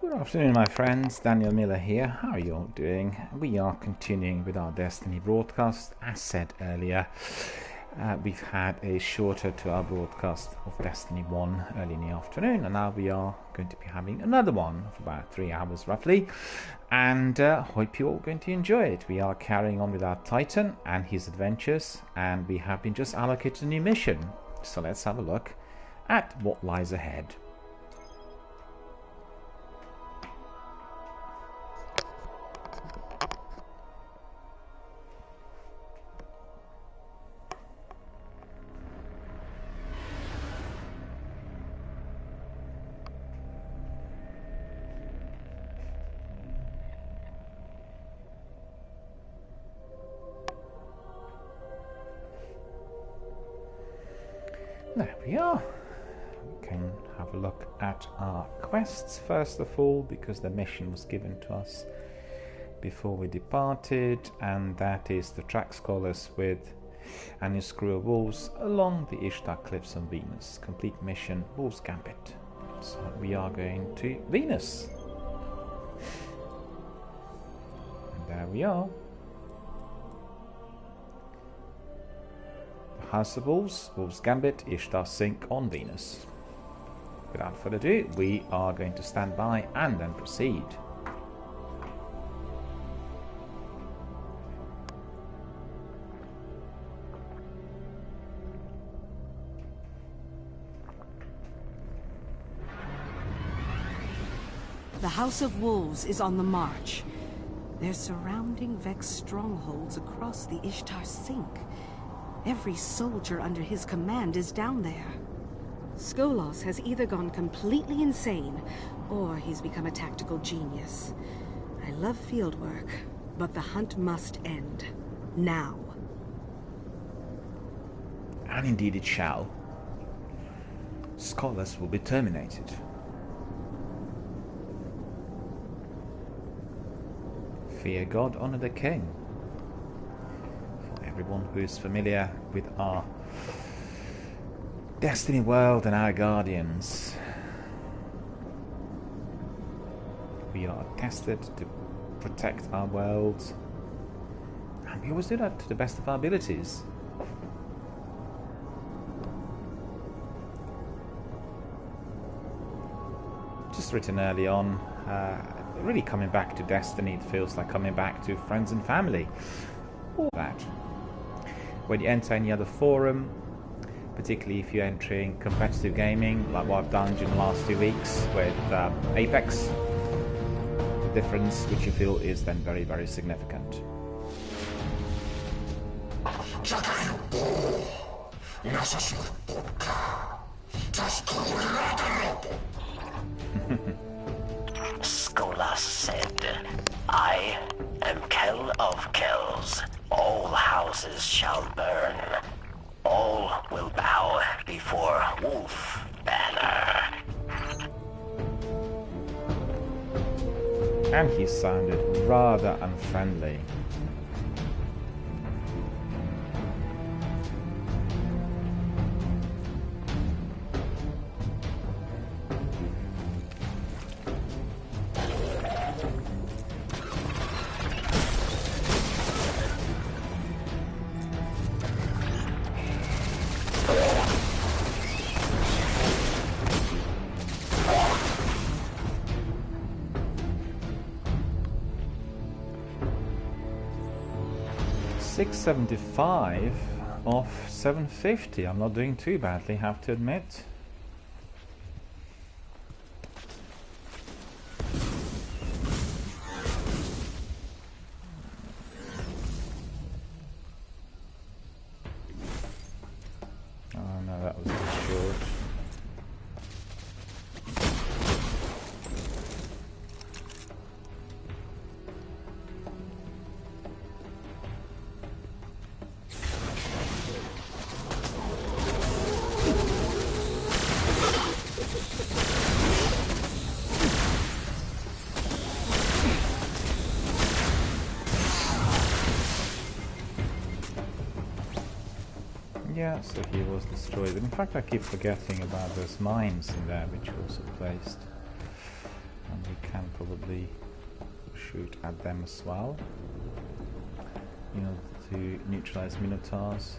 Good afternoon, my friends. DRBMiller here. How are you all doing? We are continuing with our Destiny broadcast. As said earlier, we've had a shorter 2-hour broadcast of Destiny 1 early in the afternoon, and now we are going to be having another one of about 3 hours roughly, and hope you're all going to enjoy it. We are carrying on with our Titan and his adventures, and we have been just allocated a new mission. So let's have a look at what lies ahead. There we are. We can have a look at our quests first of all, because the mission was given to us before we departed, and that is to track scholars with and his crew of wolves along the Ishtar Cliffs on Venus. Complete mission, Wolf's Gambit. So we are going to Venus. And there we are. House of Wolves, Wolf's Gambit, Ishtar Sink on Venus. Without further ado, we are going to stand by and then proceed. The House of Wolves is on the march. They're surrounding Vex strongholds across the Ishtar Sink. Every soldier under his command is down there. Skolas has either gone completely insane, or he's become a tactical genius. I love field work, but the hunt must end. Now. And indeed it shall. Skolas will be terminated. Fear God, honor the king. Everyone who is familiar with our Destiny world and our guardians, we are tested to protect our world, and we always do that to the best of our abilities. Just written early on, really coming back to Destiny, it feels like coming back to friends and family. All that. When you enter any other forum, particularly if you're entering competitive gaming, like what I've done during the last 2 weeks with Apex, the difference which you feel is then very, very significant. Skolas said, I am Kell of Kells. All houses shall burn. All will bow before Wolf Banner. And he sounded rather unfriendly. $675 off $750. I'm not doing too badly, have to admit. Oh no, that was too short. Yeah, so he was destroyed. But in fact, I keep forgetting about those mines in there, which were also placed. And we can probably shoot at them as well in order to neutralize Minotaurs.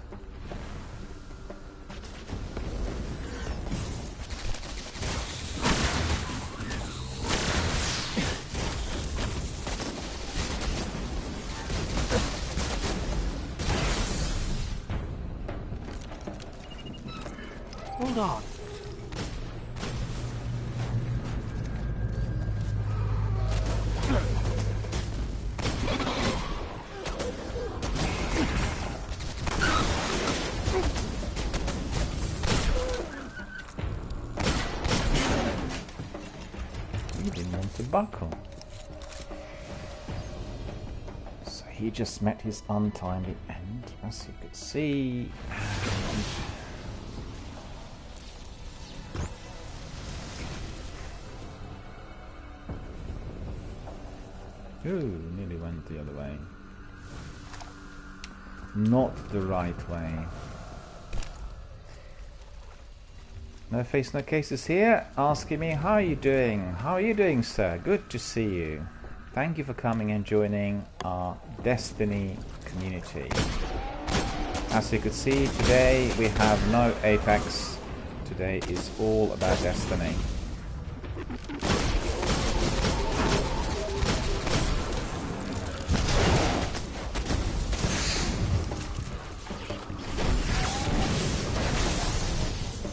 Hold on. He didn't want to buckle. So he just met his untimely end, as you could see. Ooh, nearly went the other way. Not the right way. No face, no cases here, asking me, how are you doing? How are you doing, sir? Good to see you. Thank you for coming and joining our Destiny community. As you could see, today we have no Apex. Today is all about Destiny.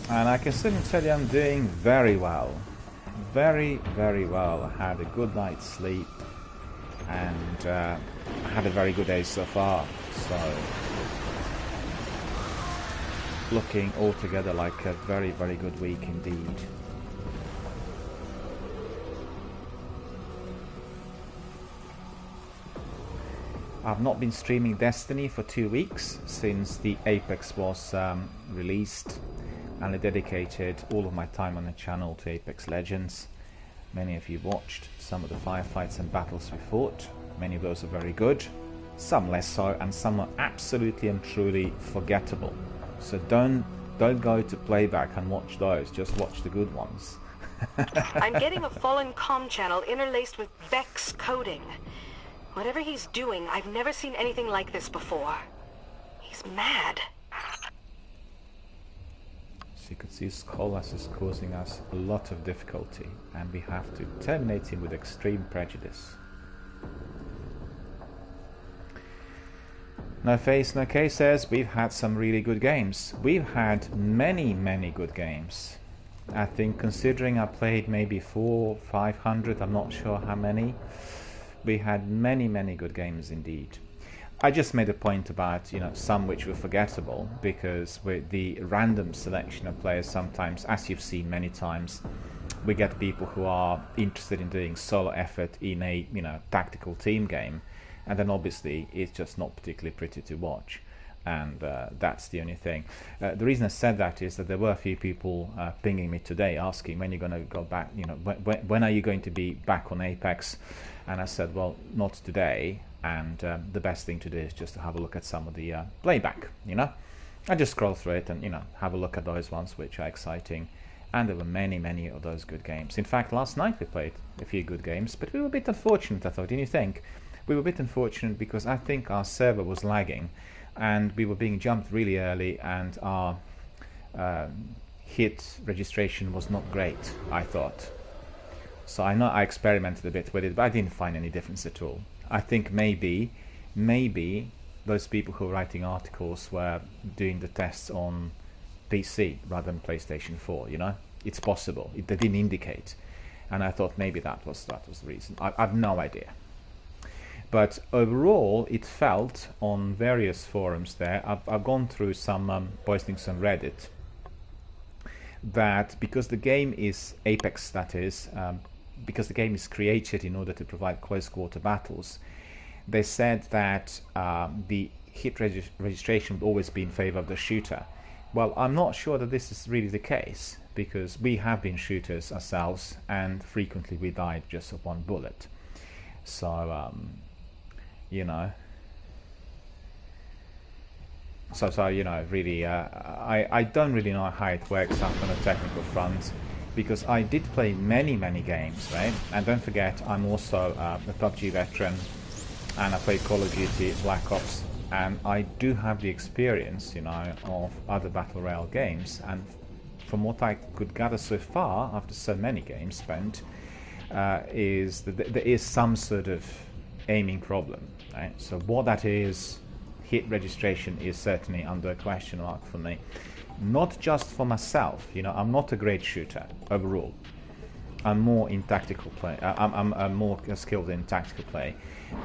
And I can certainly tell you I'm doing very well. Very, very well. I had a good night's sleep and I had a very good day so far. So, looking altogether like a very, very good week indeed. I've not been streaming Destiny for 2 weeks since the Apex was released. And I dedicated all of my time on the channel to Apex Legends. Many of you watched some of the firefights and battles we fought. Many of those are very good, some less so, and some are absolutely and truly forgettable. So don't go to playback and watch those, just watch the good ones. I'm getting a fallen comm channel interlaced with Vex coding. Whatever he's doing, I've never seen anything like this before. He's mad. So you could see Skolas is causing us a lot of difficulty, and we have to terminate him with extreme prejudice. No face, no case says we've had some really good games. We've had many, many good games. I think, considering I played maybe 400, 500, I'm not sure how many, we had many, many good games indeed. I just made a point about, some which were forgettable, because with the random selection of players sometimes, as you've seen many times, we get people who are interested in doing solo effort in a, tactical team game, and then obviously it's just not particularly pretty to watch, and that's the only thing. The reason I said that is that there were a few people pinging me today asking when you're going to go back, when are you going to be back on Apex, and I said, well, not today. And the best thing to do is just to have a look at some of the playback, I just scroll through it and, have a look at those ones which are exciting. And there were many, many of those good games. In fact, last night we played a few good games, but we were a bit unfortunate, I thought. Didn't you think? We were a bit unfortunate because I think our server was lagging and we were being jumped really early, and our hit registration was not great, I thought. So I know I experimented a bit with it, but I didn't find any difference at all. I think maybe those people who are writing articles were doing the tests on PC rather than PlayStation 4, It's possible. They didn't indicate. And I thought maybe that was the reason. I've no idea. But overall, it felt on various forums there, I've gone through some postings on Reddit, that because the game is Apex, that is, because the game is created in order to provide close quarter battles, they said that the hit registration would always be in favor of the shooter. Well, I'm not sure that this is really the case, because we have been shooters ourselves and frequently we died just of one bullet. So, really, I don't really know how it works up on a technical front. because I did play many games, right? And don't forget, I'm also a PUBG veteran, and I play Call of Duty, Black Ops, and I do have the experience, you know, of other Battle Royale games, and from what I could gather so far, after so many games spent, is that there is some sort of aiming problem, right? So what that is, hit registration is certainly under a question mark for me. Not just for myself, you know, I'm not a great shooter overall. I'm more in tactical play. I'm more skilled in tactical play,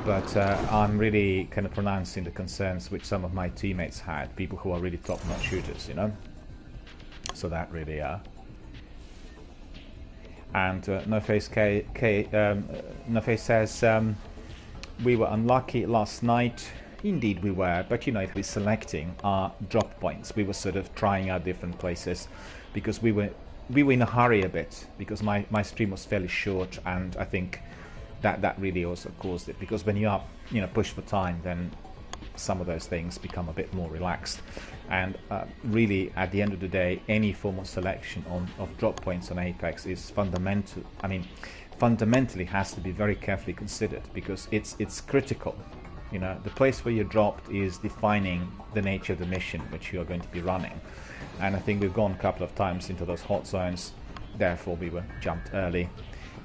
but I'm really kind of pronouncing the concerns which some of my teammates had, people who are really top-notch shooters, you know. So that really, and NoFace says we were unlucky last night. Indeed we were, but you know, we're selecting our drop points. We were sort of trying out different places because we were in a hurry a bit, because my stream was fairly short, and I think that really also caused it, because when you are, you know, pushed for time, then some of those things become a bit more relaxed. And really, at the end of the day, any form of selection of drop points on Apex is fundamental. I mean, fundamentally has to be very carefully considered, because it's critical. You know, the place where you're dropped is defining the nature of the mission which you are going to be running. And I think we've gone a couple of times into those hot zones, therefore we were jumped early.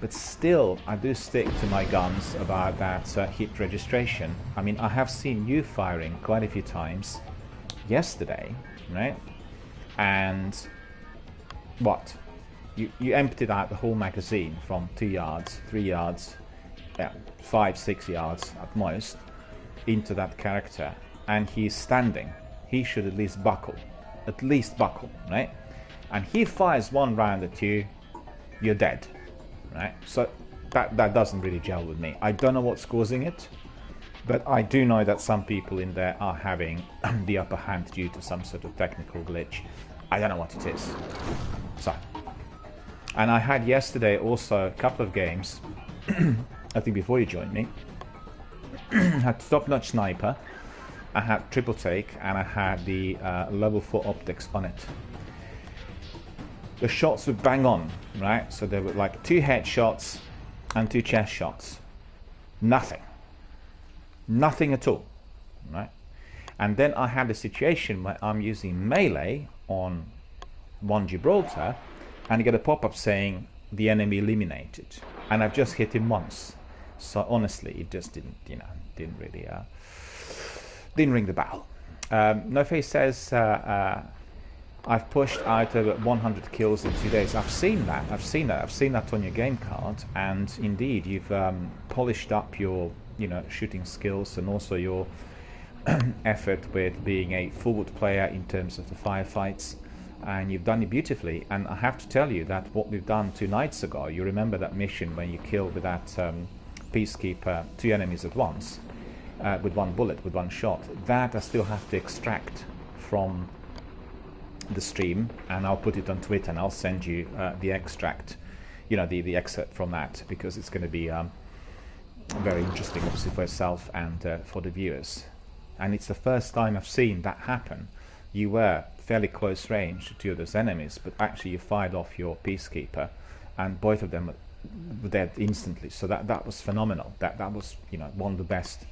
But still, I do stick to my guns about that hit registration. I mean, I have seen you firing quite a few times yesterday, right? And what? You emptied out the whole magazine from 2 yards, 3 yards, 5, 6 yards at most, into that character, and he's standing. He should at least buckle, right? And he fires one round at you, you're dead, right? So that doesn't really gel with me. I don't know what's causing it, but I do know that some people in there are having the upper hand due to some sort of technical glitch. I don't know what it is. So, and I had yesterday also a couple of games, I think before you joined me, had top-notch sniper, I had triple take, and I had the level 4 optics on it. The shots were bang on, right? So there were like 2 headshots and 2 chest shots. Nothing at all, right? And then I had a situation where I'm using melee on one Gibraltar, and you get a pop-up saying the enemy eliminated, and I've just hit him once. So honestly, it just didn't, you know, didn't really didn't ring the bell. NoFace says I've pushed out over 100 kills in 2 days. I've seen that on your game card, and indeed you've polished up your, you know, shooting skills, and also your effort with being a forward player in terms of the firefights, and you've done it beautifully. And I have to tell you that what we've done 2 nights ago, you remember that mission when you killed with that Peacekeeper 2 enemies at once, with 1 bullet, with 1 shot, that I still have to extract from the stream, and I'll put it on Twitter, and I'll send you the extract, you know, the excerpt from that, because it's going to be very interesting, obviously, for yourself and for the viewers. And it's the first time I've seen that happen. You were fairly close range to 2 of those enemies, but actually you fired off your Peacekeeper, and both of them were dead instantly. So that was phenomenal. That was, you know, one of the best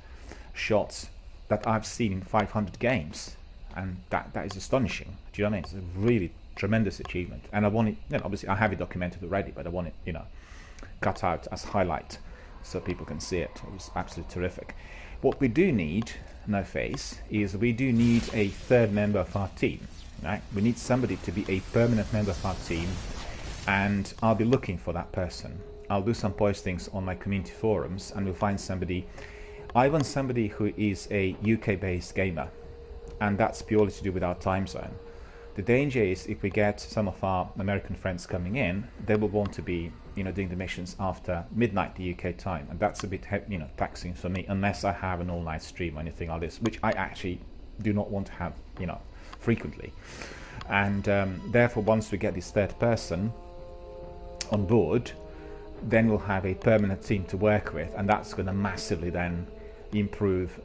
shots that I've seen in 500 games, and that is astonishing. Do you know what I mean? It's a really tremendous achievement, and I want it, you know, obviously I have it documented already, but I want it, you know, cut out as highlight so people can see it. It was absolutely terrific. What we do need, NoFace, is we do need a 3rd member of our team, right? We need somebody to be a permanent member of our team, and I'll be looking for that person. I'll do some postings on my community forums, and we'll find somebody. I want somebody who is a UK-based gamer, and that's purely to do with our time zone. The danger is if we get some of our American friends coming in, they will want to be, you know, doing the missions after midnight the UK time, and that's a bit, you know, taxing for me, unless I have an all-night stream or anything like this, which I actually do not want to have, you know, frequently. And therefore, once we get this 3rd person on board, then we'll have a permanent team to work with, and that's going to massively then improve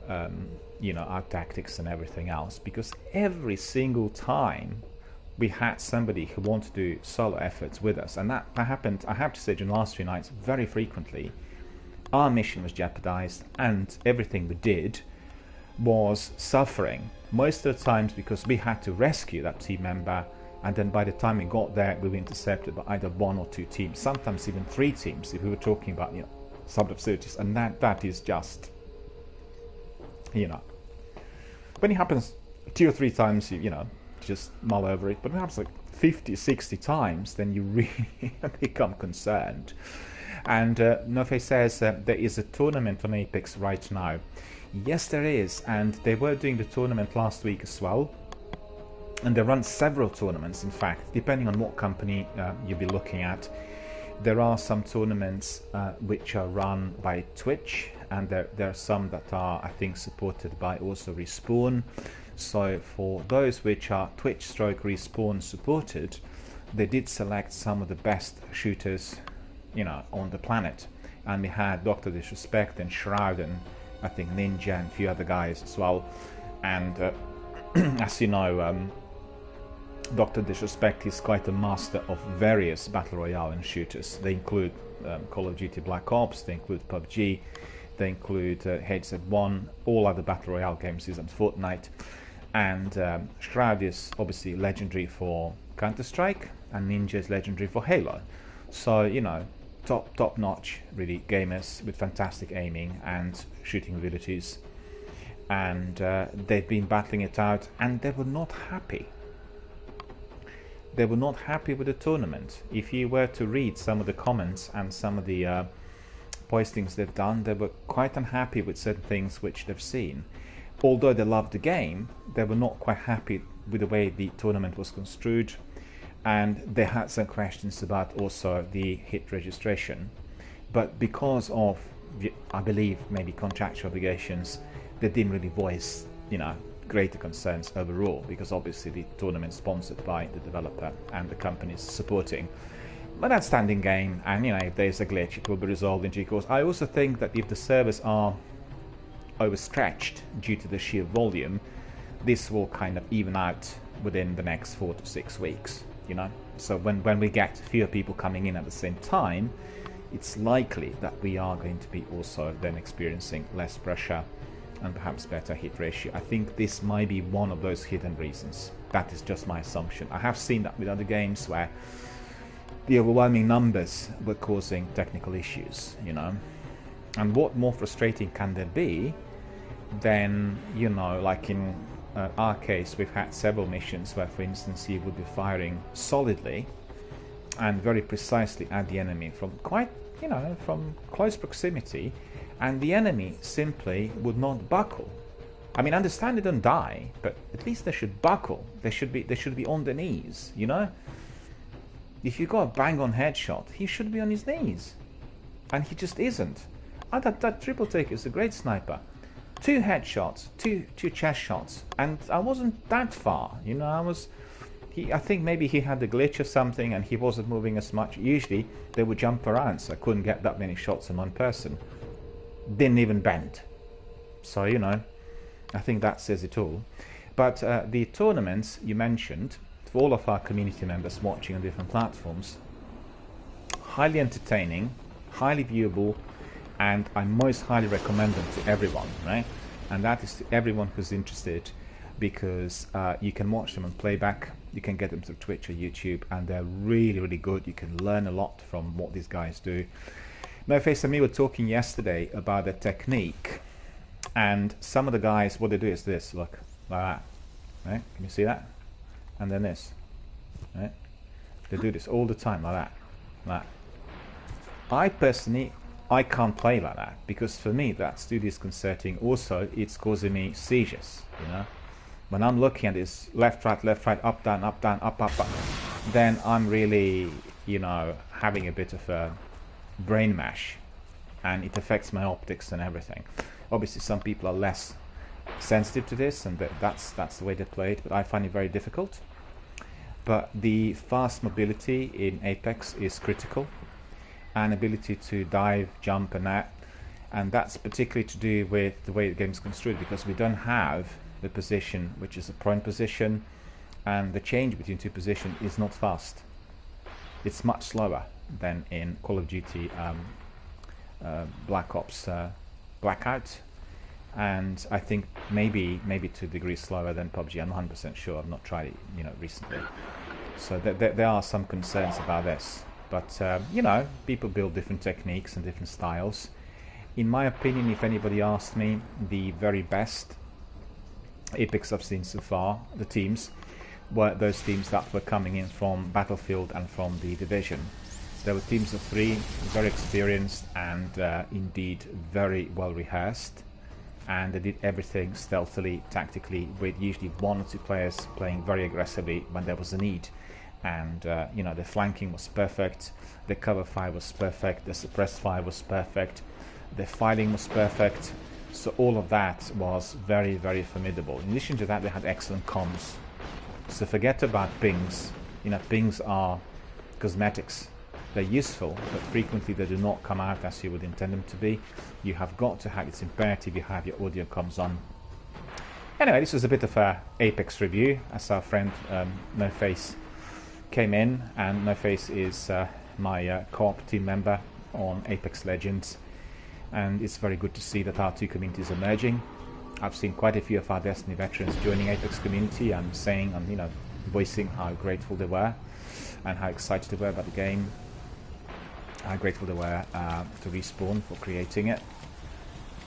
you know, our tactics and everything else, because every single time we had somebody who wanted to do solo efforts with us, and that happened, I have to say, during the last 3 nights very frequently. Our mission was jeopardized, and everything we did was suffering, most of the times because we had to rescue that team member, and then by the time we got there we were intercepted by either 1 or 2 teams, sometimes even 3 teams if we were talking about, you know, some facilities. And that is just, you know, when it happens 2 or 3 times, you know, just mull over it, but when it happens like 50, 60 times, then you really become concerned. And Nofe says there is a tournament on Apex right now. Yes, there is, and they were doing the tournament last week as well. And they run several tournaments, in fact, depending on what company you'll be looking at. There are some tournaments which are run by Twitch, and there are some that are, I think, supported by also Respawn. So for those which are Twitch/Respawn supported, they did select some of the best shooters, you know, on the planet. And we had Dr. Disrespect and Shroud and I think Ninja and a few other guys as well. And as you know, Dr. Disrespect is quite a master of various battle royale and shooters. They include Call of Duty Black Ops, they include PUBG, they include HZ1, all other battle royale games, and Fortnite. And Shroud is obviously legendary for Counter-Strike, and Ninja is legendary for Halo. So, you know, top notch really gamers with fantastic aiming and shooting abilities. And they've been battling it out, and they were not happy. They were not happy with the tournament. If you were to read some of the comments and some of the postings they've done, they were quite unhappy with certain things which they've seen. Although they loved the game, they were not quite happy with the way the tournament was construed, and they had some questions about also the hit registration. But because of, I believe, maybe contractual obligations, they didn't really voice, you know, greater concerns overall, because obviously the tournament is sponsored by the developer and the companies supporting. But that's standing game, and you know, if there's a glitch, it will be resolved in due course. I also think that if the servers are overstretched due to the sheer volume, this will kind of even out within the next 4 to 6 weeks, you know. So when we get fewer people coming in at the same time, it's likely that we are going to be also then experiencing less pressure and perhaps better hit ratio. I think this might be one of those hidden reasons. That is just my assumption. I have seen that with other games where the overwhelming numbers were causing technical issues, you know. And what more frustrating can there be than, you know, like in our case, we've had several missions where, for instance, you would be firing solidly and very precisely at the enemy from quite, you know, from close proximity, and the enemy simply would not buckle. I mean, understand they don't die, but at least they should buckle. They should be on their knees, you know. If you got a bang-on headshot, he should be on his knees, and he just isn't. And that triple take is a great sniper. 2 headshots, two chest shots, and I wasn't that far, you know. I think maybe he had a glitch or something, and he wasn't moving as much. Usually they would jump around, so I couldn't get that many shots on one person. Didn't even bend. So, you know, I think that says it all. But the tournaments you mentioned, for all of our community members watching on different platforms, highly entertaining, highly viewable, and I most highly recommend them to everyone, right? And that is to everyone who's interested, because you can watch them on playback, you can get them through Twitch or YouTube, and they're really, really good. You can learn a lot from what these guys do. No Face and me were talking yesterday about the technique, and some of the guys, what they do is this, look, like that, right? Can you see that? And then this, right? They do this all the time, like that, like that. I personally, I can't play like that, because for me that's too disconcerting. Also, it's causing me seizures, you know. When I'm looking at this left, right, up, down, up, then I'm really, you know, having a bit of a brain mash, and it affects my optics and everything. Obviously some people are less sensitive to this, and that's the way they play it, but I find it very difficult. But the fast mobility in Apex is critical, and ability to dive, jump, and that, and that's particularly to do with the way the game is construed, because we don't have the position which is a prone position, and the change between two positions is not fast. It's much slower than in Call of Duty Black Ops Blackout, and I think maybe to a degree slower than PUBG. I'm not 100% sure. I've not tried it, you know, recently. So there are some concerns about this, but you know, people build different techniques and different styles. In my opinion, if anybody asked me, the very best Apex I've seen so far, the teams, were those teams that were coming in from Battlefield and from the Division. There were teams of 3, very experienced and indeed very well rehearsed, and they did everything stealthily, tactically, with usually 1 or 2 players playing very aggressively when there was a need. And you know, the flanking was perfect, the cover fire was perfect, the suppressed fire was perfect, the fighting was perfect. So all of that was very, very formidable. In addition to that, they had excellent comms. So forget about pings. You know, pings are cosmetics. They're useful, but frequently they do not come out as you would intend them to be. You have got to have, it's imperative you have your audio comms on. Anyway, this was a bit of a Apex review, as our friend No Face came in, and No Face is my co-op team member on Apex Legends, and it's very good to see that our two communities are merging. I've seen quite a few of our Destiny veterans joining Apex community and saying, and you know, voicing how grateful they were and how excited they were about the game, how grateful they were to Respawn for creating it.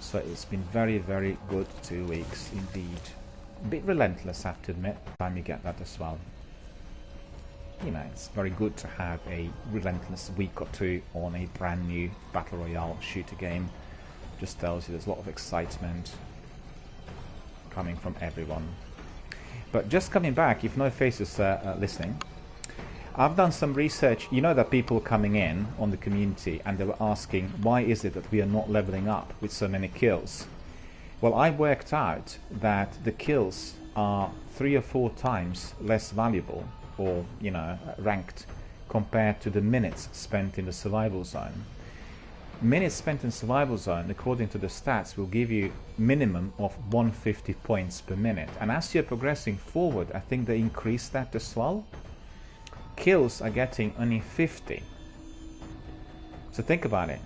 So it's been very, very good 2 weeks indeed. A bit relentless, I have to admit, by the time you get that as well. You know, it's very good to have a relentless week or 2 on a brand new Battle Royale shooter game. Just tells you there's a lot of excitement coming from everyone. But just coming back, if No Face is listening, I've done some research. You know that people coming in on the community and they were asking, why is it that we are not leveling up with so many kills? Well, I worked out that the kills are 3 or 4 times less valuable, or you know, ranked, compared to the minutes spent in the survival zone. Minutes spent in survival zone, according to the stats, will give you minimum of 150 points per minute, and as you're progressing forward, I think they increase that as well. Kills are getting only 50. So think about it.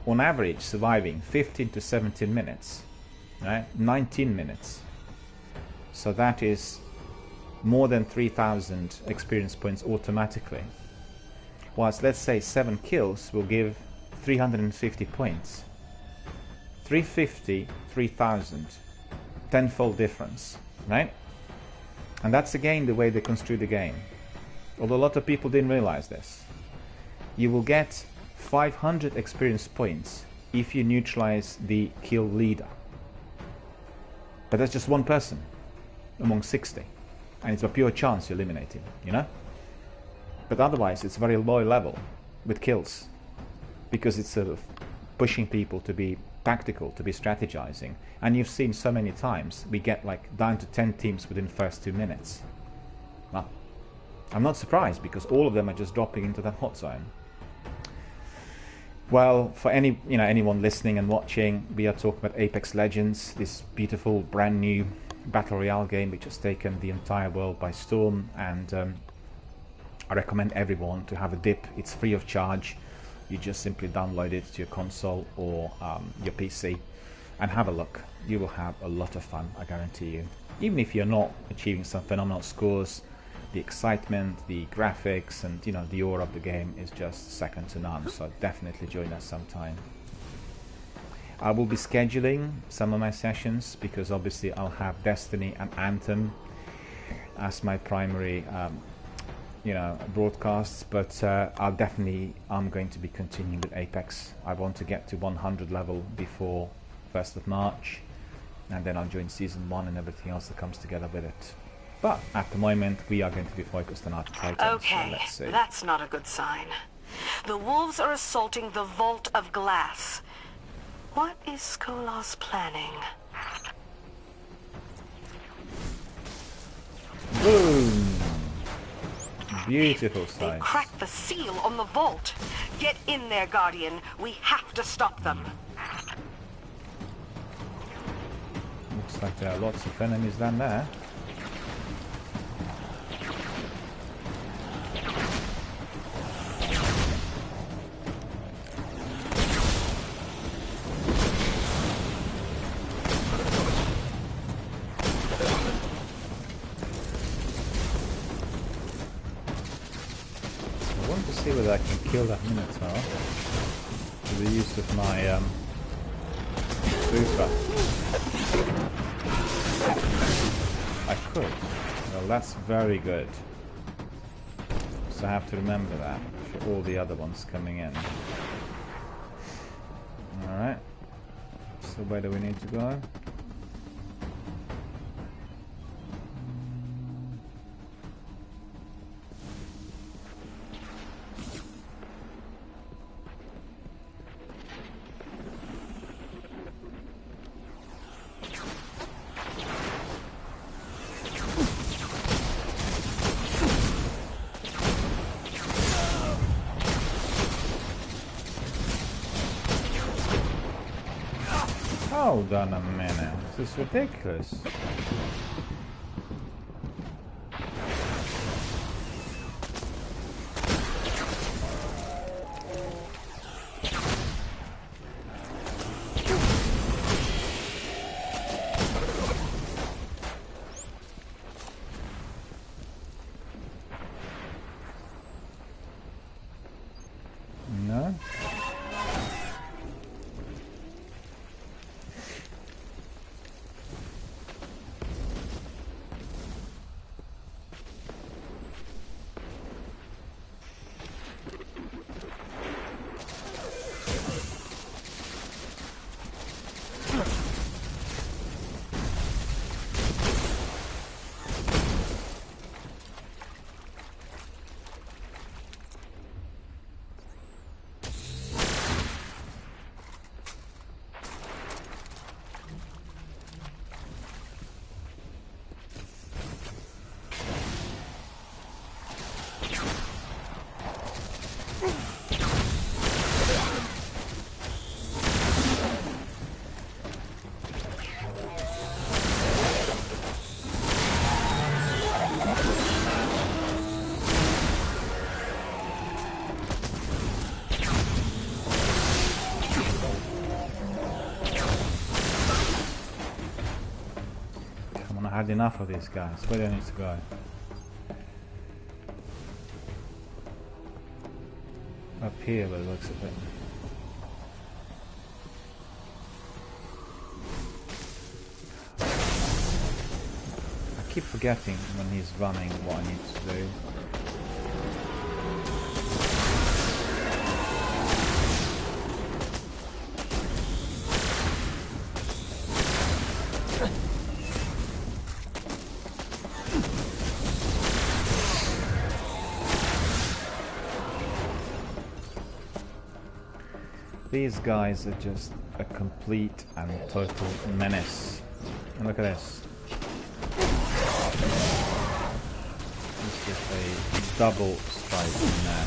On average, surviving 15 to 17 minutes, right? 19 minutes. So that is more than 3,000 experience points automatically. Whilst let's say 7 kills will give 350 points. 350, 3,000. Tenfold difference, right? And that's again the way they construe the game. Although a lot of people didn't realize this. You will get 500 experience points if you neutralize the kill leader. But that's just one person among 60. And it's a pure chance you're eliminating, you know? But otherwise it's very low level with kills, because it's sort of pushing people to be tactical, to be strategizing. And you've seen so many times we get like down to 10 teams within the first 2 minutes. Well, I'm not surprised, because all of them are just dropping into that hot zone. Well, for anyone listening and watching, we are talking about Apex Legends, this beautiful brand new Battle Royale game which has taken the entire world by storm, and I recommend everyone to have a dip. It's free of charge. You just simply download it to your console or your PC and have a look. You will have a lot of fun, I guarantee you. Even if you're not achieving some phenomenal scores, the excitement, the graphics, and you know, the aura of the game is just second to none. So definitely join us sometime. I will be scheduling some of my sessions, because obviously I'll have Destiny and Anthem as my primary broadcasts, but I'm going to be continuing with Apex. I want to get to 100 level before 1st of March, and then I'll join Season 1 and everything else that comes together with it. But at the moment, we are going to be focused on our Titans. Okay, so let's see. That's not a good sign. The wolves are assaulting the Vault of Glass. What is Skolas planning? Boom! Beautiful They sight. cracked the seal on the vault. Get in there, Guardian. We have to stop them. Looks like there are lots of enemies down there. whether I can kill that Minotaur with the use of my boofer. I could. Well, that's very good. So I have to remember that for all the other ones coming in. Alright. So where do we need to go? Hold on a minute, this is ridiculous. No? I had enough of these guys. Where do I need to go? Up here, by the looks of it. I keep forgetting when he's running what I need to do. These guys are just a complete and total menace. And look at this. This is a double strike in there.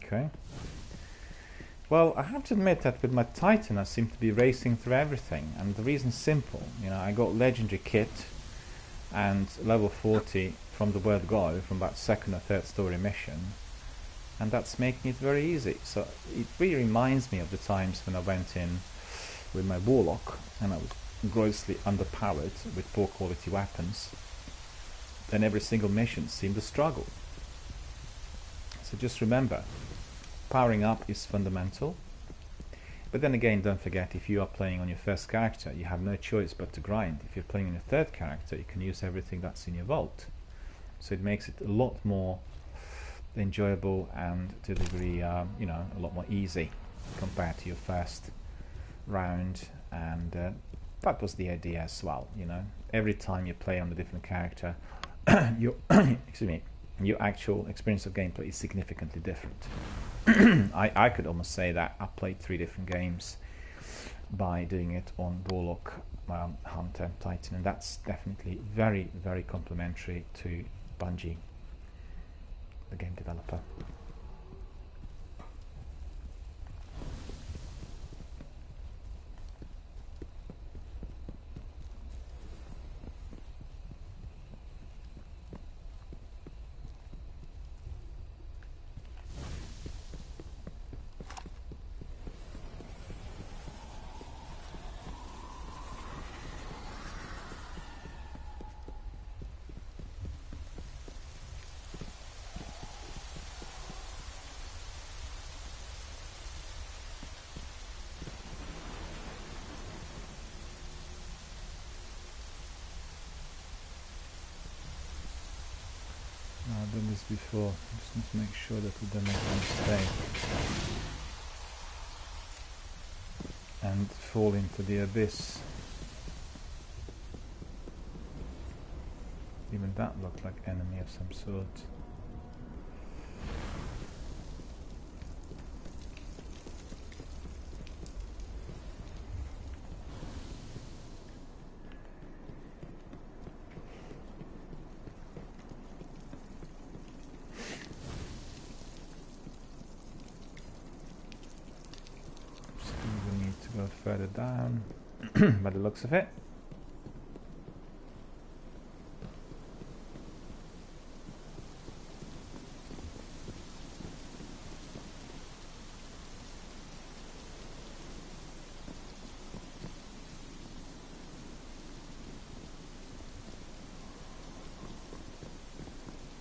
Okay. Well, I have to admit that with my Titan I seem to be racing through everything, and the reason's simple. You know, I got legendary kit and level 40 from the word go, from about second or third story mission, and that's making it very easy. So it really reminds me of the times when I went in with my Warlock and I was grossly underpowered with poor quality weapons. Then every single mission seemed a struggle. So just remember, powering up is fundamental, but then again, don't forget, if you are playing on your first character, you have no choice but to grind. If you're playing on your third character, you can use everything that's in your vault, so it makes it a lot more enjoyable and to a degree, you know, a lot more easy compared to your first round. And that was the idea as well. You know, every time you play on a different character, your excuse me, your actual experience of gameplay is significantly different. I could almost say that I played 3 different games by doing it on Warlock, Hunter, Titan, and that's definitely very, very complimentary to Bungie, the game developer. done this before. Just need to make sure that we don't make a mistake and fall into the abyss. Even that looked like enemy of some sort. Further down by the looks of it.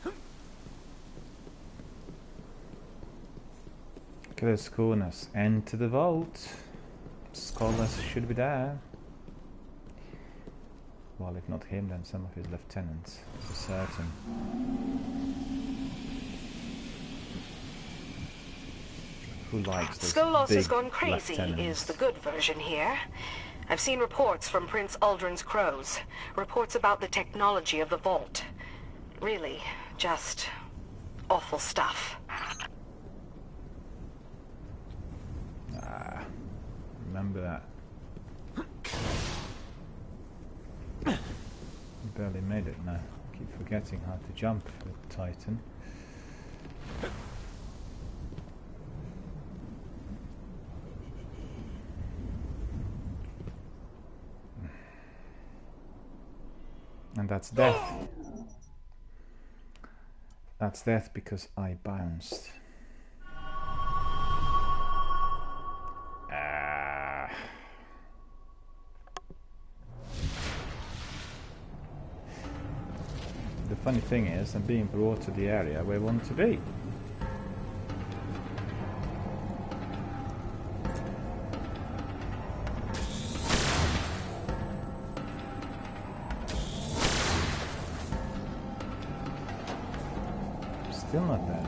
Look at those corners. Enter the vault. Scholars should be there. Well, if not him, then some of his lieutenants, for certain. Who likes those Skolos big has gone crazy lieutenants? is the good version here. I've seen reports from Prince Aldrin's crows. Reports about the technology of the vault. Really, just awful stuff. Remember that. Barely made it now. I keep forgetting how to jump with Titan. And that's death. That's death because I bounced. The funny thing is, I'm being brought to the area where I want to be. Still not bad.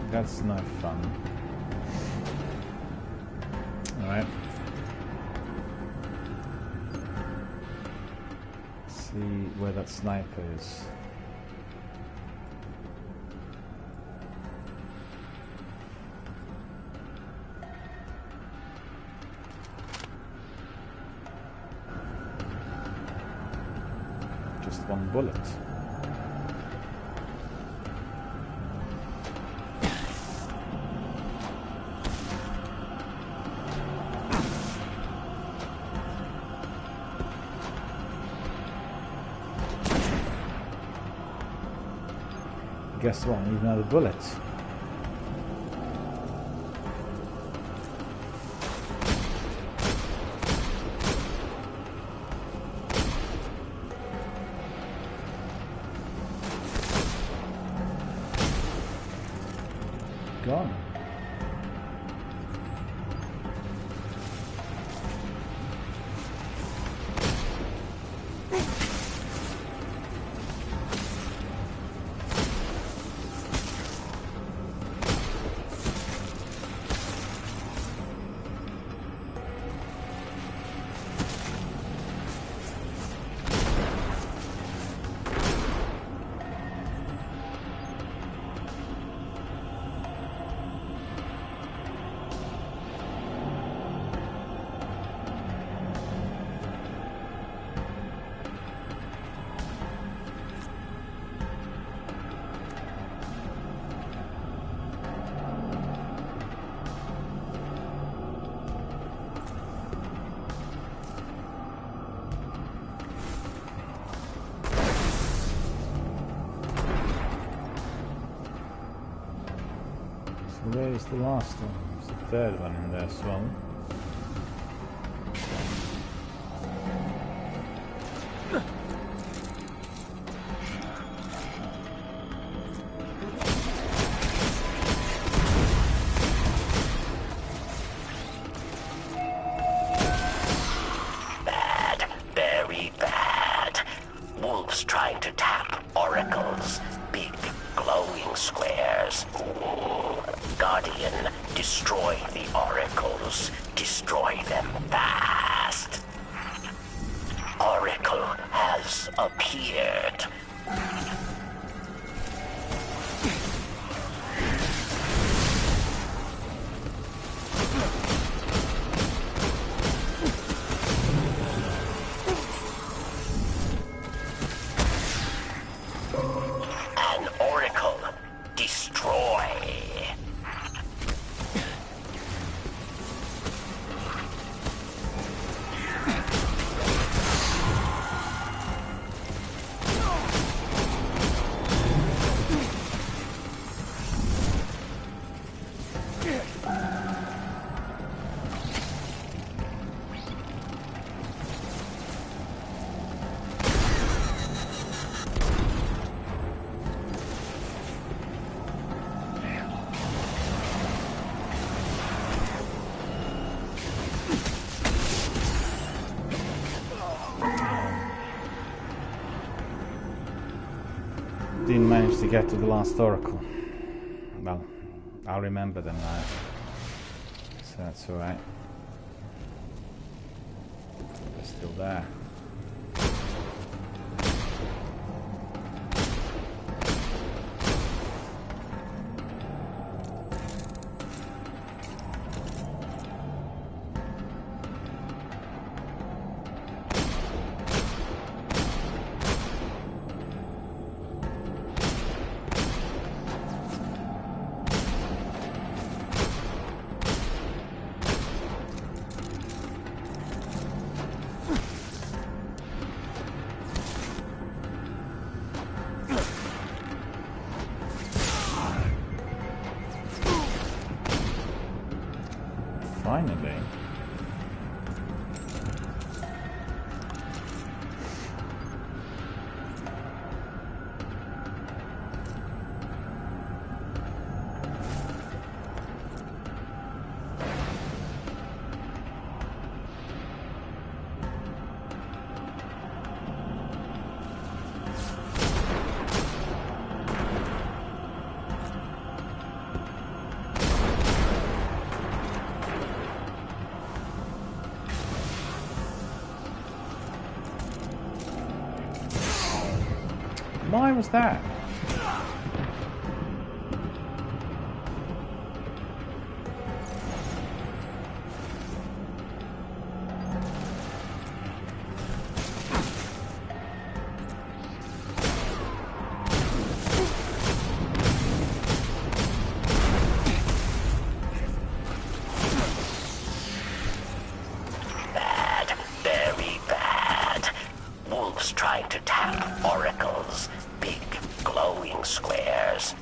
That's no fun. Alright. See where that sniper is. Just one bullet. Guess what? I need another bullet. Gone. Where is the last one? It's the third one in there as well. tap oracles, big glowing squares. Guardian, destroy the oracles. Destroy them fast. Oracle has appeared. An oracle. Destroy. Didn't manage to get to the last oracle. Well, I'll remember them now, so that's alright. They're still there. Finally. Why was that? Bad, very bad. Wolves trying to tap oracles, big glowing squares.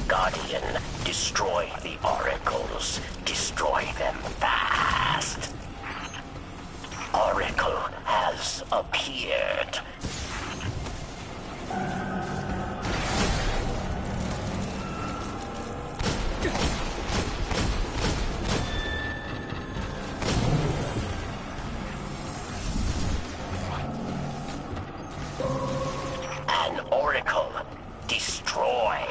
Guardian, destroy the oracles. Destroy them fast. Oracle has appeared. An oracle. Destroy.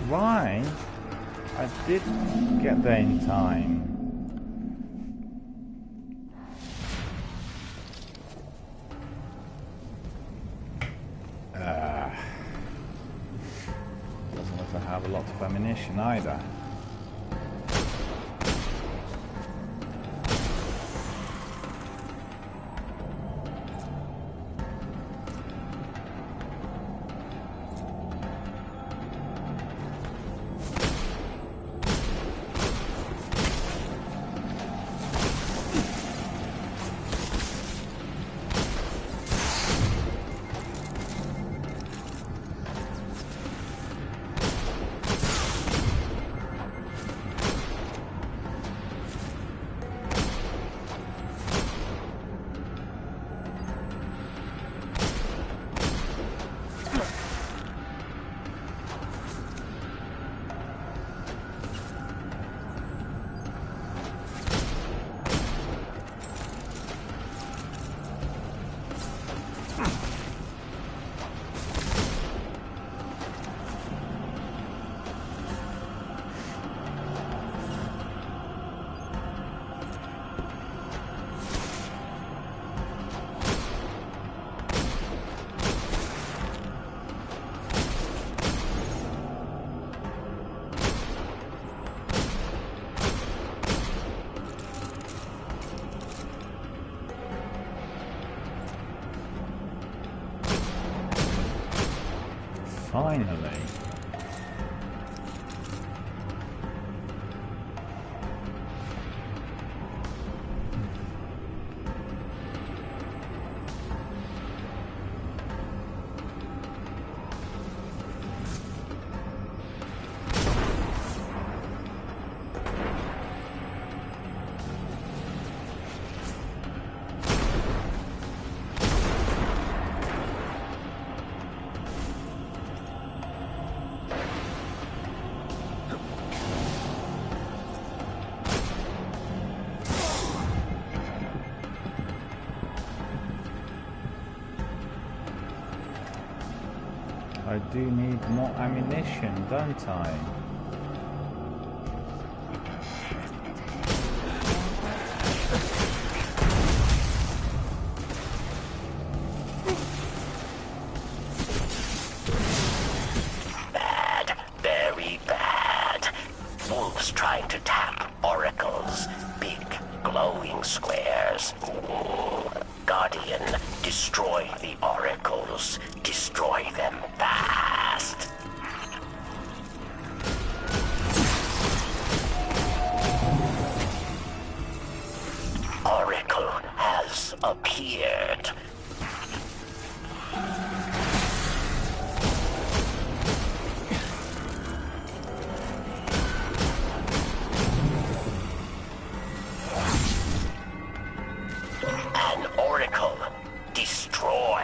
Why? I did get there in time. Doesn't look like I have a lot of ammunition either. finally. I do need more ammunition, don't I? Bad, very bad. Wolves trying to tap oracles. Big, glowing squares. Guardian, destroy the oracles. Destroy them fast. Oracle has appeared. An oracle. Destroy.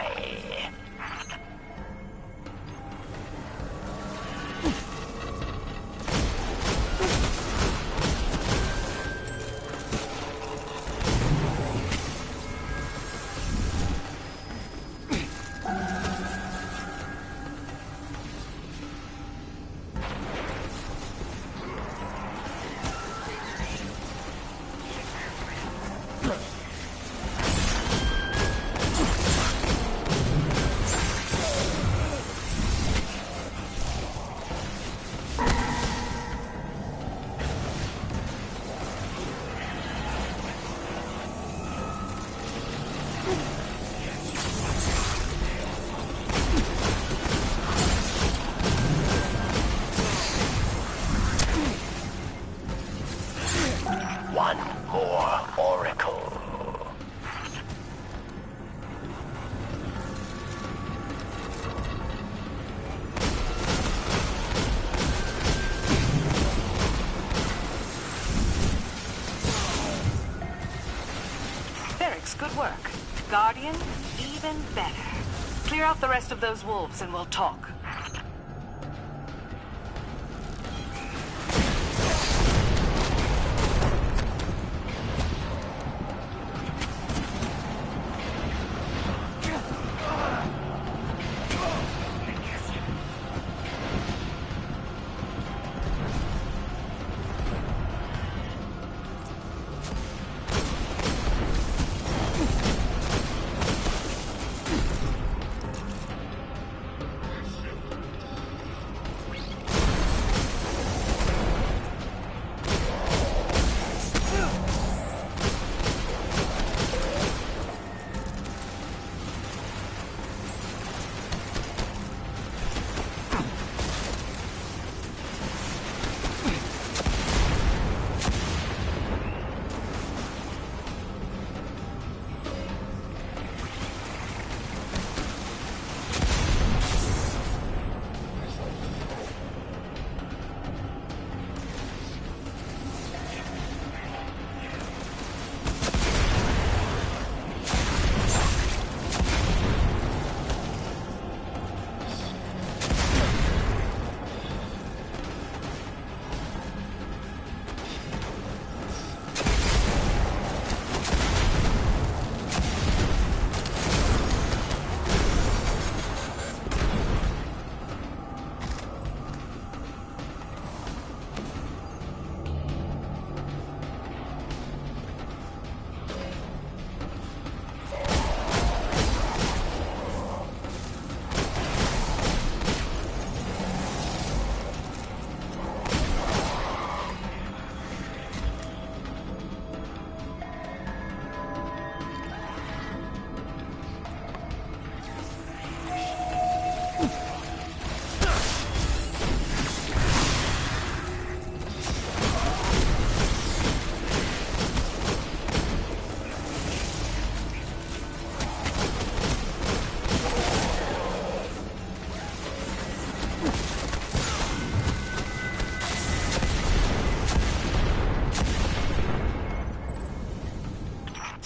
One more oracle. Ferrex, good work. Guardian, even better. Clear out the rest of those wolves and we'll talk.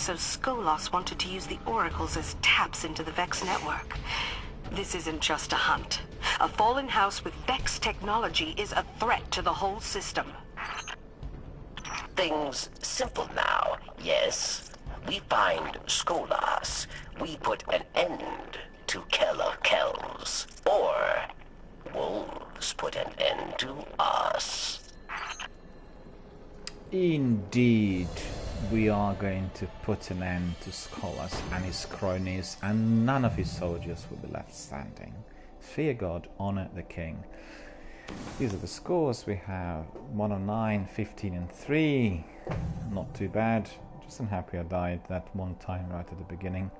So Skolas wanted to use the oracles as taps into the Vex network. This isn't just a hunt. A fallen house with Vex technology is a threat to the whole system. Things simple now, yes? We find Skolas. We put an end to Keller Kells. Or wolves put an end to us. Indeed, we are going to put an end to Skolas and his cronies, and none of his soldiers will be left standing. Fear God, honor the king. These are the scores. We have 1 of 9, 15 and 3. Not too bad. Just unhappy I died that one time right at the beginning.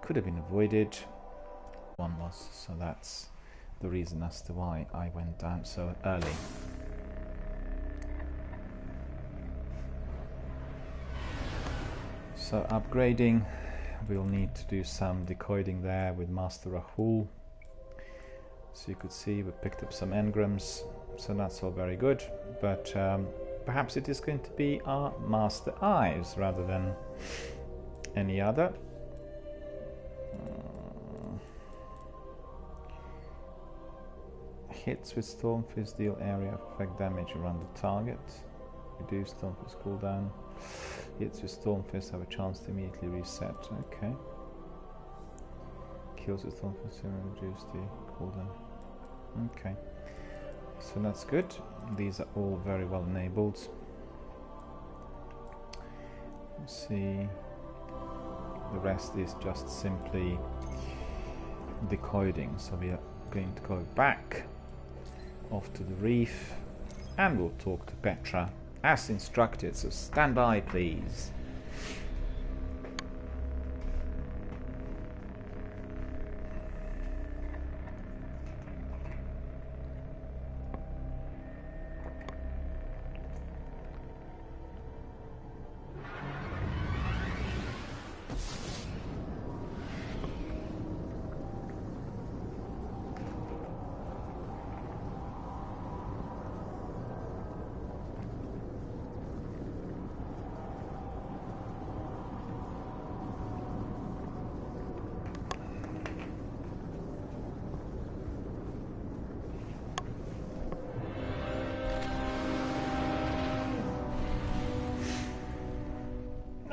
Could have been avoided. One was, so that's the reason as to why I went down so early. So upgrading, we'll need to do some decoding there with Master Rahul. So you could see we picked up some engrams, so that's all very good, but perhaps it is going to be our Master Eyes rather than any other. Hits with Stormfist deal area effect damage around the target. Reduce Stormfist cooldown. Hits with Stormfist have a chance to immediately reset. Okay. Kills with Stormfist reduce the cooldown. Okay. So that's good. These are all very well enabled. Let's see. The rest is just simply decoding. So we are going to go back off to the reef and we'll talk to Petra as instructed, so stand by please.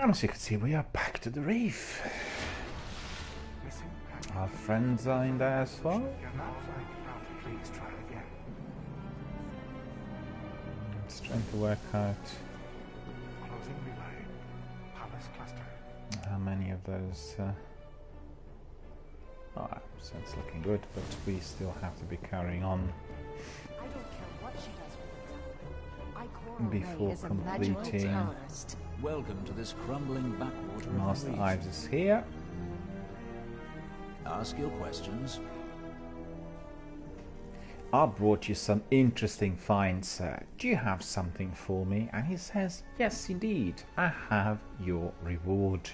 As you can see, we are back to the reef. Our friends are in there as well. Just trying to work out how many of those. So it's looking good, but we still have to be carrying on before completing. Welcome to this crumbling backwater. Master Ives is here. Ask your questions. I brought you some interesting finds, sir. Do you have something for me? And he says, yes, indeed, I have your reward.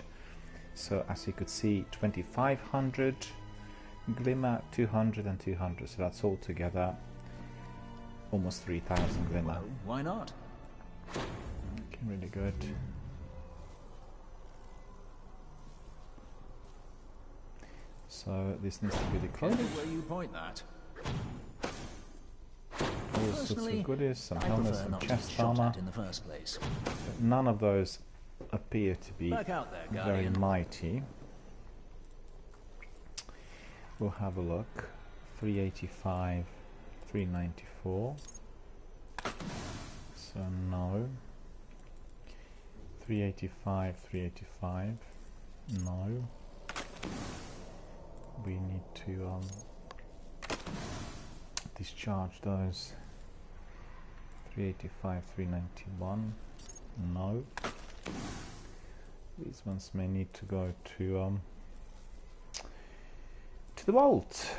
So as you could see, 2,500 glimmer, 200 and 200. So that's all together almost 3,000 glimmer. Well, why not? Looking really good. So this needs to be decoded. Where you point that. All sorts of goodies, some helmets, some chest armor. In the first place. But none of those appear to be Back out there, very Guardian. mighty. We'll have a look. 385, 394. So no. 385, 385. No. We need to discharge those. 385, 391. No. These ones may need to go to the vault.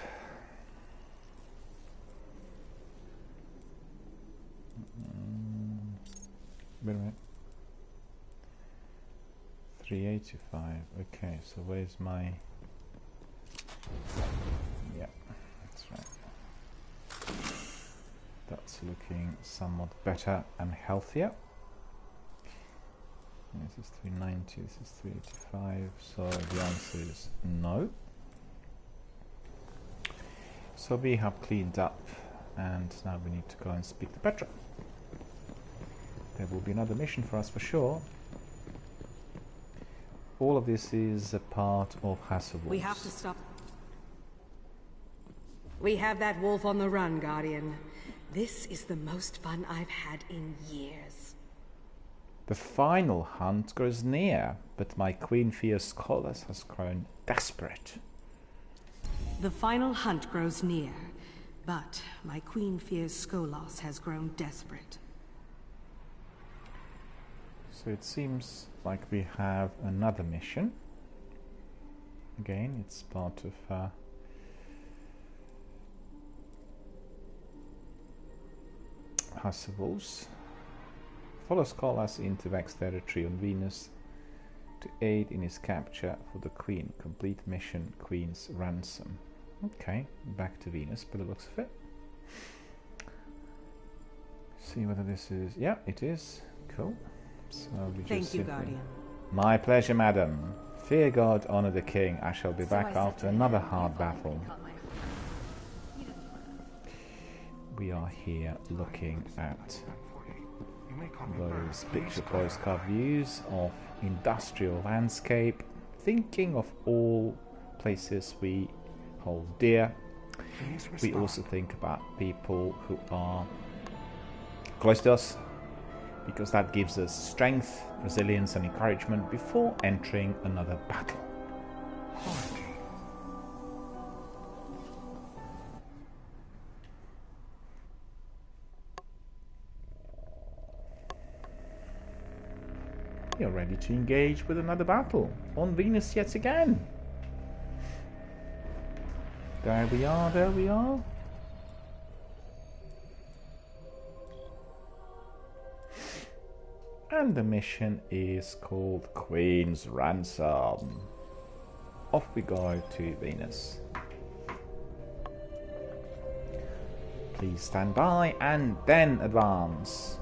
Wait a minute. 385. Okay, so where's my? Yeah, that's right. That's looking somewhat better and healthier. This is 390, this is 385, so the answer is no. So we have cleaned up, and now we need to go and speak to Petra. There will be another mission for us for sure. All of this is a part of Hasselhoff. We have to stop. We have that wolf on the run, Guardian. This is the most fun I've had in years. The final hunt grows near, but my Queen Fear's Colors has grown desperate. The final hunt grows near, but my Queen Fear's Skolas has grown desperate. So it seems like we have another mission. Again, it's part of Hasselhoff. Follow Skolas into Vex territory on Venus to aid in his capture for the Queen. Complete mission, Queen's Ransom. Okay, back to Venus by the looks of it. See whether this is... yeah, it is. Cool. So we Thank just you, simply... Guardian. My pleasure, madam. Fear God, honor the king. I shall be back after another hard battle. We are here looking at those picture postcard views of industrial landscape, thinking of all places we hold dear. We also think about people who are close to us, because that gives us strength, resilience and encouragement before entering another battle. We are ready to engage with another battle on Venus yet again. There we are, there we are. And the mission is called Queen's Ransom. Off we go to Venus. Please stand by and then advance.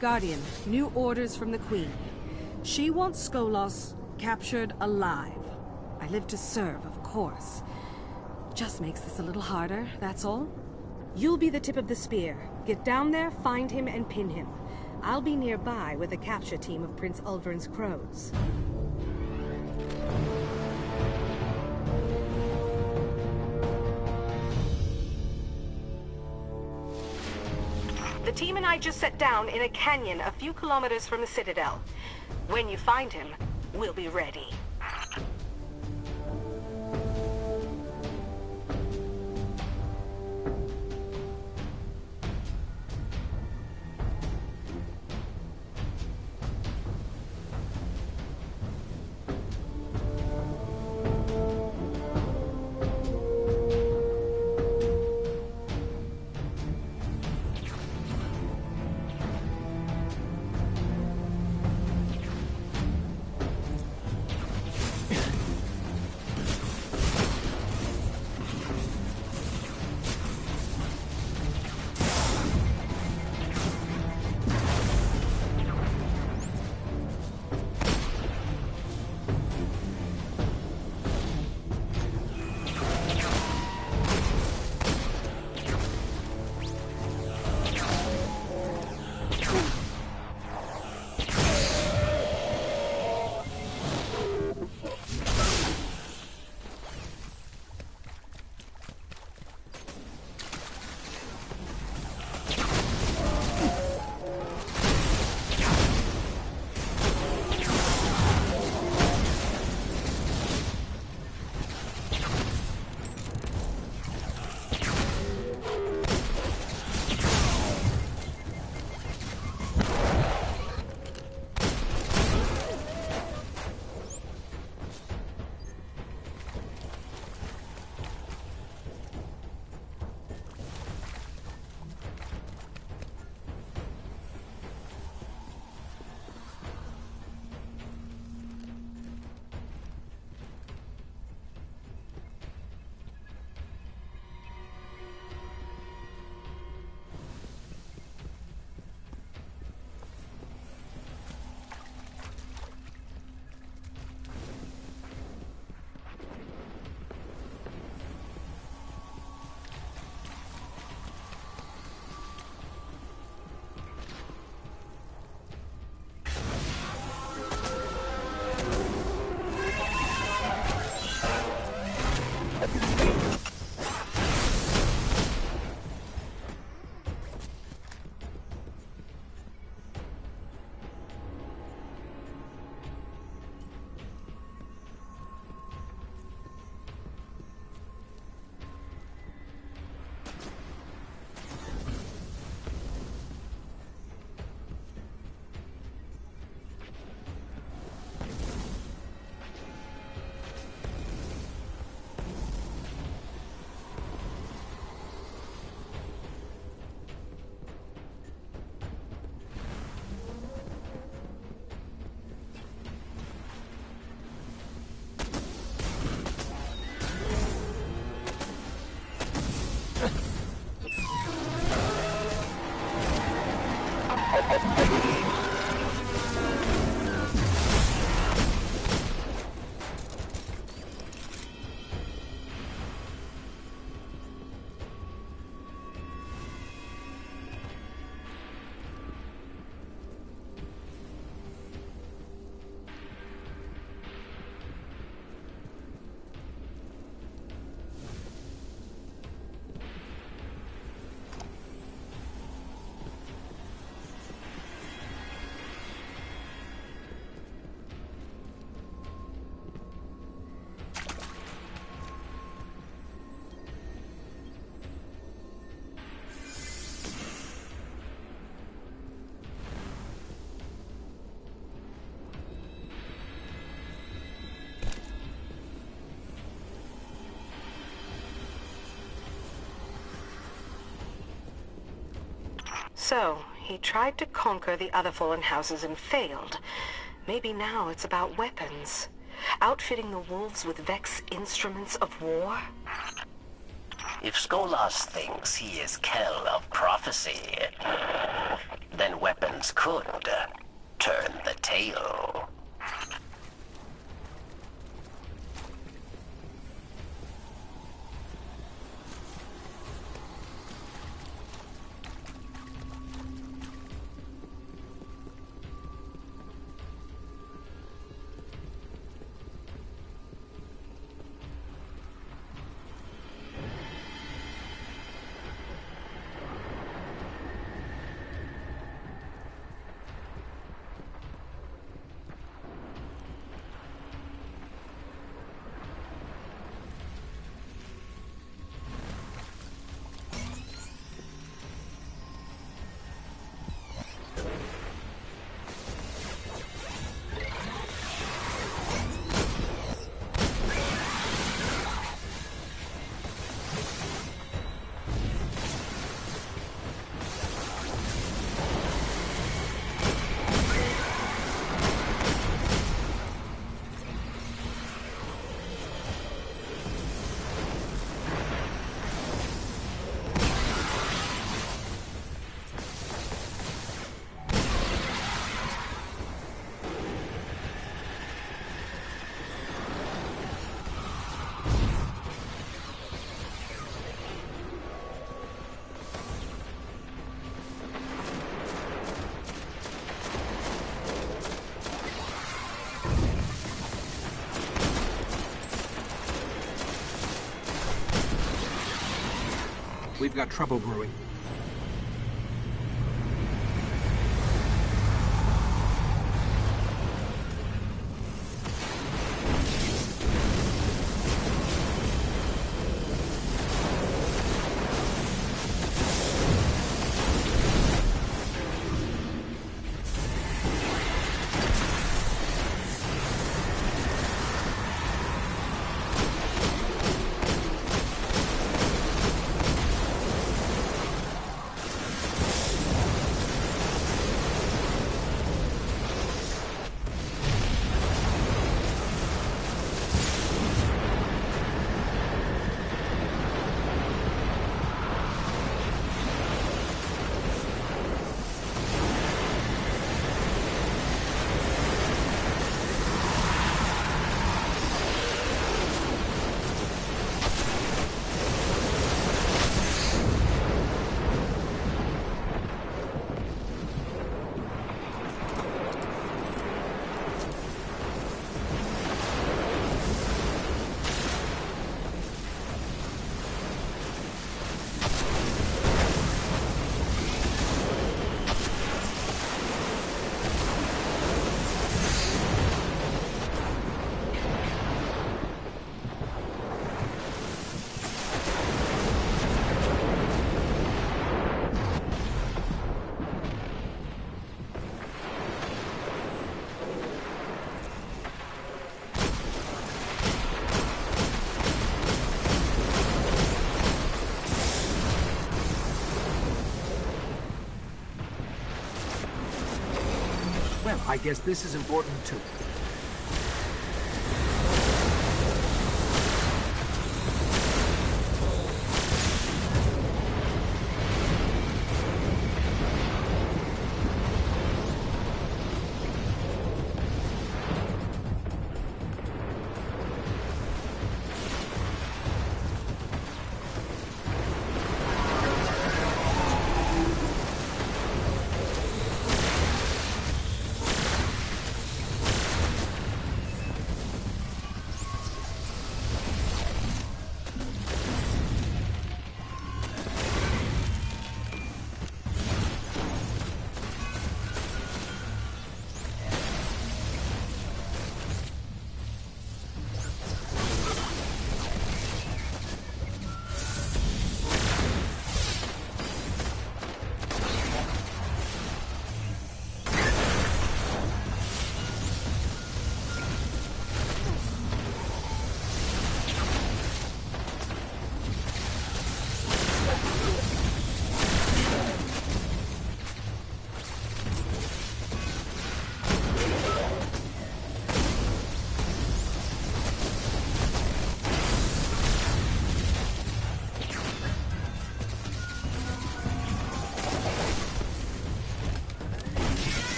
Guardian, new orders from the Queen. She wants Skolas captured alive. I live to serve, of course. Just makes this a little harder, that's all. You'll be the tip of the spear. Get down there, find him, and pin him. I'll be nearby with a capture team of Prince Ulvern's crows. The team and I just sat down in a canyon a few kilometers from the Citadel. When you find him, we'll be ready. So, he tried to conquer the other fallen houses and failed. Maybe now it's about weapons. Outfitting the wolves with Vex instruments of war? If Skolas thinks he is Kell of prophecy, then weapons could turn the tail. We've got trouble brewing. Well, I guess this is important too.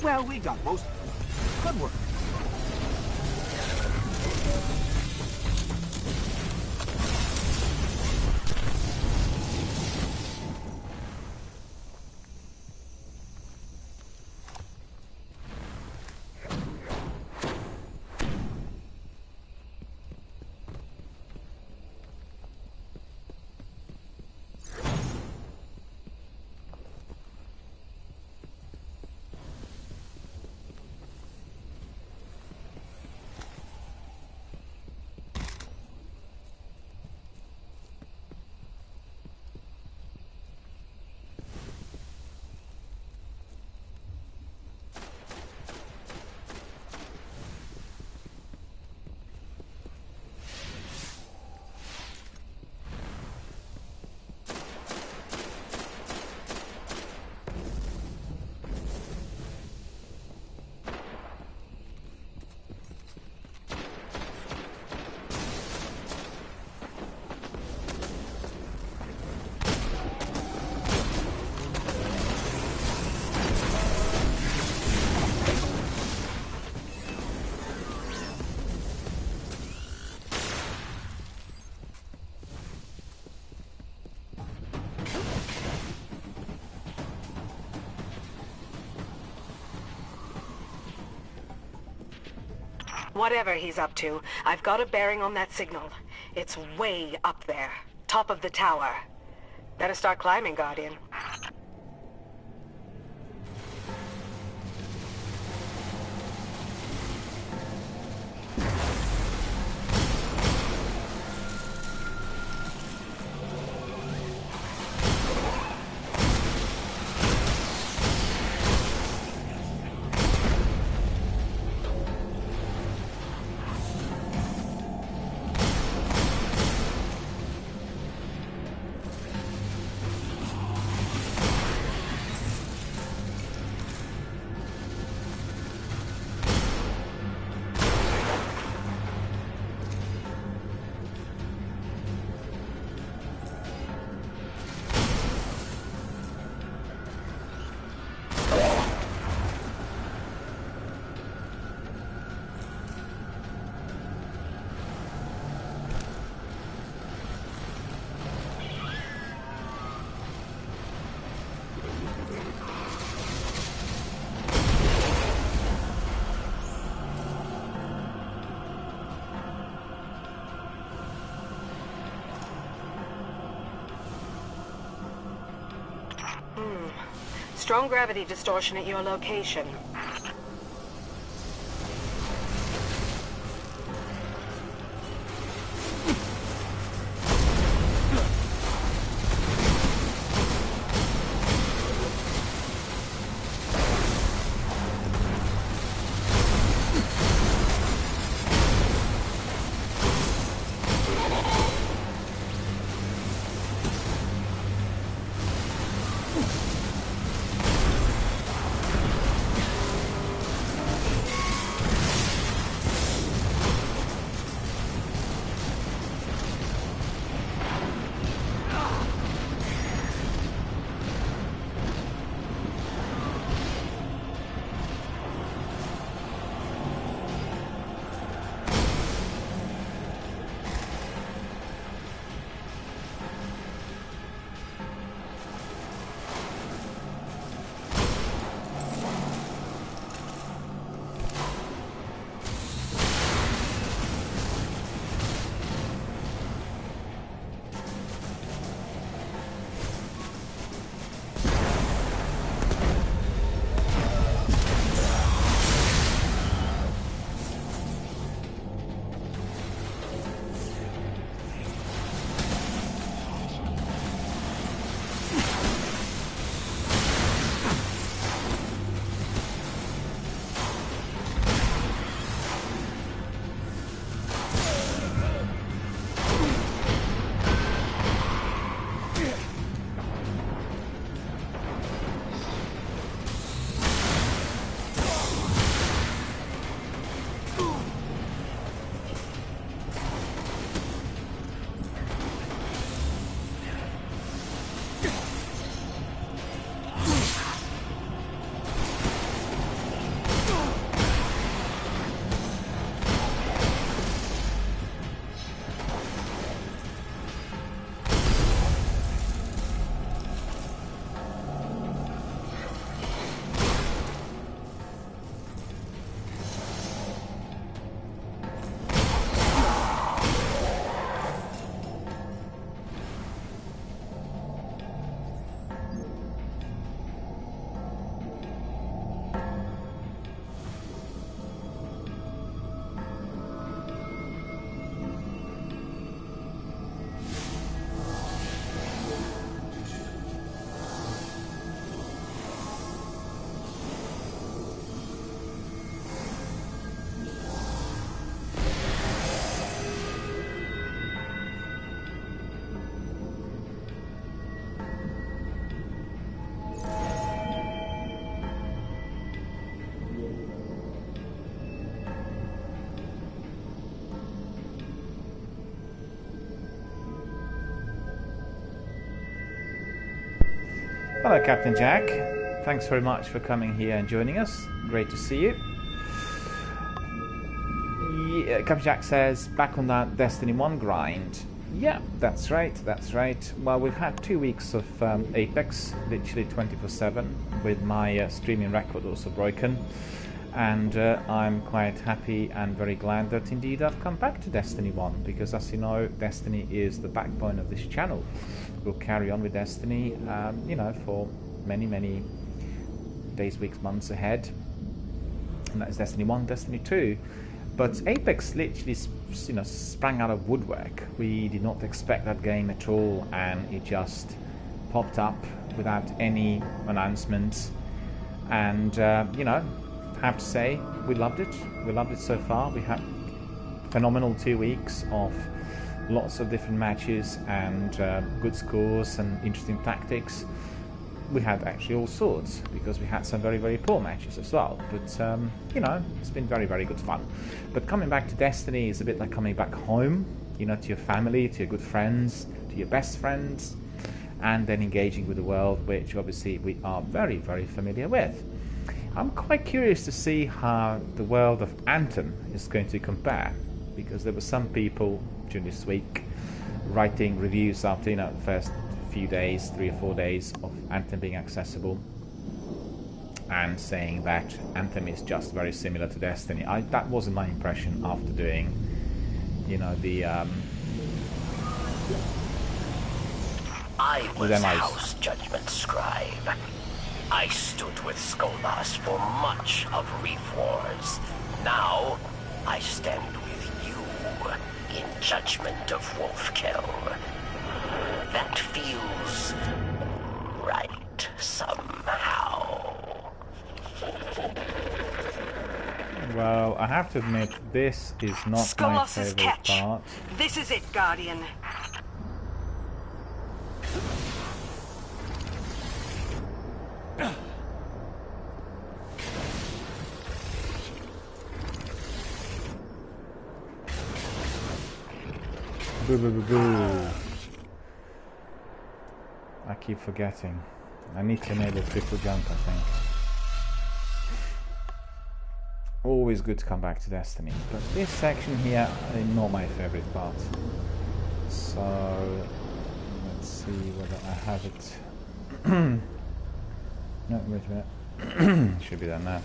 Well, we got most. Good work. Whatever he's up to, I've got a bearing on that signal. It's way up there, top of the tower. Better start climbing, Guardian. Strong gravity distortion at your location. Hello, Captain Jack. Thanks very much for coming here and joining us. Great to see you. Yeah, Captain Jack says, back on that Destiny 1 grind. Yeah, that's right, that's right. Well, we've had 2 weeks of Apex, literally 24/7, with my streaming record also broken. And I'm quite happy and very glad that indeed I've come back to Destiny 1, because as you know, Destiny is the backbone of this channel. We'll carry on with Destiny, you know, for many, many days, weeks, months ahead. And that is Destiny 1, Destiny 2. But Apex literally, you know, sprang out of woodwork. We did not expect that game at all, and it just popped up without any announcements. And, you know, I have to say, we loved it. We loved it so far. We had phenomenal 2 weeks of lots of different matches and good scores and interesting tactics. We had actually all sorts, because we had some very, very poor matches as well. But, you know, it's been very, very good fun. But coming back to Destiny is a bit like coming back home, you know, to your family, to your good friends, to your best friends, and then engaging with the world, which obviously we are very, very familiar with. I'm quite curious to see how the world of Anthem is going to compare, because there were some people during this week writing reviews after, you know, the first few days, 3 or 4 days of Anthem being accessible, and saying that Anthem is just very similar to Destiny. That wasn't my impression after doing, you know, the I was them eyes. House Judgment Scribe. I stood with Skolas for much of Reef Wars. Now, I stand with you in judgment of Wolfkill. That feels right somehow. Well, I have to admit, this is not my Skolas' favorite catch. part. This is it, Guardian. Boo boo boo boo. I keep forgetting. I need to enable triple jump, I think. Always good to come back to Destiny. But this section here is not my favorite part. So let's see whether I have it. No, wait a minute. Should be done now.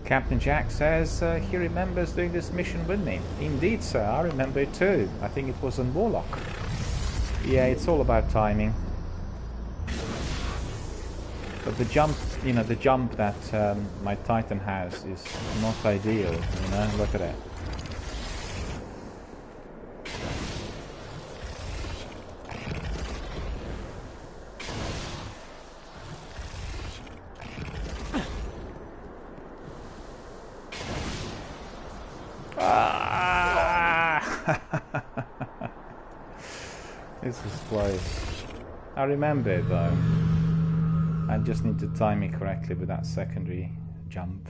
Captain Jack says he remembers doing this mission with me. Indeed, sir, I remember it too. I think it was on Warlock. Yeah, it's all about timing. But the jump, you know, the jump that my Titan has is not ideal, you know, look at it. This is close. I remember it though. I just need to time it correctly with that secondary jump.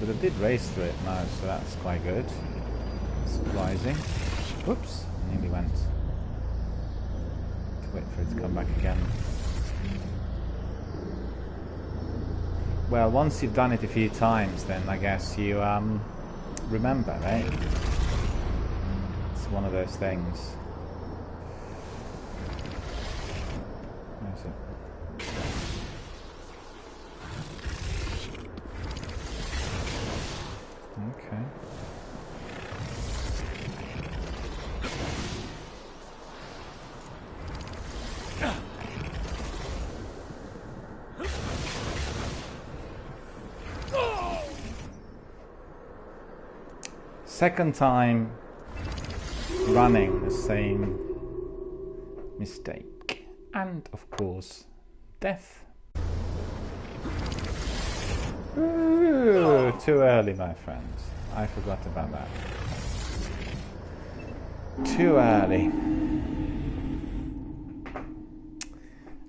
But I did race through it now, so that's quite good. Surprising. Whoops, nearly went. Wait for it to come back again. Well, once you've done it a few times, then I guess you remember, right? It's one of those things. Where's it? Okay. Second time running the same mistake, and of course death. Ooh, too early, my friends. I forgot about that. Too early.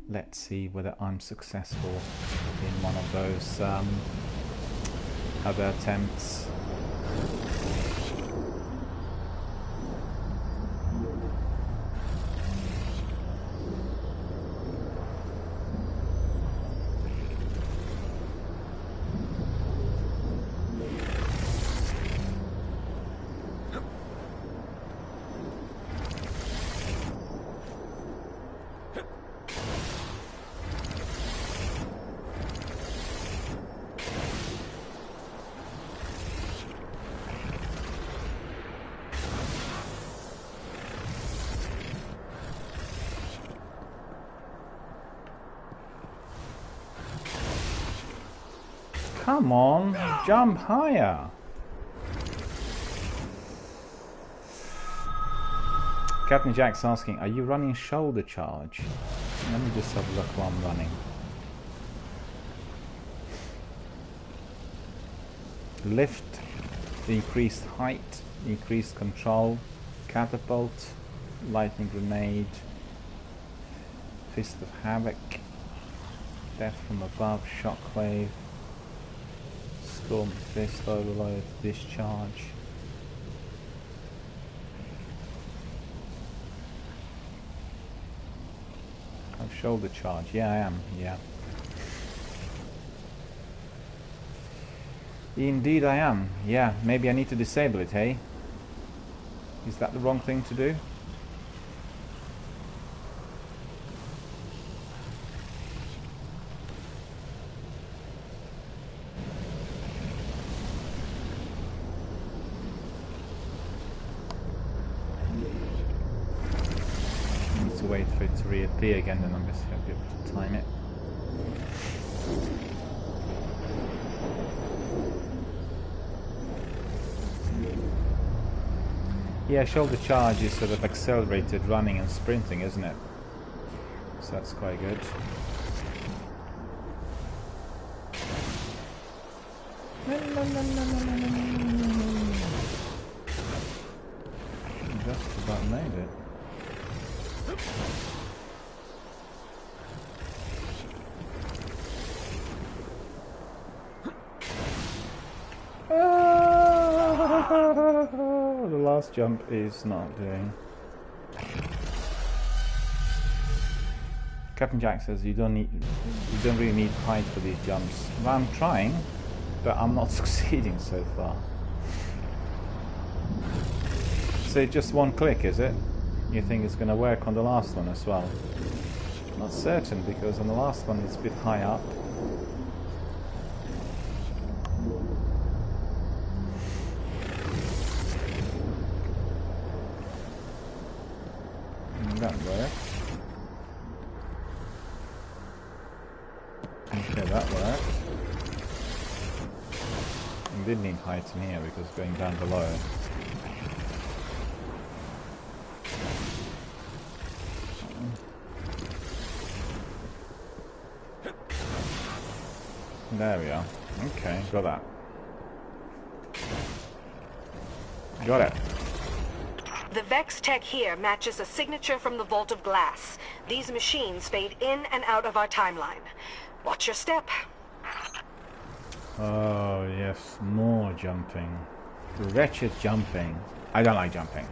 Let's see whether I'm successful in one of those other attempts. Come on, jump higher. Captain Jack's asking, are you running shoulder charge? Let me just have a look while I'm running. Lift, increased height, increased control, catapult, lightning grenade, fist of havoc, death from above, shockwave, storm fist, overload, discharge. I'm shoulder charge, yeah I am, yeah. Indeed I am. Yeah, maybe I need to disable it, hey? Is that the wrong thing to do? Need to wait for it to reappear again, then I'm just going to be able to time it. Yeah, shoulder charge is sort of accelerated running and sprinting, isn't it? So that's quite good. Just about made it. The last jump is not doing. Captain Jack says you don't really need height for these jumps. Well, I'm trying, but I'm not succeeding so far. So just one click, is it? You think it's going to work on the last one as well? Not certain, because on the last one it's a bit high up. That worked. Okay, that worked. We did need height in here because going down below. There we are. Okay, got that. Got it. The Vex tech here matches a signature from the Vault of Glass. These machines fade in and out of our timeline. Watch your step. Oh, yes, more jumping. Wretched jumping. I don't like jumping.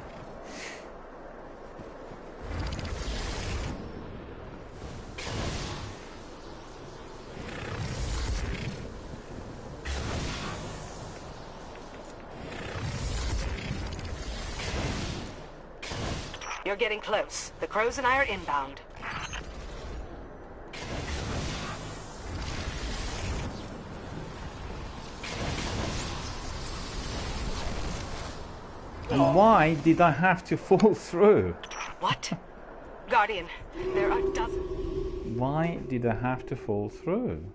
You're getting close. The crows and I are inbound. And why did I have to fall through? What? Guardian, there are dozens. Why did I have to fall through?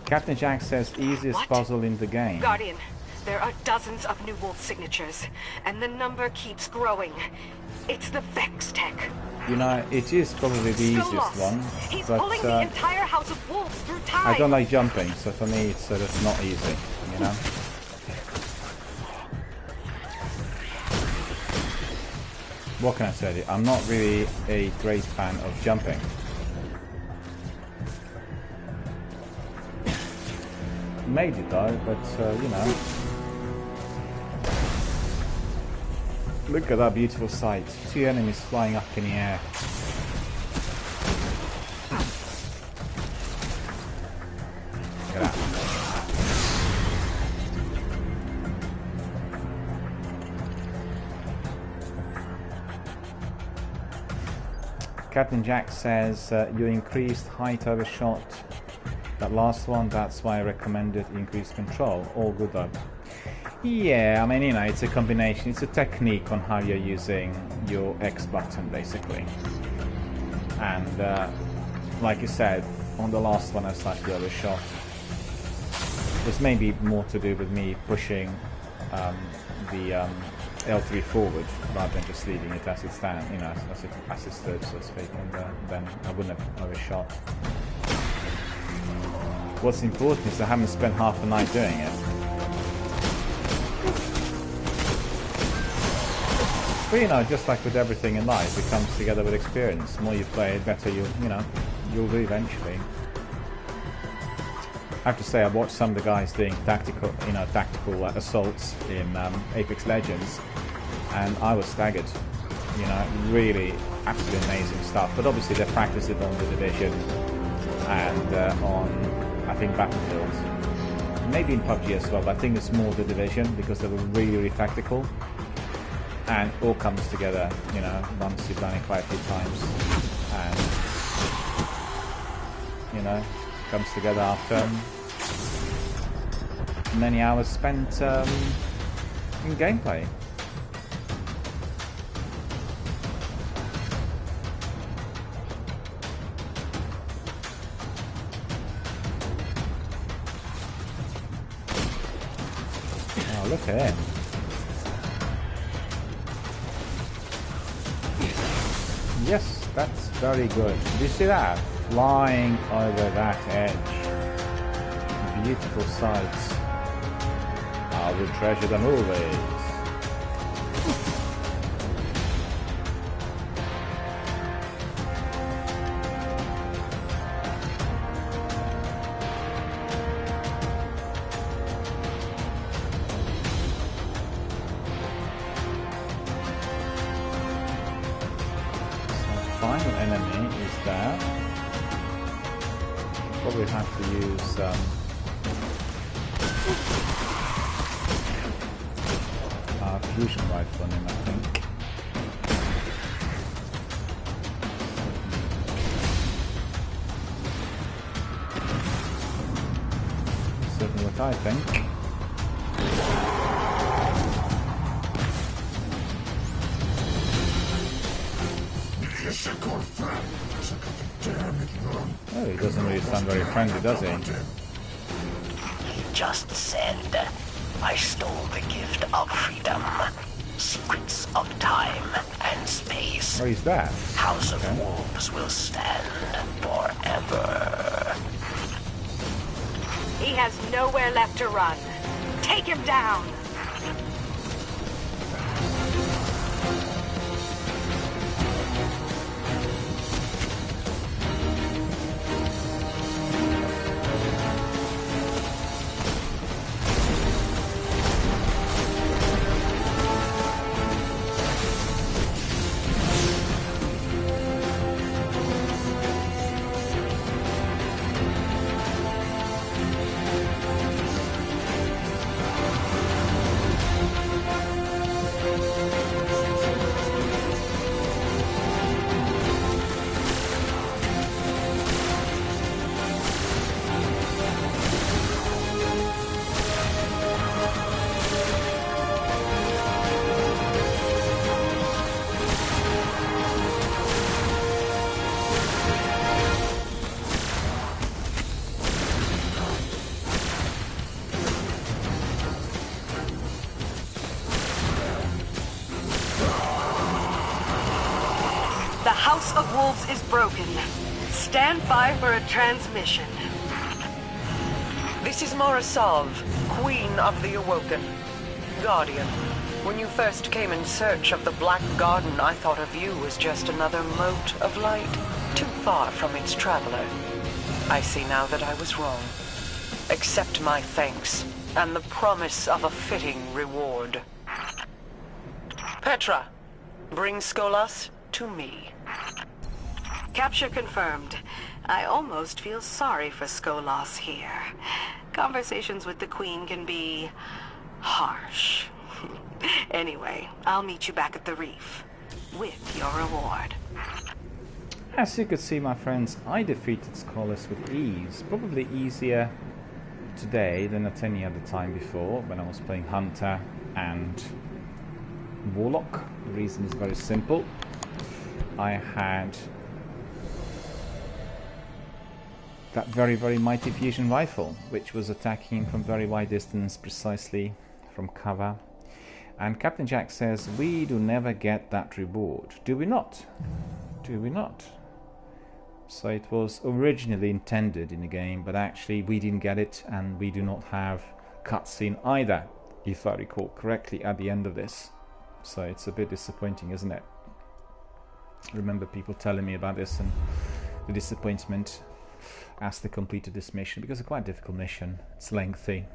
Captain Jack says easiest What? puzzle in the game. Guardian, there are dozens of New Wolf signatures, and the number keeps growing. It's the Vex tech. You know, it is probably the easiest one, He's but pulling the entire house of wolves through time. I don't like jumping, so for me it's sort of not easy, you know? What can I say? I'm not really a great fan of jumping. Made it though, but you know. Look at that beautiful sight. 2 enemies flying up in the air. Look at that. Captain Jack says you increased height overshot. That last one, that's why I recommended increased control. All good though. Yeah, I mean, you know, it's a combination, it's a technique on how you're using your X button basically. And like you said, on the last one I slightly overshot. There's maybe more to do with me pushing the L3 forward rather than just leaving it as it stands, you know, as it stood, so to speak, and then I wouldn't have overshot. What's important is I haven't spent half the night doing it. But you know, just like with everything in life, it comes together with experience. The more you play, the better you'll do eventually. I have to say, I watched some of the guys doing tactical assaults in Apex Legends, and I was staggered. You know, really, absolutely amazing stuff. But obviously, they practice it on the Division and on I think Battlefield. Maybe in PUBG as well, but I think it's more The Division because they were really, really tactical. And all comes together, you know, once you've done it quite a few times. And, you know, comes together after many hours spent in gameplay. Oh, look at him. Yes, that's very good. Did you see that? Flying over that edge. Beautiful sights. I will treasure them always. Final enemy is there. Probably have to use fusion rifle on him, I think. Certainly what I think. Oh, he doesn't really sound very friendly, does he? He just said, I stole the gift of freedom, secrets of time and space. Oh, he's that. House of Wolves will stand forever. He has nowhere left to run. Take him down! The House of Wolves is broken. Stand by for a transmission. This is Morasov, Queen of the Awoken. Guardian, when you first came in search of the Black Garden, I thought of you as just another mote of light, too far from its traveler. I see now that I was wrong. Accept my thanks, and the promise of a fitting reward. Petra, bring Skolas to me. Capture confirmed. I almost feel sorry for Skolas here. Conversations with the Queen can be harsh. Anyway, I'll meet you back at the reef with your reward. As you could see, my friends, I defeated Skolas with ease. Probably easier today than at any other time before when I was playing Hunter and Warlock. The reason is very simple. I had that very, very mighty fusion rifle, which was attacking from very wide distance, precisely from cover. And Captain Jack says, we do never get that reward. Do we not? Do we not? So it was originally intended in the game, but actually we didn't get it, and we do not have cutscene either, if I recall correctly, at the end of this. So it's a bit disappointing, isn't it? I remember people telling me about this and the disappointment as they completed this mission, because it's quite a difficult mission. It's lengthy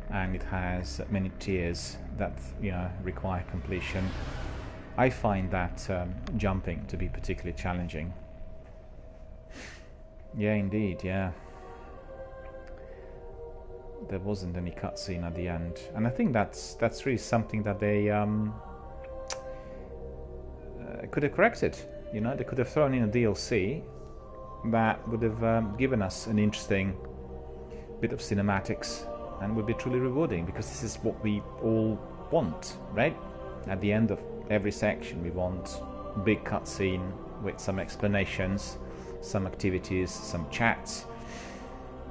and it has many tiers that, you know, require completion. I find that jumping to be particularly challenging. Yeah, indeed, yeah. there wasn't any cutscene at the end, and I think that's really something that they could have corrected. You know, they could have thrown in a DLC that would have given us an interesting bit of cinematics and would be truly rewarding, because this is what we all want, right? At the end of every section we want a big cutscene with some explanations, some activities, some chats,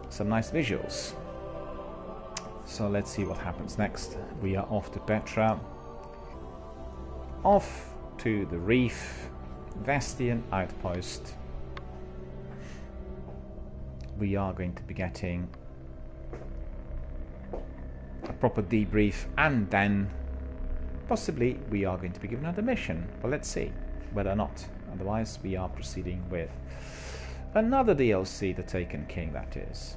some nice visuals. So let's see what happens next. We are off to Petra, off to the reef, Vestian outpost. We are going to be getting a proper debrief, and then possibly we are going to be given another mission. But let's see whether or not. Otherwise we are proceeding with another DLC, The Taken King, that is.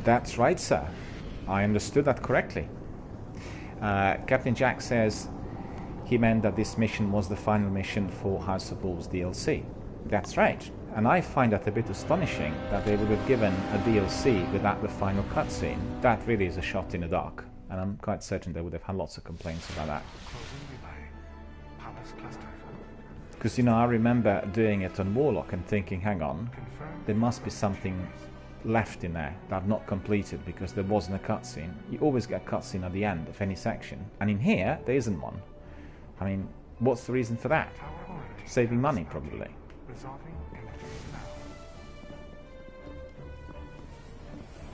That's right, sir. I understood that correctly. Captain Jack says he meant that this mission was the final mission for House of Wolves DLC. That's right. And I find that a bit astonishing that they would have given a DLC without the final cutscene. That really is a shot in the dark. And I'm quite certain they would have had lots of complaints about that. Because, you know, I remember doing it on Warlock and thinking, hang on, there must be something left in there that I've not completed because there wasn't a cutscene. You always get a cutscene at the end of any section. And in here, there isn't one. I mean, what's the reason for that? Saving money, probably.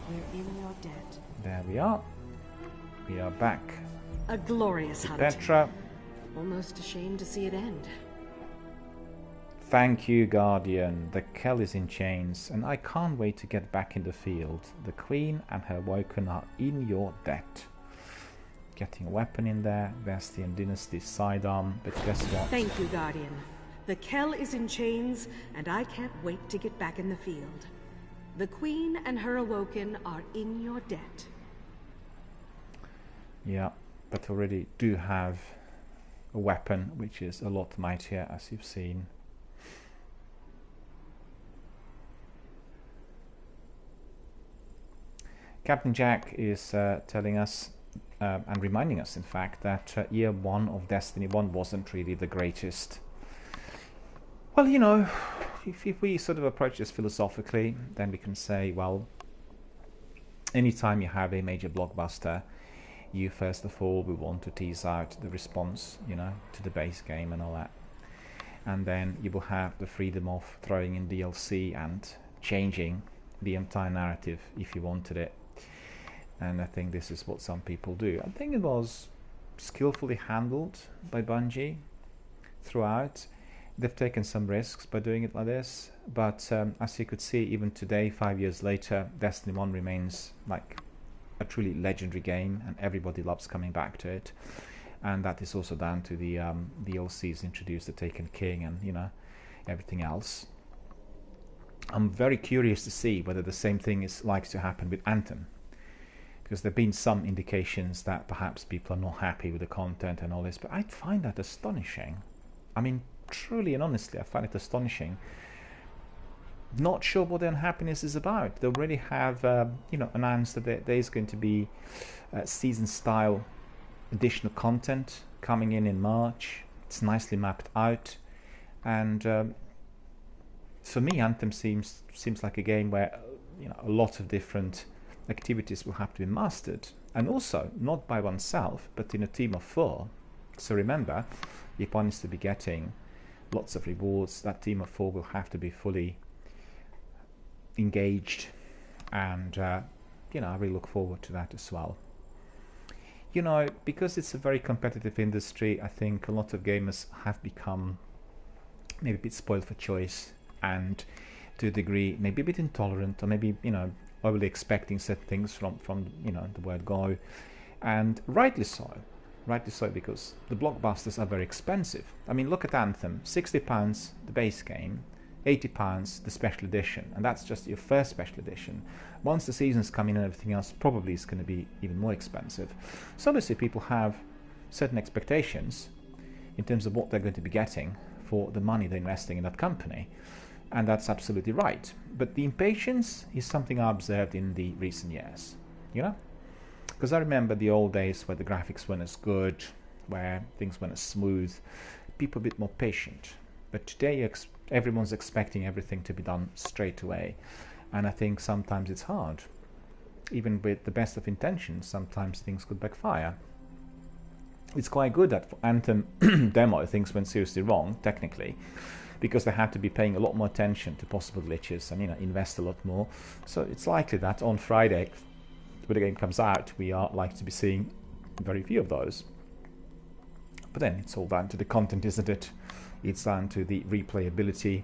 We're in your debt. There we are. We are back. A glorious hunt. Petra. Almost ashamed to see it end. Thank you, Guardian. The Kell is in chains, and I can't wait to get back in the field. The Queen and her Woken are in your debt. Getting a weapon in there, Vestian Dynasty sidearm, but guess what? Thank you, Guardian. The Kell is in chains, and I can't wait to get back in the field. The Queen and her Awoken are in your debt. Yeah, but already do have a weapon, which is a lot mightier, as you've seen. Captain Jack is telling us and reminding us, in fact, that year one of Destiny 1 wasn't really the greatest. Well, you know, if we sort of approach this philosophically, then we can say, well, anytime you have a major blockbuster, you first of all will want to tease out the response, you know, to the base game and all that. And then you will have the freedom of throwing in DLC and changing the entire narrative if you wanted it. And I think this is what some people do. I think it was skillfully handled by Bungie throughout. They've taken some risks by doing it like this, but as you could see, even today, 5 years later, Destiny 1 remains like a truly legendary game, and everybody loves coming back to it. And that is also down to the DLCs introduced, the Taken King, and, you know, everything else. I'm very curious to see whether the same thing is likely to happen with Anthem, because there have been some indications that perhaps people are not happy with the content and all this, but I find that astonishing. I mean, truly and honestly, I find it astonishing. Not sure what the unhappiness is about. They already have, you know, announced that there is going to be season-style additional content coming in March. It's nicely mapped out, and for me, Anthem seems like a game where, you know, a lot of different activities will have to be mastered, and also not by oneself, but in a team of 4. So remember, if one is to be getting lots of rewards, that team of 4 will have to be fully engaged, and you know, I really look forward to that as well. You know, because it's a very competitive industry, I think a lot of gamers have become maybe a bit spoiled for choice, and to a degree maybe a bit intolerant, or maybe, you know, overly expecting certain things from you know, the word go, and rightly so, because the blockbusters are very expensive. I mean, look at Anthem, £60 the base game, £80 the special edition, and that's just your first special edition. Once the seasons come in and everything else, probably is going to be even more expensive. So obviously people have certain expectations, in terms of what they're going to be getting for the money they're investing in that company. And that's absolutely right. But the impatience is something I observed in the recent years, you know? Because I remember the old days where the graphics weren't as good, where things weren't as smooth, people a bit more patient. But today everyone's expecting everything to be done straight away. And I think sometimes it's hard. Even with the best of intentions, sometimes things could backfire. It's quite good that for Anthem demo things went seriously wrong, technically, because they had to be paying a lot more attention to possible glitches and, you know, invest a lot more. So it's likely that on Friday, when the game comes out, we are likely to be seeing very few of those. But then it's all down to the content, isn't it? It's down to the replayability,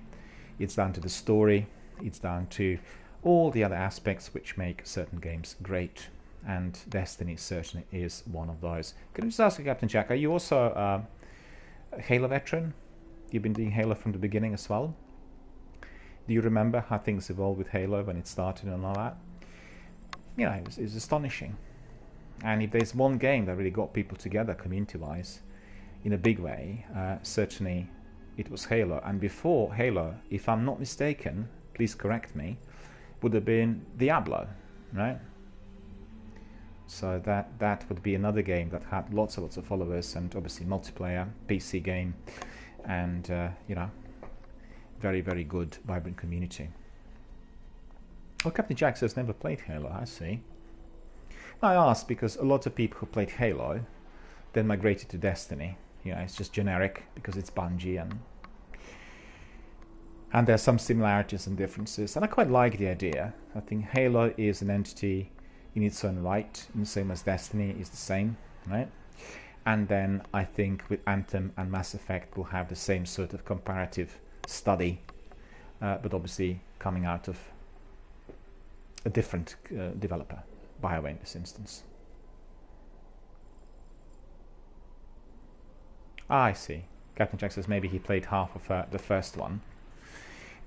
it's down to the story, it's down to all the other aspects which make certain games great. And Destiny certainly is one of those. Can I just ask you, Captain Jack, are you also a Halo veteran? You've been doing Halo from the beginning as well? Do you remember how things evolved with Halo when it started and all that? You know, it was astonishing. And if there's one game that really got people together community-wise in a big way, certainly it was Halo. And before Halo, if I'm not mistaken, please correct me, would have been Diablo, right? So that would be another game that had lots of followers, and obviously multiplayer, PC game, and you know, very, very good, vibrant community. Well, Captain Jack says never played Halo. I see. I asked because a lot of people who played Halo then migrated to Destiny. You know, it's just generic because it's Bungie, and there's some similarities and differences, and I quite like the idea. I think Halo is an entity in its own right, in the same as Destiny is the same, right? And then I think with Anthem and Mass Effect we'll have the same sort of comparative study, but obviously coming out of a different developer, BioWare in this instance. I see. Captain Jack says maybe he played half of the first one.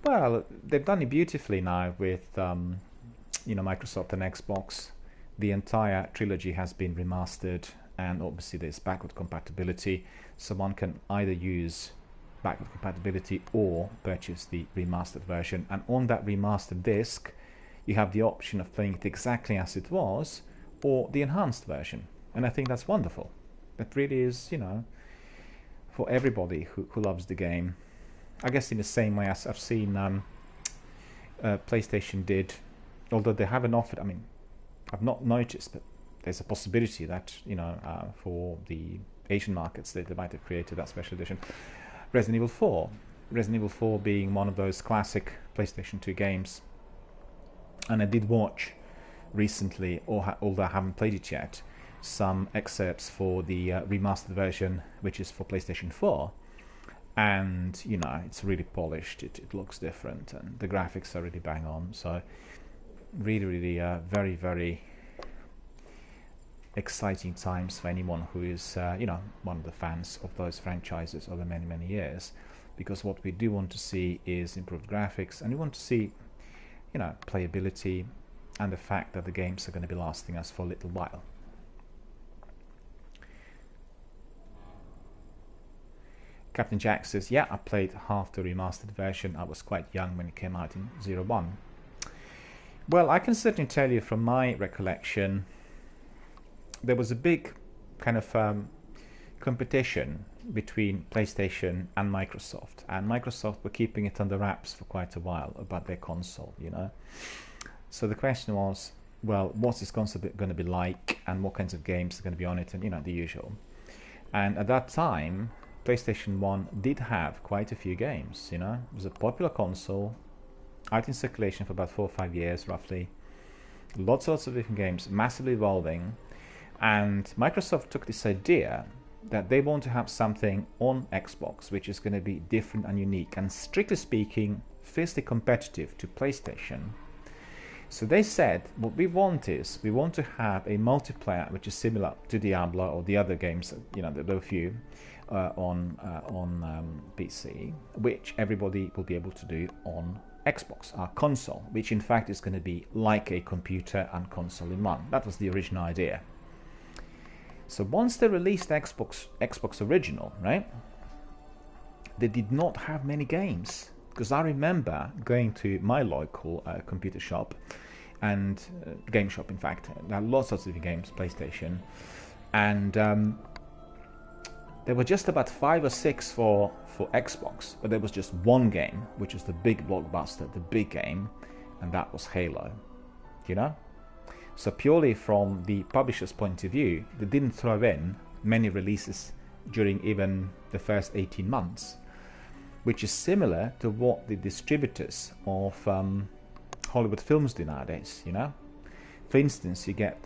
Well, they've done it beautifully now with you know, Microsoft and Xbox. The entire trilogy has been remastered, and obviously there's backward compatibility, so one can either use backward compatibility or purchase the remastered version. And on that remastered disc, you have the option of playing it exactly as it was, or the enhanced version. And I think that's wonderful. That really is, you know, for everybody who loves the game. I guess in the same way as I've seen PlayStation did, although they haven't offered, I mean, I've not noticed, but there's a possibility that, you know, for the Asian markets they might have created that special edition. Resident Evil 4. Resident Evil 4 being one of those classic PlayStation 2 games. And I did watch recently, although I haven't played it yet, some excerpts for the remastered version, which is for PlayStation 4. And, you know, it's really polished, it looks different, and the graphics are really bang on. So really, really very, very exciting times for anyone who is, you know, one of the fans of those franchises over many, many years. Because what we do want to see is improved graphics, and we want to see, you know, playability, and the fact that the games are going to be lasting us for a little while. Captain Jack says, yeah, I played half the remastered version. I was quite young when it came out in 01. Well, I can certainly tell you from my recollection, there was a big kind of competition between PlayStation and Microsoft. And Microsoft were keeping it under wraps for quite a while about their console, you know. So the question was, well, what's this console going to be like, and what kinds of games are going to be on it, and, you know, the usual. And at that time, PlayStation 1 did have quite a few games, you know. It was a popular console, out in circulation for about 4 or 5 years roughly. Lots of different games, massively evolving. And Microsoft took this idea that they want to have something on Xbox which is going to be different and unique, and strictly speaking, fiercely competitive to PlayStation. So they said, what we want is, we want to have a multiplayer which is similar to Diablo or the other games, you know, there are a few, on PC, which everybody will be able to do on Xbox, our console, which in fact is going to be like a computer and console in one. That was the original idea. So once they released Xbox Original, right, they did not have many games. Because I remember going to my local computer shop and game shop, in fact. There are lots of different games, PlayStation, and there were just about 5 or 6 for Xbox, but there was just one game, which was the big blockbuster, the big game, and that was Halo. You know? So purely from the publisher's point of view, they didn't throw in many releases during even the first 18 months, which is similar to what the distributors of Hollywood films do nowadays, you know? For instance, you get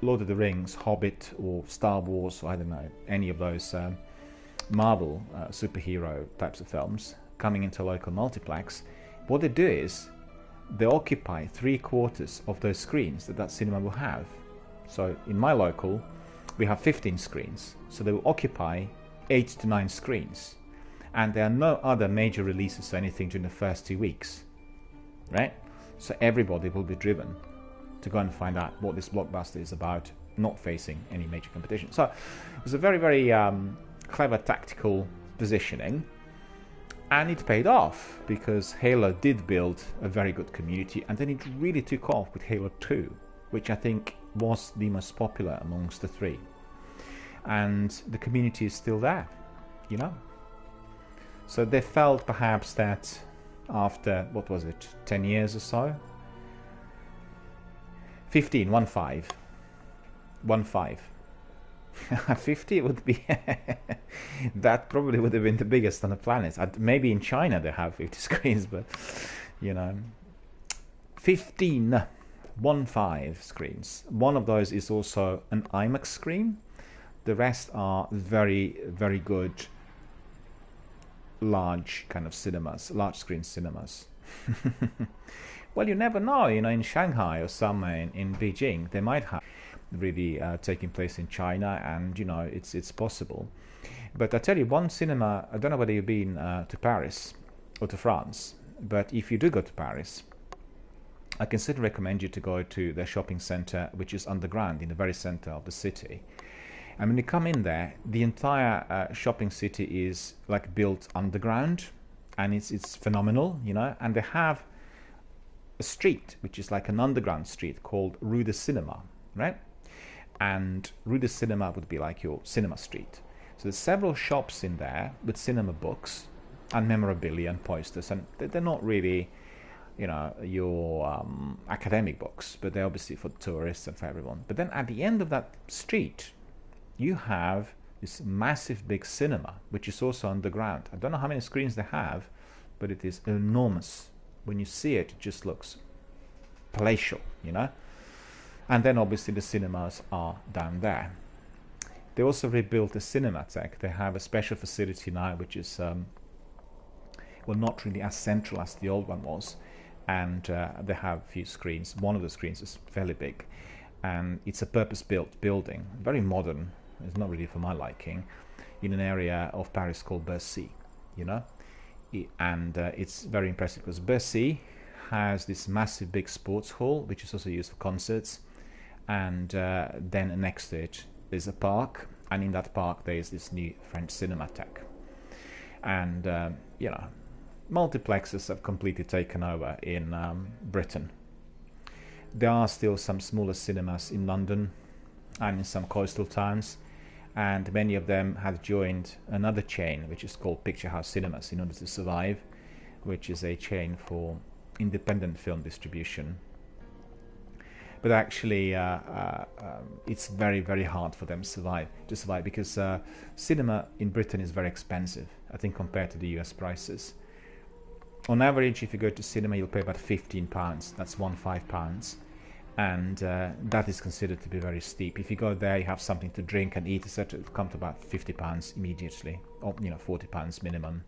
Lord of the Rings, Hobbit, or Star Wars, or I don't know, any of those Marvel superhero types of films coming into local multiplex. What they do is they occupy 3/4 of those screens that cinema will have. So in my local, we have 15 screens, so they will occupy 8 to 9 screens. And there are no other major releases or anything during the first 2 weeks, right? So everybody will be driven to go and find out what this blockbuster is about, not facing any major competition. So it was a very, very clever tactical positioning, and it paid off because Halo did build a very good community, and then it really took off with Halo 2, which I think was the most popular amongst the three. And the community is still there, you know? So they felt perhaps that after, what was it, 10 years or so? 15, 1-5. 1-5. 50 would be... that probably would have been the biggest on the planet. Maybe in China they have 50 screens, but, you know. 15, 1-5 screens. One of those is also an IMAX screen. The rest are very, very good large kind of cinemas, large screen cinemas. Well, you never know, you know, in Shanghai or somewhere in Beijing, they might have really taking place in China, and, you know, it's possible. But I tell you, one cinema, I don't know whether you've been to Paris or to France, but if you do go to Paris, I can certainly recommend you to go to their shopping center, which is underground in the very center of the city. And when you come in there, the entire shopping city is like built underground, and it's phenomenal, you know. And they have a street which is like an underground street called Rue de Cinema, right? And Rue de Cinema would be like your cinema street. So there's several shops in there with cinema books and memorabilia and posters, and they're not really, you know, your academic books, but they're obviously for tourists and for everyone. But then at the end of that street, you have this massive big cinema, which is also underground. I don't know how many screens they have, but it is enormous. When you see it, it just looks palatial, you know. And then obviously the cinemas are down there. They also rebuilt the Cinematheque. They have a special facility now, which is well, not really as central as the old one was, and they have a few screens. One of the screens is fairly big, and it's a purpose-built building, very modern. It's not really for my liking, in an area of Paris called Bercy, you know. And it's very impressive because Bercy has this massive big sports hall, which is also used for concerts, and then next to it there's a park, and in that park there is this new French Cinematheque. And you know, multiplexes have completely taken over in Britain. There are still some smaller cinemas in London and in some coastal towns, and many of them have joined another chain which is called Picture House Cinemas in order to survive, which is a chain for independent film distribution. But actually it's very, very hard for them to survive because cinema in Britain is very expensive, I think, compared to the US prices. On average, if you go to cinema, you'll pay about £15. That's £15, and that is considered to be very steep. If you go there, you have something to drink and eat, etc., it'll come to about £50 immediately, or, you know, £40 minimum.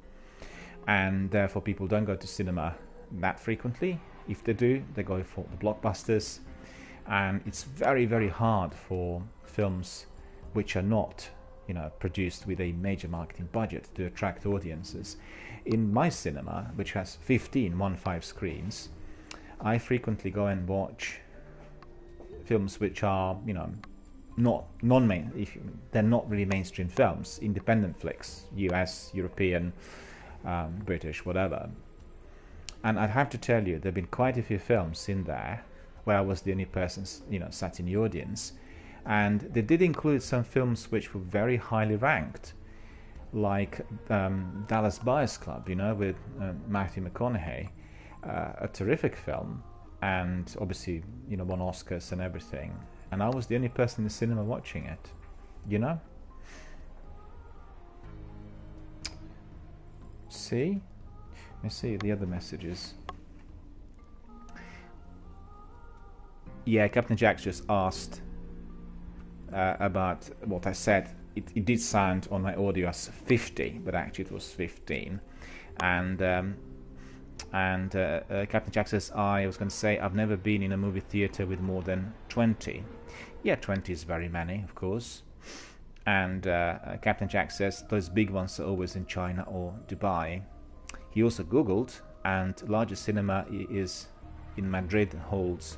And therefore, people don't go to cinema that frequently. If they do, they go for the blockbusters, and it's very, very hard for films which are not, you know, produced with a major marketing budget to attract audiences. In my cinema, which has 15 screens, I frequently go and watch films which are, you know, they're not really mainstream films, independent flicks, US, European, British, whatever. And I'd have to tell you, there have been quite a few films in there where I was the only person, sat in the audience. And they did include some films which were very highly ranked, like Dallas Buyers Club, with Matthew McConaughey, a terrific film, and obviously, won Oscars and everything. And I was the only person in the cinema watching it, See? Let me see the other messages. Yeah, Captain Jack just asked about what I said. It did sound on my audio as 50, but actually it was 15. And Captain Jack says, I was going to say, I've never been in a movie theatre with more than 20. Yeah, 20 is very many, of course. And Captain Jack says, those big ones are always in China or Dubai. He also Googled, and largest cinema is in Madrid, holds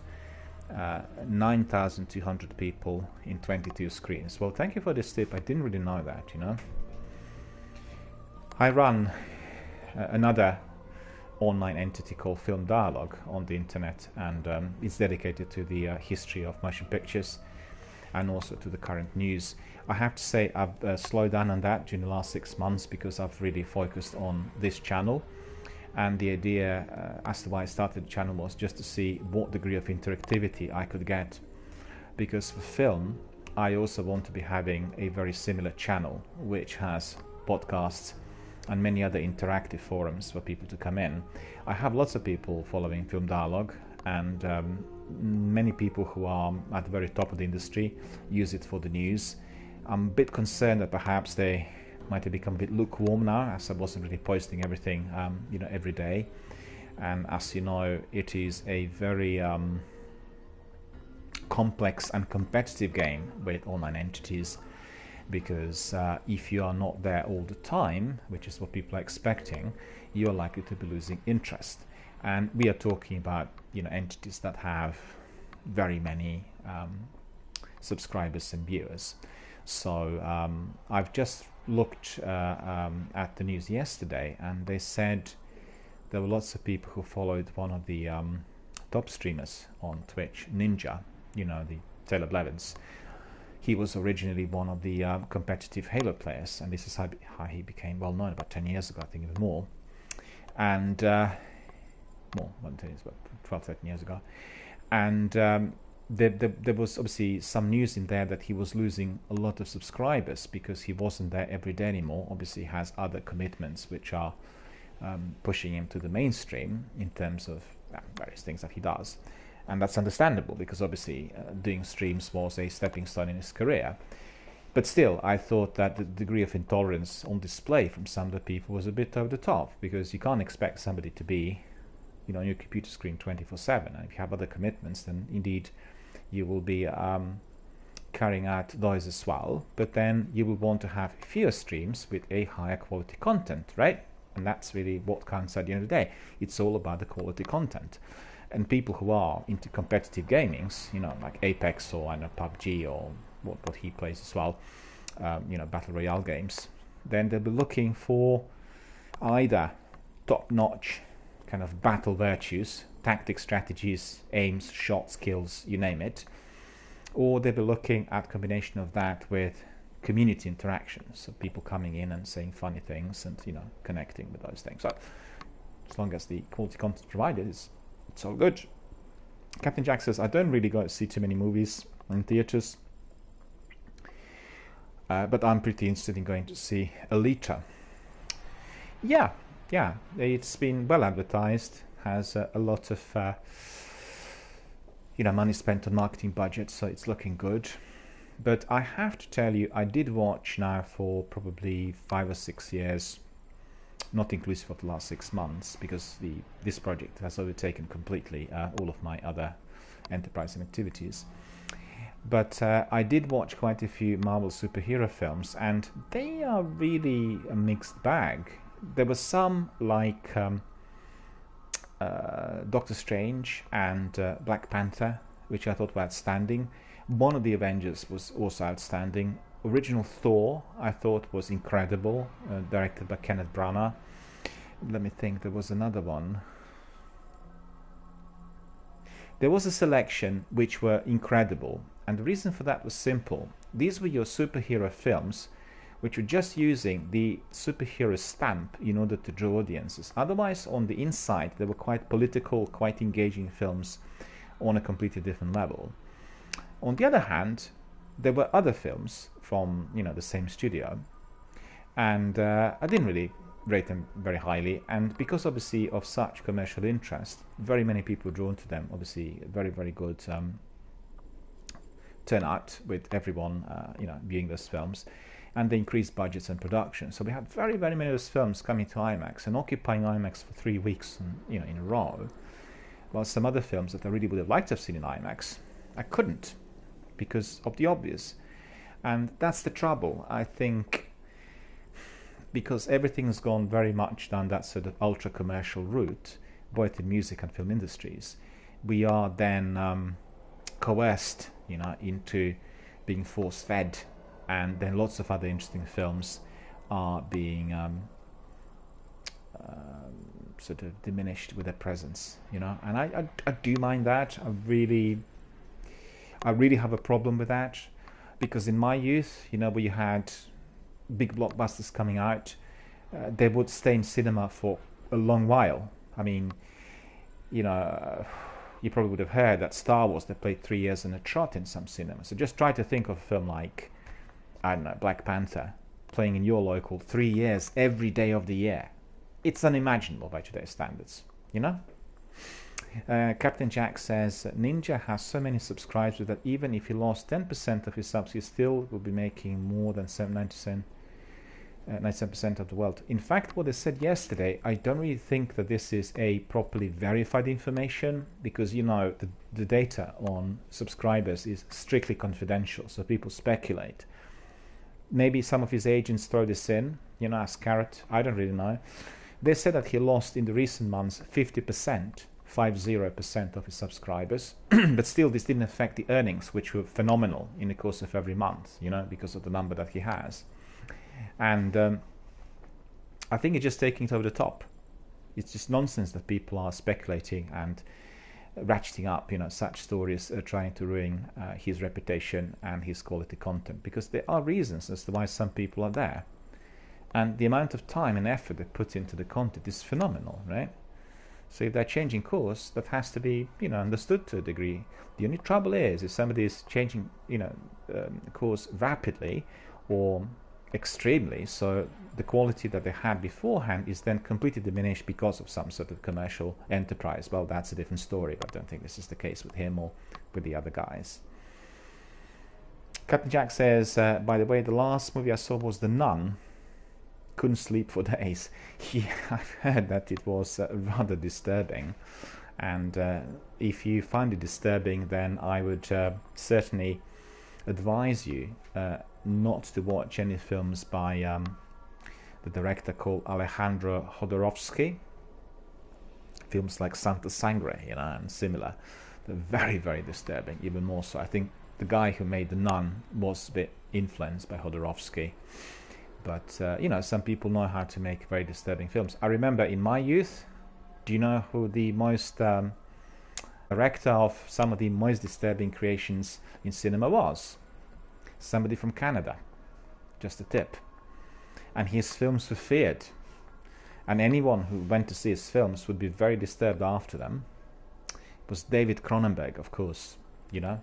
9,200 people in 22 screens. Well, thank you for this tip. I didn't really know that, I run another online entity called Film Dialogue on the internet, and it's dedicated to the history of motion pictures and also to the current news. I have to say I've slowed down on that during the last 6 months because I've really focused on this channel. And the idea as to why I started the channel was just to see what degree of interactivity I could get. Because for film, I also want to be having a very similar channel, which has podcasts and many other interactive forums for people to come in. I have lots of people following Film Dialogue, and many people who are at the very top of the industry use it for the news. I'm a bit concerned that perhaps they might have become a bit lukewarm now, as I wasn't really posting everything every day. And as you know, it is a very complex and competitive game with online entities, because if you are not there all the time, which is what people are expecting, you're likely to be losing interest. And we are talking about entities that have very many subscribers and viewers. So I've just looked at the news yesterday, and they said there were lots of people who followed one of the top streamers on Twitch, Ninja, the Taylor Blevins. He was originally one of the competitive Halo players, and this is how he became well known about 10 years ago, I think even more. And more than 10 years, but 12, 13 years ago. And there was obviously some news in there that he was losing a lot of subscribers because he wasn't there every day anymore. Obviously he has other commitments which are pushing him to the mainstream in terms of various things that he does. And that's understandable, because obviously doing streams was a stepping stone in his career. But still, I thought that the degree of intolerance on display from some of the people was a bit over the top, because you can't expect somebody to be on your computer screen 24/7. And if you have other commitments, then indeed you will be carrying out those as well. But then you will want to have fewer streams with a higher quality content, right? And that's really what counts at the end of the day. It's all about the quality content. And people who are into competitive gamings, like Apex or PUBG or what he plays as well, battle royale games, then they'll be looking for either top-notch kind of battle virtues, tactics, strategies, aims, shot skills, you name it, or they'll be looking at combination of that with community interactions, so people coming in and saying funny things and connecting with those things. So as long as the quality content provided is it's all good. Captain Jack says, I don't really go to see too many movies in theatres, but I'm pretty interested in going to see Alita. Yeah, it's been well advertised, has a lot of money spent on marketing budget, so it's looking good. But I have to tell you, I did watch now for probably 5 or 6 years, not inclusive of the last 6 months, because this project has overtaken completely all of my other enterprise activities. But I did watch quite a few Marvel superhero films, and they are really a mixed bag. There were some like Doctor Strange and Black Panther, which I thought were outstanding. One of the Avengers was also outstanding. Original Thor, I thought, was incredible, directed by Kenneth Branagh. let me think, there was another one. There was a selection which were incredible, and the reason for that was simple. These were your superhero films which were just using the superhero stamp in order to draw audiences. Otherwise, on the inside, they were quite political, quite engaging films on a completely different level. On the other hand, there were other films from, you know, the same studio, and I didn't really rate them very highly, and because obviously of such commercial interest, very many people were drawn to them. Obviously, very, very good turnout with everyone you know, viewing those films, and the increased budgets and production. So we had very, very many of those films coming to IMAX and occupying IMAX for 3 weeks, you know, in a row. While some other films that I really would have liked to have seen in IMAX, I couldn't because of the obvious. And that's the trouble, I think, because everything's gone very much down that sort of ultra commercial route, both in music and film industries. We are then coerced, you know, into being force fed, and then lots of other interesting films are being sort of diminished with their presence, you know. And I do mind that. I really have a problem with that, because in my youth, you know, where you had big blockbusters coming out, they would stay in cinema for a long while. I mean, you know, you probably would have heard that Star Wars, they played 3 years in a trot in some cinemas. So just try to think of a film like, I don't know, Black Panther, playing in your local 3 years every day of the year. It's unimaginable by today's standards, you know? Captain Jack says, Ninja has so many subscribers that even if he lost 10% of his subs, he still will be making more than 97% of the wealth. In fact, what they said yesterday, I don't really think that this is a properly verified information, because, you know, the data on subscribers is strictly confidential, so people speculate. Maybe some of his agents throw this in, you know, as carrot. I don't really know. They said that he lost in the recent months 50% of his subscribers, but still this didn't affect the earnings, which were phenomenal in the course of every month, you know, because of the number that he has. And I think it's just taking it over the top. It's just nonsense that people are speculating and ratcheting up, you know, such stories, trying to ruin his reputation and his quality content, because there are reasons as to why some people are there, and the amount of time and effort they put into the content is phenomenal, right? So if they're changing course, that has to be, you know, understood to a degree. The only trouble is if somebody is changing, you know, course rapidly or extremely, so the quality that they had beforehand is then completely diminished because of some sort of commercial enterprise. Well, that's a different story, but I don't think this is the case with him or with the other guys. Captain Jack says, by the way, the last movie I saw was The Nun. Couldn't sleep for days. Yeah, I've heard that it was rather disturbing, and if you find it disturbing, then I would certainly advise you not to watch any films by the director called Alejandro Jodorowsky. Films like Santa Sangre, you know, and similar. They're very, very disturbing, even more so. I think the guy who made The Nun was a bit influenced by Jodorowsky. But, you know, some people know how to make very disturbing films. I remember in my youth, do you know who the most director of some of the most disturbing creations in cinema was? Somebody from Canada. Just a tip. And his films were feared. And anyone who went to see his films would be very disturbed after them. It was David Cronenberg, of course, you know.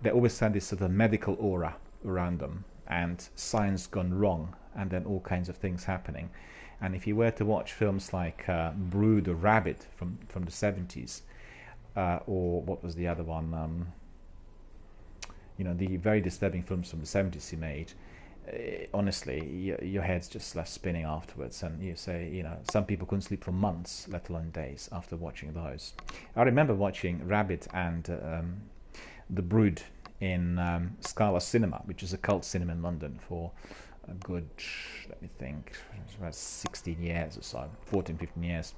They always had this sort of medical aura around them, and science gone wrong, and then all kinds of things happening. And if you were to watch films like Brood or Rabbit from the 70s, or what was the other one, you know, the very disturbing films from the 70s he made, honestly, your head's just left spinning afterwards, and you say, you know, some people couldn't sleep for months, let alone days, after watching those. I remember watching Rabbit and The Brood in Scala Cinema, which is a cult cinema in London, for a good, let me think, about 16 years or so, 14, 15 years.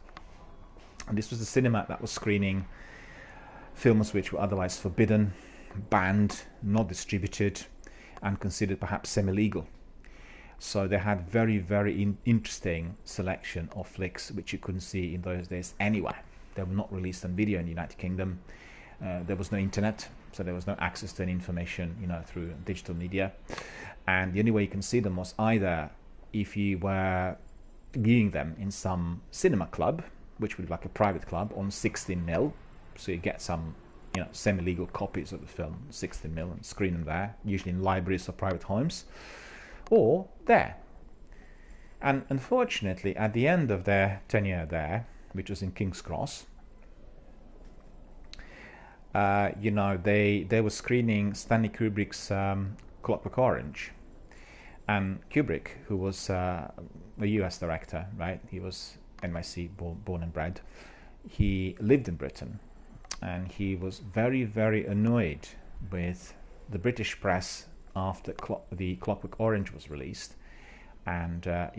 And this was the cinema that was screening films which were otherwise forbidden, banned, not distributed, and considered perhaps semi-legal. So they had very, very interesting selection of flicks which you couldn't see in those days anywhere. They were not released on video in the United Kingdom. There was no internet, so there was no access to any information, through digital media. And the only way you can see them was either if you were viewing them in some cinema club, which would be like a private club on 16mm, so you get some semi-legal copies of the film 16mm and screen them there, usually in libraries or private homes, or there. And unfortunately, at the end of their tenure there, which was in King's Cross, they were screening Stanley Kubrick's Clockwork Orange. And Kubrick, who was a US director, right? He was NYC born and bred. He lived in Britain, and he was very, very annoyed with the British press after the Clockwork Orange was released, and the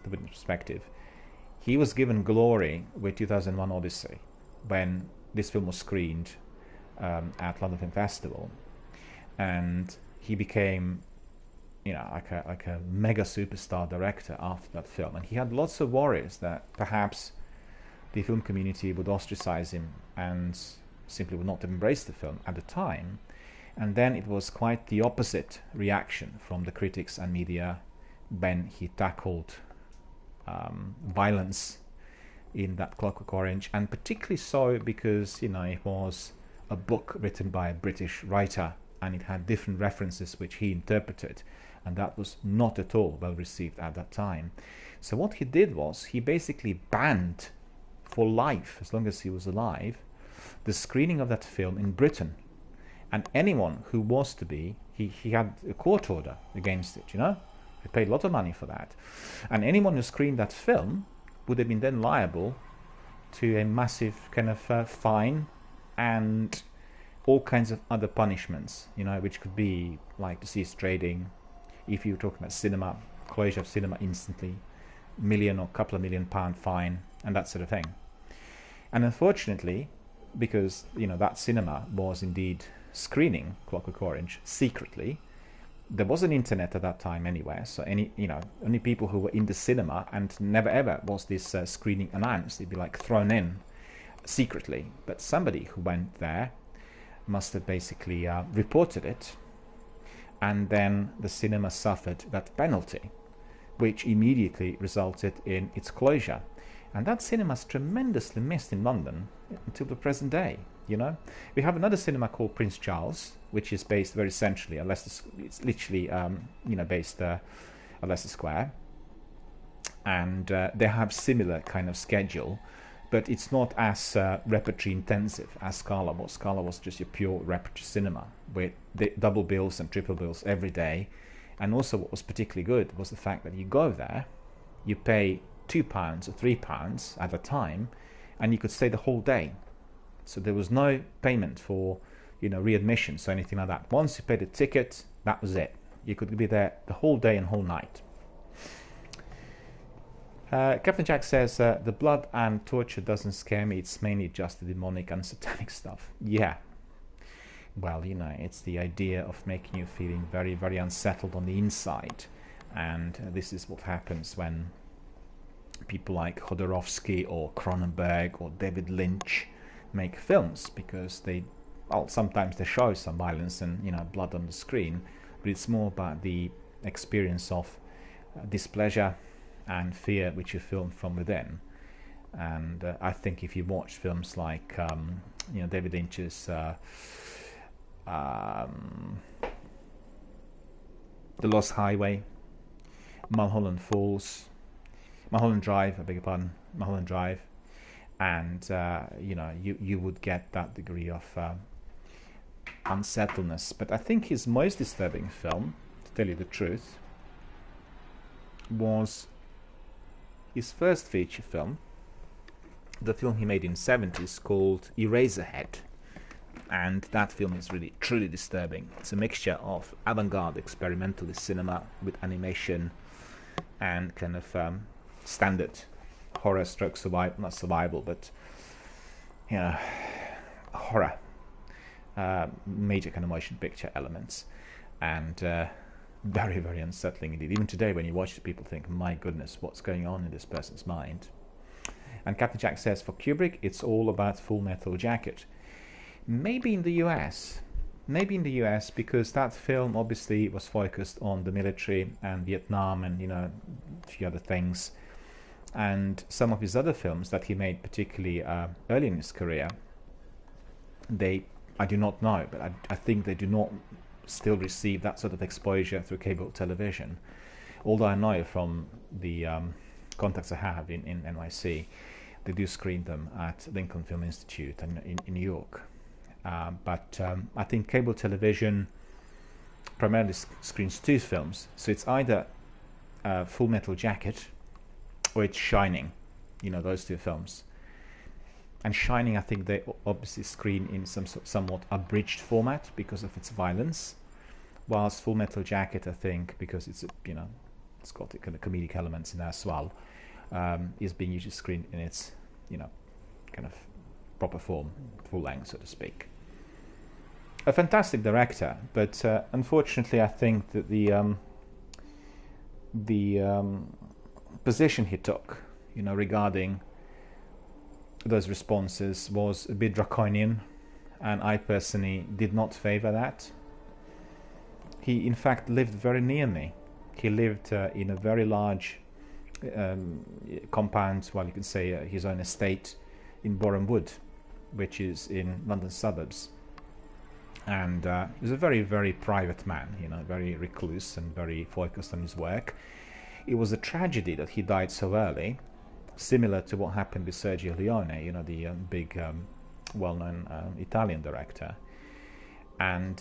British perspective. He was given glory with 2001 Odyssey when this film was screened at London Film Festival, and he became like a mega superstar director after that film. And he had lots of worries that perhaps the film community would ostracize him and simply would not embrace the film at the time. And then it was quite the opposite reaction from the critics and media when he tackled violence in that Clockwork Orange, and particularly so because it was a book written by a British writer, and it had different references which he interpreted, and that was not at all well received at that time. So what he did was he basically banned for life, as long as he was alive, the screening of that film in Britain. And anyone who was to be, he had a court order against it, He paid a lot of money for that. And anyone who screened that film would have been then liable to a massive kind of fine and all kinds of other punishments, which could be like to cease trading. If you're talking about cinema, closure of cinema instantly, million or couple of £1 million fine, and that sort of thing. And unfortunately, because that cinema was indeed screening Clockwork Orange secretly, there wasn't internet at that time anywhere, so only people who were in the cinema, and never ever was this screening announced. It'd be like thrown in secretly, but somebody who went there must have basically reported it, and then the cinema suffered that penalty, which immediately resulted in its closure. And that cinema's tremendously missed in London until the present day. We have another cinema called Prince Charles, which is based very centrally at Leicester. It's literally based at Leicester Square, and they have similar kind of schedule, but it's not as repertory intensive as Scala was. Scala was just a pure repertory cinema with the double bills and triple bills every day. And also what was particularly good was the fact that you go there, you pay £2 or £3 at a time, and you could stay the whole day. So there was no payment for readmissions or anything like that. Once you paid a ticket, that was it. You could be there the whole day and whole night. Captain Jack says, the blood and torture doesn't scare me, it's mainly just the demonic and satanic stuff. Yeah. Well, it's the idea of making you feeling very, very unsettled on the inside. And this is what happens when people like Jodorowsky or Cronenberg or David Lynch make films, because sometimes they show some violence and blood on the screen, but it's more about the experience of displeasure and fear which you film from within. And I think if you watch films like David Lynch's The Lost Highway, Mulholland Drive, and you would get that degree of unsettledness. But I think his most disturbing film, to tell you the truth, was his first feature film, the film he made in the 70s called Eraserhead. And that film is really truly disturbing. It's a mixture of avant-garde experimentalist cinema with animation and kind of standard horror stroke survival, not survival, but horror, major kind of motion picture elements. And very, very unsettling indeed. Even today, when you watch it, people think, my goodness, what's going on in this person's mind? And Captain Jack says, for Kubrick, it's all about Full Metal Jacket. Maybe in the US. Maybe in the US, because that film obviously was focused on the military and Vietnam and, a few other things. And some of his other films that he made, particularly early in his career, I do not know, but I think they do not still receive that sort of exposure through cable television. Although I know from the contacts I have in NYC, they do screen them at Lincoln Film Institute in New York. But I think cable television primarily screens two films. So it's either Full Metal Jacket or it's Shining, those two films. And Shining, I think they obviously screen in some somewhat abridged format because of its violence, whilst Full Metal Jacket, I think, because it's it's got kind of comedic elements in there as well, is being usually screened in its kind of proper form, full length, so to speak. A fantastic director, but unfortunately, I think that the position he took, regarding those responses was a bit draconian, and I personally did not favor that. He, in fact, lived very near me. He lived in a very large compound, well, you can say his own estate in Boreham Wood, which is in London suburbs. And he was a very, very private man, very recluse and very focused on his work. It was a tragedy that he died so early, similar to what happened with Sergio Leone, the big, well-known Italian director. And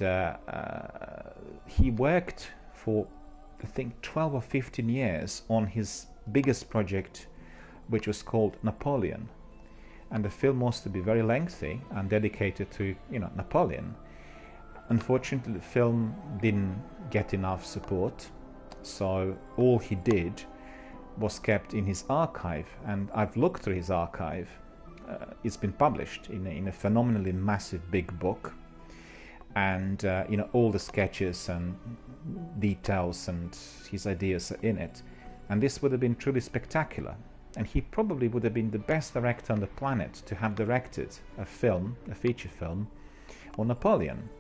he worked for, I think, 12 or 15 years on his biggest project, which was called Napoleon. And the film was to be very lengthy and dedicated to, Napoleon. Unfortunately, the film didn't get enough support, so all he did was kept in his archive, and I've looked through his archive. It's been published in a phenomenally massive big book, and all the sketches and details and his ideas are in it, and this would have been truly spectacular. And he probably would have been the best director on the planet to have directed a feature film on Napoleon,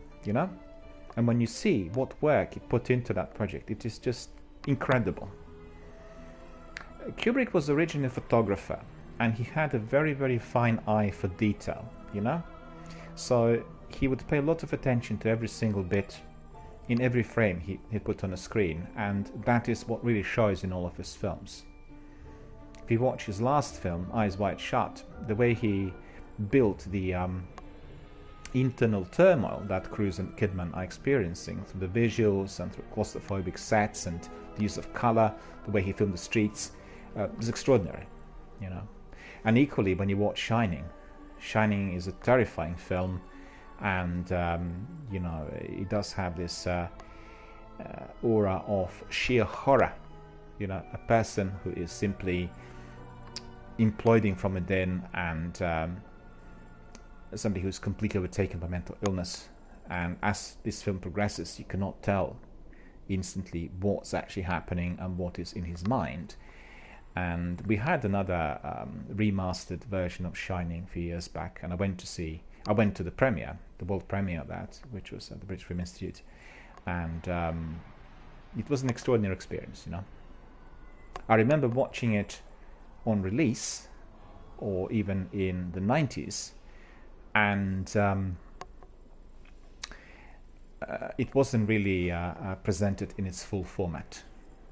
And when you see what work he put into that project, it is just incredible. Kubrick was originally a photographer, and he had a very, very fine eye for detail, So he would pay a lot of attention to every single bit in every frame he put on a screen, and that is what really shows in all of his films. If you watch his last film, Eyes Wide Shut, the way he built the internal turmoil that Cruise and Kidman are experiencing through the visuals and through claustrophobic sets and the use of color, the way he filmed the streets, is extraordinary, And equally, when you watch Shining is a terrifying film, and it does have this aura of sheer horror, a person who is simply imploding from within, and somebody who's completely overtaken by mental illness. And as this film progresses, you cannot tell instantly what's actually happening and what is in his mind. And we had another remastered version of Shining a few years back, and I went to the premiere, the world premiere of that, which was at the British Film Institute, and it was an extraordinary experience. I remember watching it on release, or even in the 90s, and it wasn't really presented in its full format.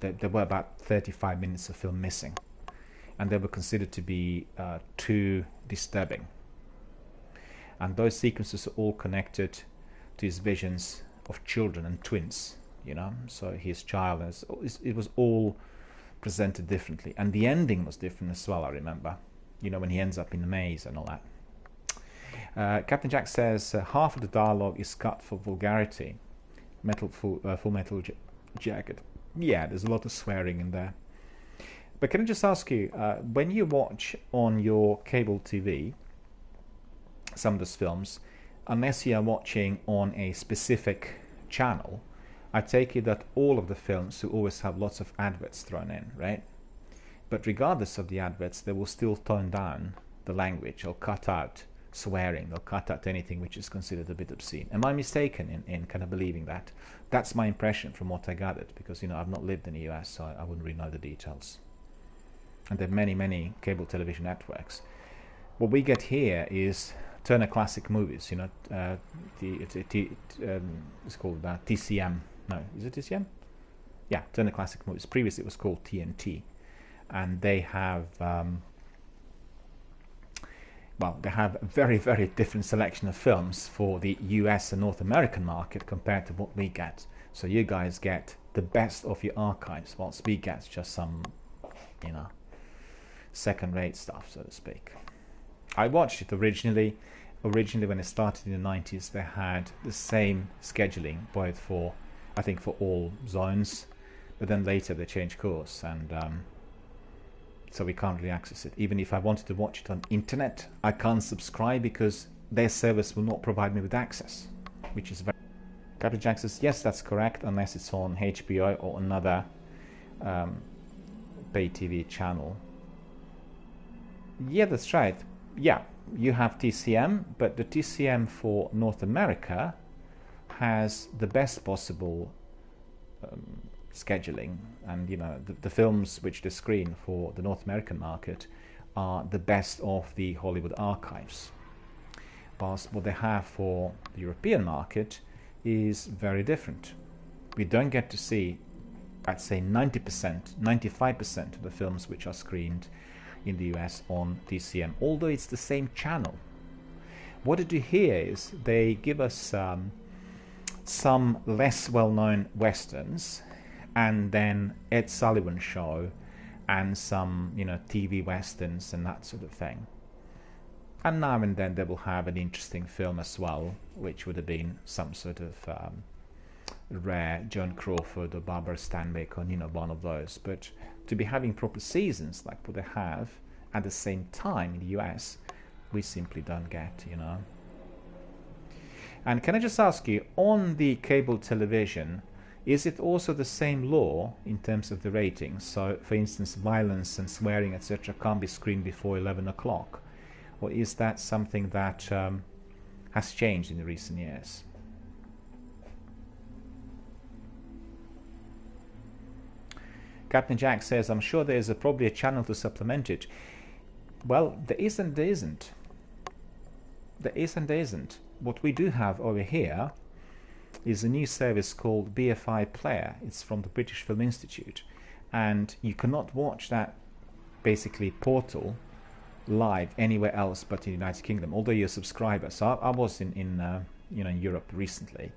There were about 35 minutes of film missing, and they were considered to be too disturbing. And those sequences are all connected to his visions of children and twins, So his child, it was all presented differently, and the ending was different as well. I remember, when he ends up in the maze and all that. Captain Jack says half of the dialogue is cut for vulgarity. Full Metal Jacket. Yeah, there's a lot of swearing in there. But can I just ask you, when you watch on your cable TV some of those films, unless you are watching on a specific channel, I take it that all of the films will always have lots of adverts thrown in, right? But regardless of the adverts, they will still tone down the language or cut out swearing or cut out anything which is considered a bit obscene. Am I mistaken in kind of believing that? That's my impression from what I gathered, because, you know, I've not lived in the US, so I wouldn't really know the details. And there are many, many cable television networks. What we get here is Turner Classic Movies, you know, it's called TCM. No, is it TCM? Yeah, Turner Classic Movies. Previously it was called TNT. And they have, well, they have a very, very different selection of films for the US and North American market compared to what we get. So you guys get the best of your archives, whilst we get just some, you know, second-rate stuff, so to speak. I watched it originally when it started in the 90s. They had the same scheduling, both for, I think, for all zones, but then later they changed course, and so we can't really access it. Even if I wanted to watch it on internet, I can't subscribe because their service will not provide me with access, which is very... Captain Jack says, yes, that's correct, unless it's on HBO or another pay TV channel. Yeah, that's right. Yeah, you have TCM, but the TCM for North America has the best possible scheduling, and, you know, the films which they screen for the North American market are the best of the Hollywood archives. Whilst what they have for the European market is very different. We don't get to see, I'd say 90%, 95% of the films which are screened in the US on TCM, although it's the same channel. What they do here is they give us some less well-known westerns, and then Ed Sullivan Show, and some, you know, TV westerns and that sort of thing. And now and then they will have an interesting film as well, which would have been some sort of rare Joan Crawford or Barbara Stanwyck, or, you know, one of those. But to be having proper seasons like what they have at the same time in the US, we simply don't get, you know. And can I just ask you, on the cable television, is it also the same law in terms of the ratings? So, for instance, violence and swearing, etc., can't be screened before 11 o'clock? Or is that something that has changed in the recent years? Captain Jack says, I'm sure there's probably a channel to supplement it. Well, there isn't. What we do have over here is a new service called BFI Player. It's from the British Film Institute, and you cannot watch that basically portal live anywhere else but in the United Kingdom, although you're a subscriber. So I was in Europe recently,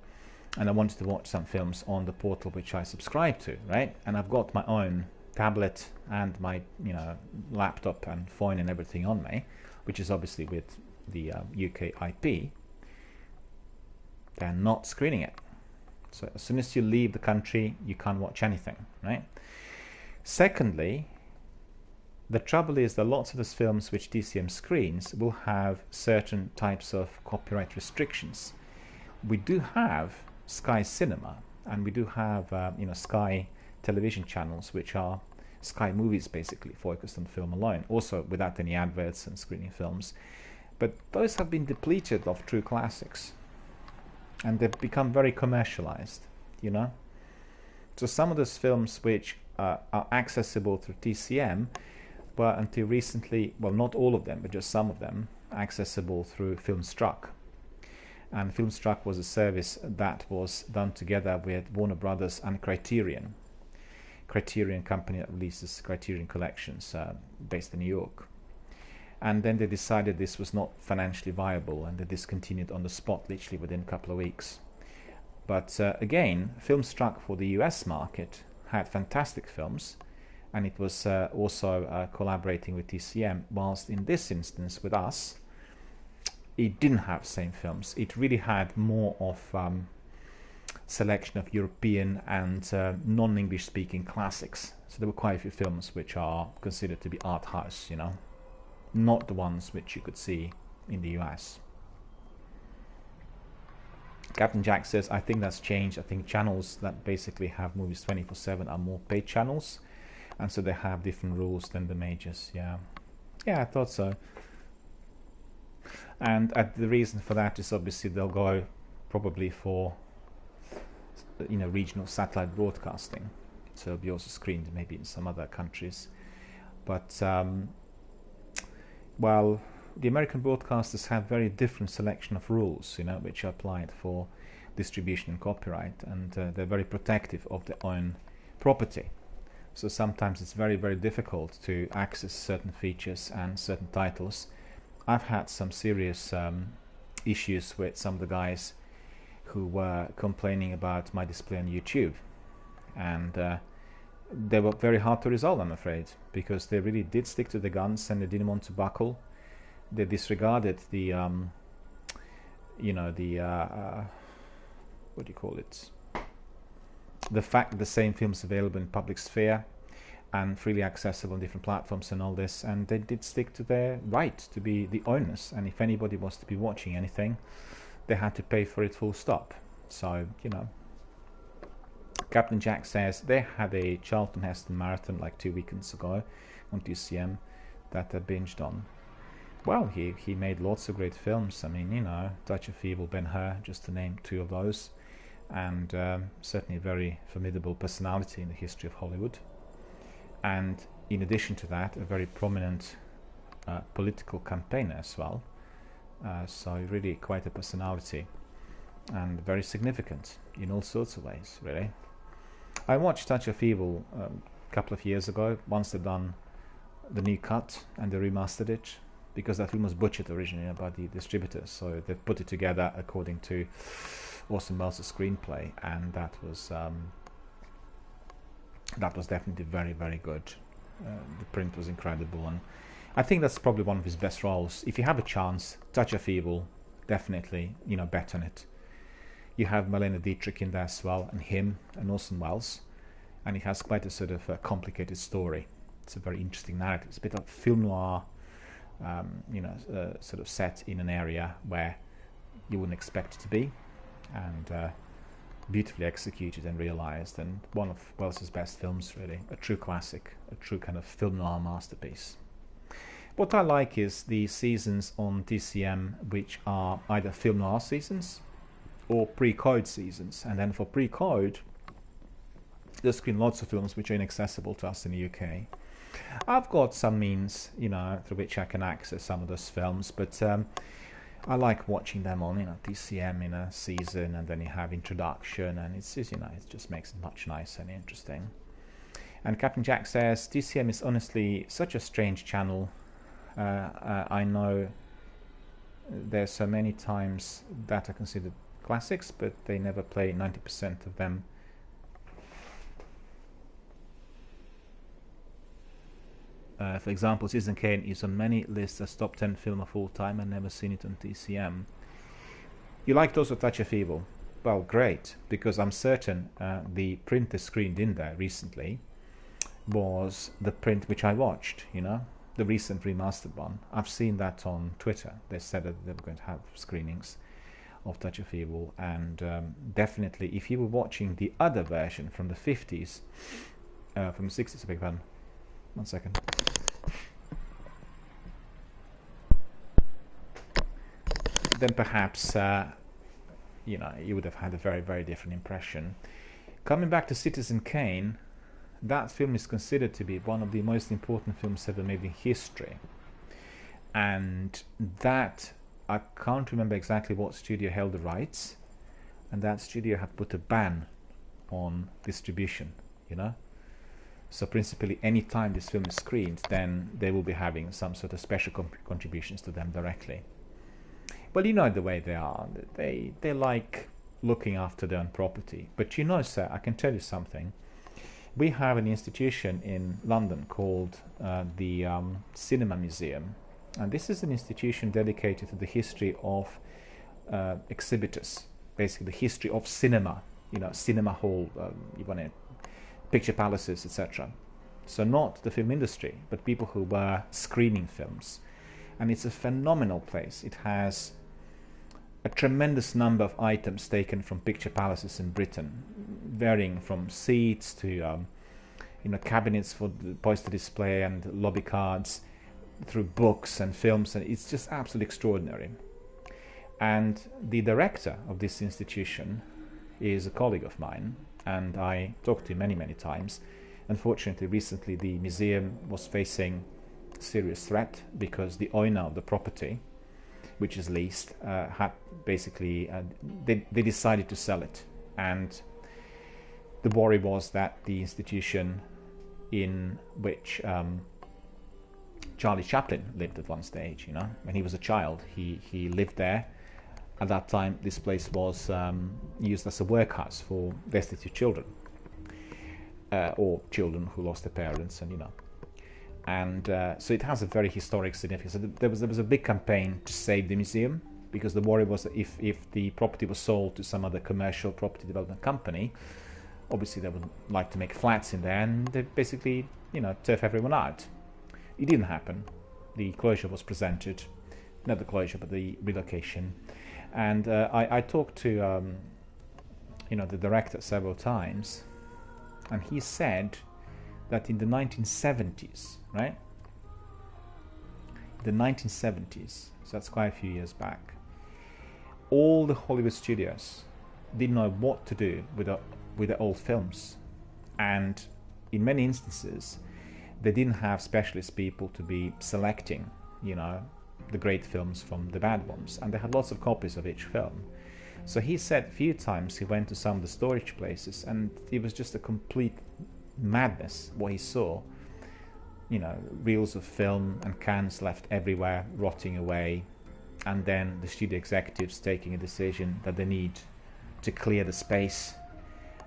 and I wanted to watch some films on the portal which I subscribe to, right? And I've got my own tablet and my, you know, laptop and phone and everything on me, which is obviously with the UK IP. They're not screening it. So as soon as you leave the country, you can't watch anything, right? Secondly, the trouble is that lots of those films which TCM screens will have certain types of copyright restrictions. We do have Sky Cinema, and we do have Sky television channels, which are Sky Movies, basically focused on film alone, also without any adverts and screening films. But those have been depleted of true classics, and they've become very commercialized, you know. So some of those films which are accessible through TCM were until recently, well, not all of them, but just some of them, accessible through Filmstruck. And Filmstruck was a service that was done together with Warner Brothers and Criterion company that releases Criterion Collections, based in New York. And then they decided this was not financially viable, and they discontinued on the spot, literally within a couple of weeks. But again, Filmstruck for the US market had fantastic films, and it was also collaborating with TCM, whilst in this instance with us, it didn't have the same films. It really had more of selection of European and non-English speaking classics. So there were quite a few films which are considered to be art house, you know, not the ones which you could see in the US. Captain Jack says, I think that's changed. I think channels that basically have movies 24/7 are more paid channels, and so they have different rules than the majors. Yeah, I thought so. And the reason for that is obviously they'll go probably for regional satellite broadcasting, so it'll be also screened maybe in some other countries. But well, the American broadcasters have very different selection of rules, which are applied for distribution and copyright, and they're very protective of their own property. So sometimes it's very, very difficult to access certain features and certain titles. I've had some serious issues with some of the guys who were complaining about my display on YouTube, and they were very hard to resolve, I'm afraid, because they really did stick to the guns and they didn't want to buckle. They disregarded the what do you call it, the fact that the same film is available in public sphere and freely accessible on different platforms and all this, and they did stick to their right to be the owners, and if anybody was to be watching anything, they had to pay for it, full stop. So Captain Jack says they had a Charlton Heston marathon like 2 weekends ago on TCM that I binged on. Well, he made lots of great films. I mean, Touch of Evil, Ben-Hur, just to name 2 of those, and certainly a very formidable personality in the history of Hollywood. And in addition to that, a very prominent political campaigner as well. So really quite a personality, and very significant in all sorts of ways, really. I watched Touch of Evil a couple of years ago, once they'd done the new cut and they remastered it, because that film was butchered originally by the distributors, so they put it together according to Orson Welles' screenplay, and that was definitely very, very good. The print was incredible, and I think that's probably one of his best roles. If you have a chance, Touch of Evil, definitely, bet on it. You have Marlene Dietrich in there as well, and him, and Orson Welles, and it has quite a sort of complicated story. It's a very interesting narrative. It's a bit of film noir, sort of set in an area where you wouldn't expect it to be, and beautifully executed and realized, and one of Wells's best films, really. A true classic, a true kind of film noir masterpiece. What I like is the seasons on TCM which are either film noir seasons or pre-code seasons, and then for pre-code they screen lots of films which are inaccessible to us in the UK. I've got some means, through which I can access some of those films, but I like watching them on, TCM in a season, and then you have introduction, and it's just, it just makes it much nicer and interesting. And Captain Jack says, TCM is honestly such a strange channel. I know there's so many times that are considered classics, but they never play 90% of them. For example, Citizen Kane is on many lists as top 10 film of all time, and never seen it on TCM. You liked also Touch of Evil? Well, great, because I'm certain the print they screened in there recently was the print which I watched, the recent remastered one. I've seen that on Twitter. They said that they were going to have screenings of Touch of Evil, and definitely if you were watching the other version from the 50s, from the 60s, I beg your pardon. 1 second. Then perhaps you would have had a very, very different impression. Coming back to Citizen Kane, that film is considered to be one of the most important films ever made in history, and that, I can't remember exactly what studio held the rights, and that studio had put a ban on distribution, So principally, any time this film is screened, then they will be having some sort of special contributions to them directly. Well, the way they are. They like looking after their own property. But sir, I can tell you something. We have an institution in London called the Cinema Museum. And this is an institution dedicated to the history of exhibitors. Basically, the history of cinema. Cinema hall, picture palaces, etc. So not the film industry, but people who were screening films. And it's a phenomenal place. It has a tremendous number of items taken from picture palaces in Britain, varying from seats to cabinets for the boys to display and lobby cards, through books and films, and it's just absolutely extraordinary. And the director of this institution is a colleague of mine, and I talked to him many times. Unfortunately, recently the museum was facing a serious threat because the owner of the property, which is leased, had basically they decided to sell it, and the worry was that the institution in which Charlie Chaplin lived at one stage, when he was a child, he lived there. At that time, this place was used as a workhouse for destitute children, or children who lost their parents, and so it has a very historic significance. So there was a big campaign to save the museum, because the worry was that if the property was sold to some other commercial property development company, obviously they would like to make flats in there, and they basically turf everyone out. It didn't happen. The closure was presented, not the closure, but the relocation. And I talked to the director several times, and he said that in the 1970s, right? The 1970s, so that's quite a few years back, all the Hollywood studios didn't know what to do with the old films, and in many instances, they didn't have specialist people to be selecting, the great films from the bad ones, and they had lots of copies of each film. So he said a few times he went to some of the storage places, and it was just a complete madness what he saw. Reels of film and cans left everywhere, rotting away, and then the studio executives taking a decision that they need to clear the space,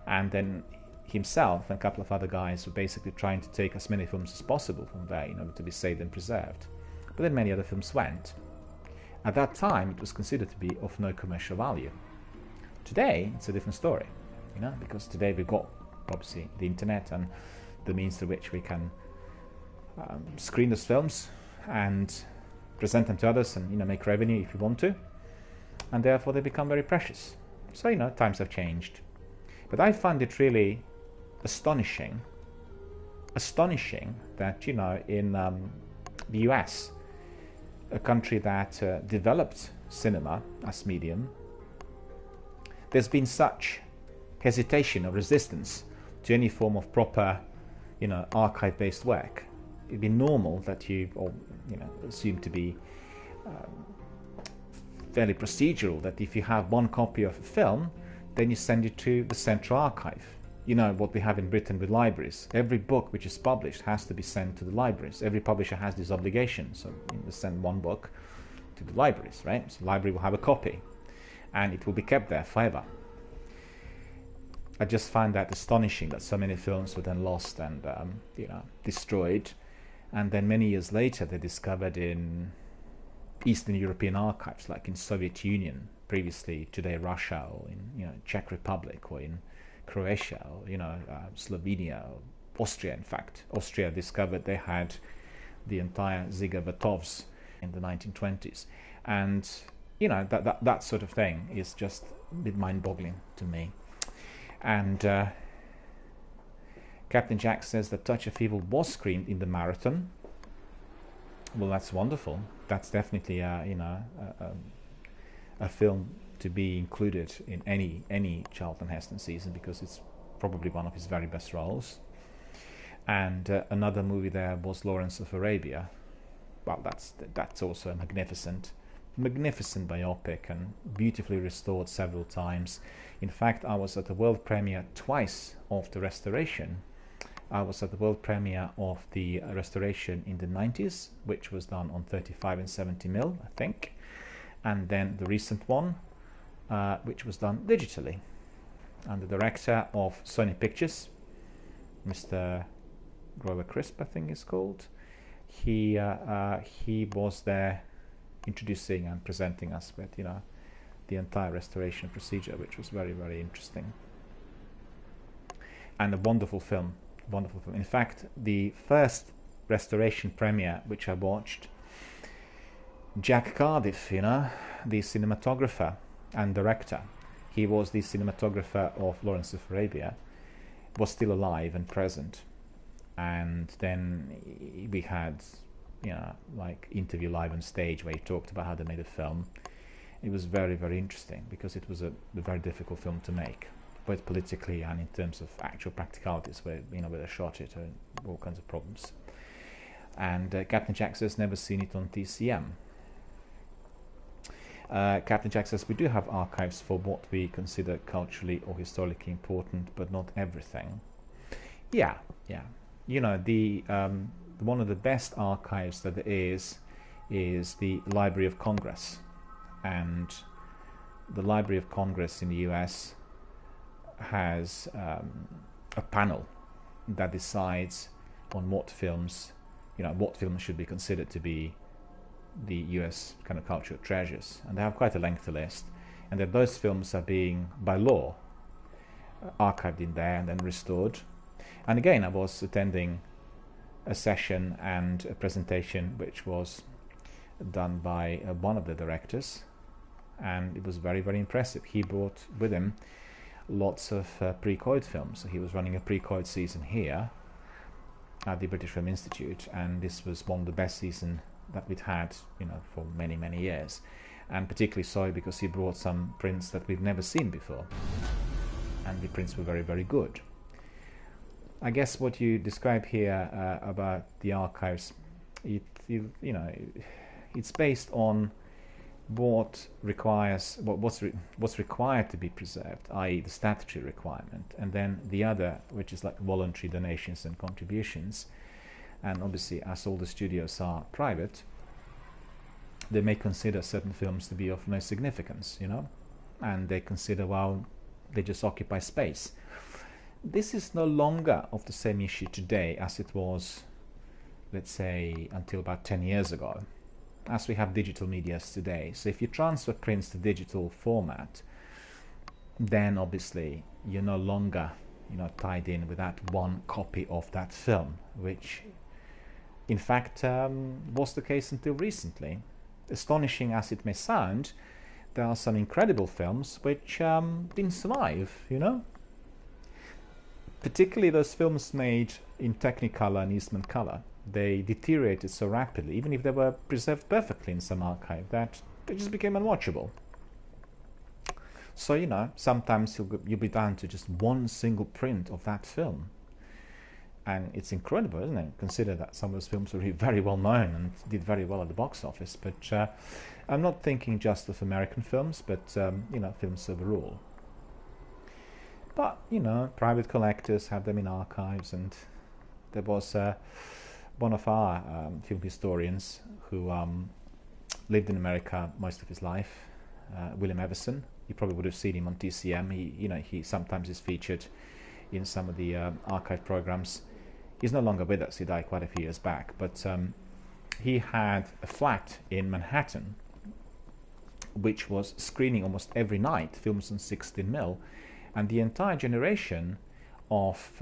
and then himself and a couple of other guys were basically trying to take as many films as possible from there in order to be saved and preserved. But then many other films went. At that time, it was considered to be of no commercial value. Today, it's a different story, because today we've got, obviously, the internet and the means through which we can screen those films and present them to others and, make revenue if you want to. And therefore, they become very precious. So, times have changed. But I find it really astonishing that, in the US, a country that developed cinema as medium, there's been such hesitation or resistance to any form of proper, archive-based work. It'd be normal that you assume to be fairly procedural, that if you have one copy of a film, then you send it to the central archive. What we have in Britain with libraries. Every book which is published has to be sent to the libraries. Every publisher has this obligation, so they send one book to the libraries, right? So the library will have a copy, and it will be kept there forever. I just find that astonishing that so many films were then lost and destroyed, and then many years later they're discovered in Eastern European archives, like in Soviet Union, previously today Russia, or in Czech Republic, or in Croatia, or Slovenia, or Austria. In fact, Austria discovered they had the entire Ziga Vertovs in the 1920s, and that sort of thing is just a bit mind-boggling to me. And Captain Jack says that Touch of Evil was screened in the marathon. Well, that's wonderful. That's definitely a film to be included in any Charlton Heston season, because it's probably one of his very best roles. And another movie there was Lawrence of Arabia. Well, that's also a magnificent biopic, and beautifully restored several times. In fact, I was at the world premiere twice of the restoration. I was at the world premiere of the restoration in the 90s, which was done on 35 and 70mm, I think, and then the recent one, which was done digitally. And the director of Sony Pictures, Mr. Grover Crisp, I think it's called, he was there introducing and presenting us with the entire restoration procedure, which was very, very interesting, and a wonderful film. In fact, the first restoration premiere which I watched, Jack Cardiff, you know, the cinematographer and director, he was the cinematographer of Lawrence of Arabia, was still alive and present. And then we had, you know, like interview live on stage where he talked about how they made a film. It was very, very interesting because it was a very difficult film to make, both politically and in terms of actual practicalities, where, you know, where they shot it and all kinds of problems. And Captain Jack says never seen it on TCM. Captain Jack says we do have archives for what we consider culturally or historically important, but not everything. Yeah. You know, the one of the best archives that there is the Library of Congress, and the Library of Congress in the US has a panel that decides on what films, you know, what films should be considered to be the US kind of cultural treasures, and they have quite a lengthy list, and then those films are being, by law, archived in there and then restored. And again, I was attending a session and a presentation which was done by one of the directors, and it was very, very impressive. He brought with him lots of pre-Coid films. So he was running a pre-Coid season here at the British Film Institute, and this was one of the best seasons that we'd had, you know, for many, many years. And particularly so because he brought some prints that we've never seen before, and the prints were very, very good. I guess what you describe here about the archives, you know, it's based on what's required to be preserved, i.e. the statutory requirement, and then the other, which is like voluntary donations and contributions. And obviously, as all the studios are private, they may consider certain films to be of no significance, you know, and they consider, well, they just occupy space. This is no longer of the same issue today as it was, let's say, until about 10 years ago, as we have digital medias today. So if you transfer prints to digital format, then obviously you're no longer, you know, tied in with that one copy of that film, which in fact was the case until recently. Astonishing as it may sound, there are some incredible films which didn't survive, you know. Particularly those films made in Technicolor and Eastman color. They deteriorated so rapidly, even if they were preserved perfectly in some archive, that they just became unwatchable. So, you know, sometimes you'll be down to just one single print of that film. And it's incredible, isn't it? Consider that some of those films were really very well known and did very well at the box office. But I'm not thinking just of American films, but, you know, films overall. But, you know, private collectors have them in archives, and there was one of our film historians who lived in America most of his life, William Everson. You probably would have seen him on TCM. He sometimes is featured in some of the archive programs. He's no longer with us. He died quite a few years back. But he had a flat in Manhattan which was screening almost every night films on 16mm, and the entire generation of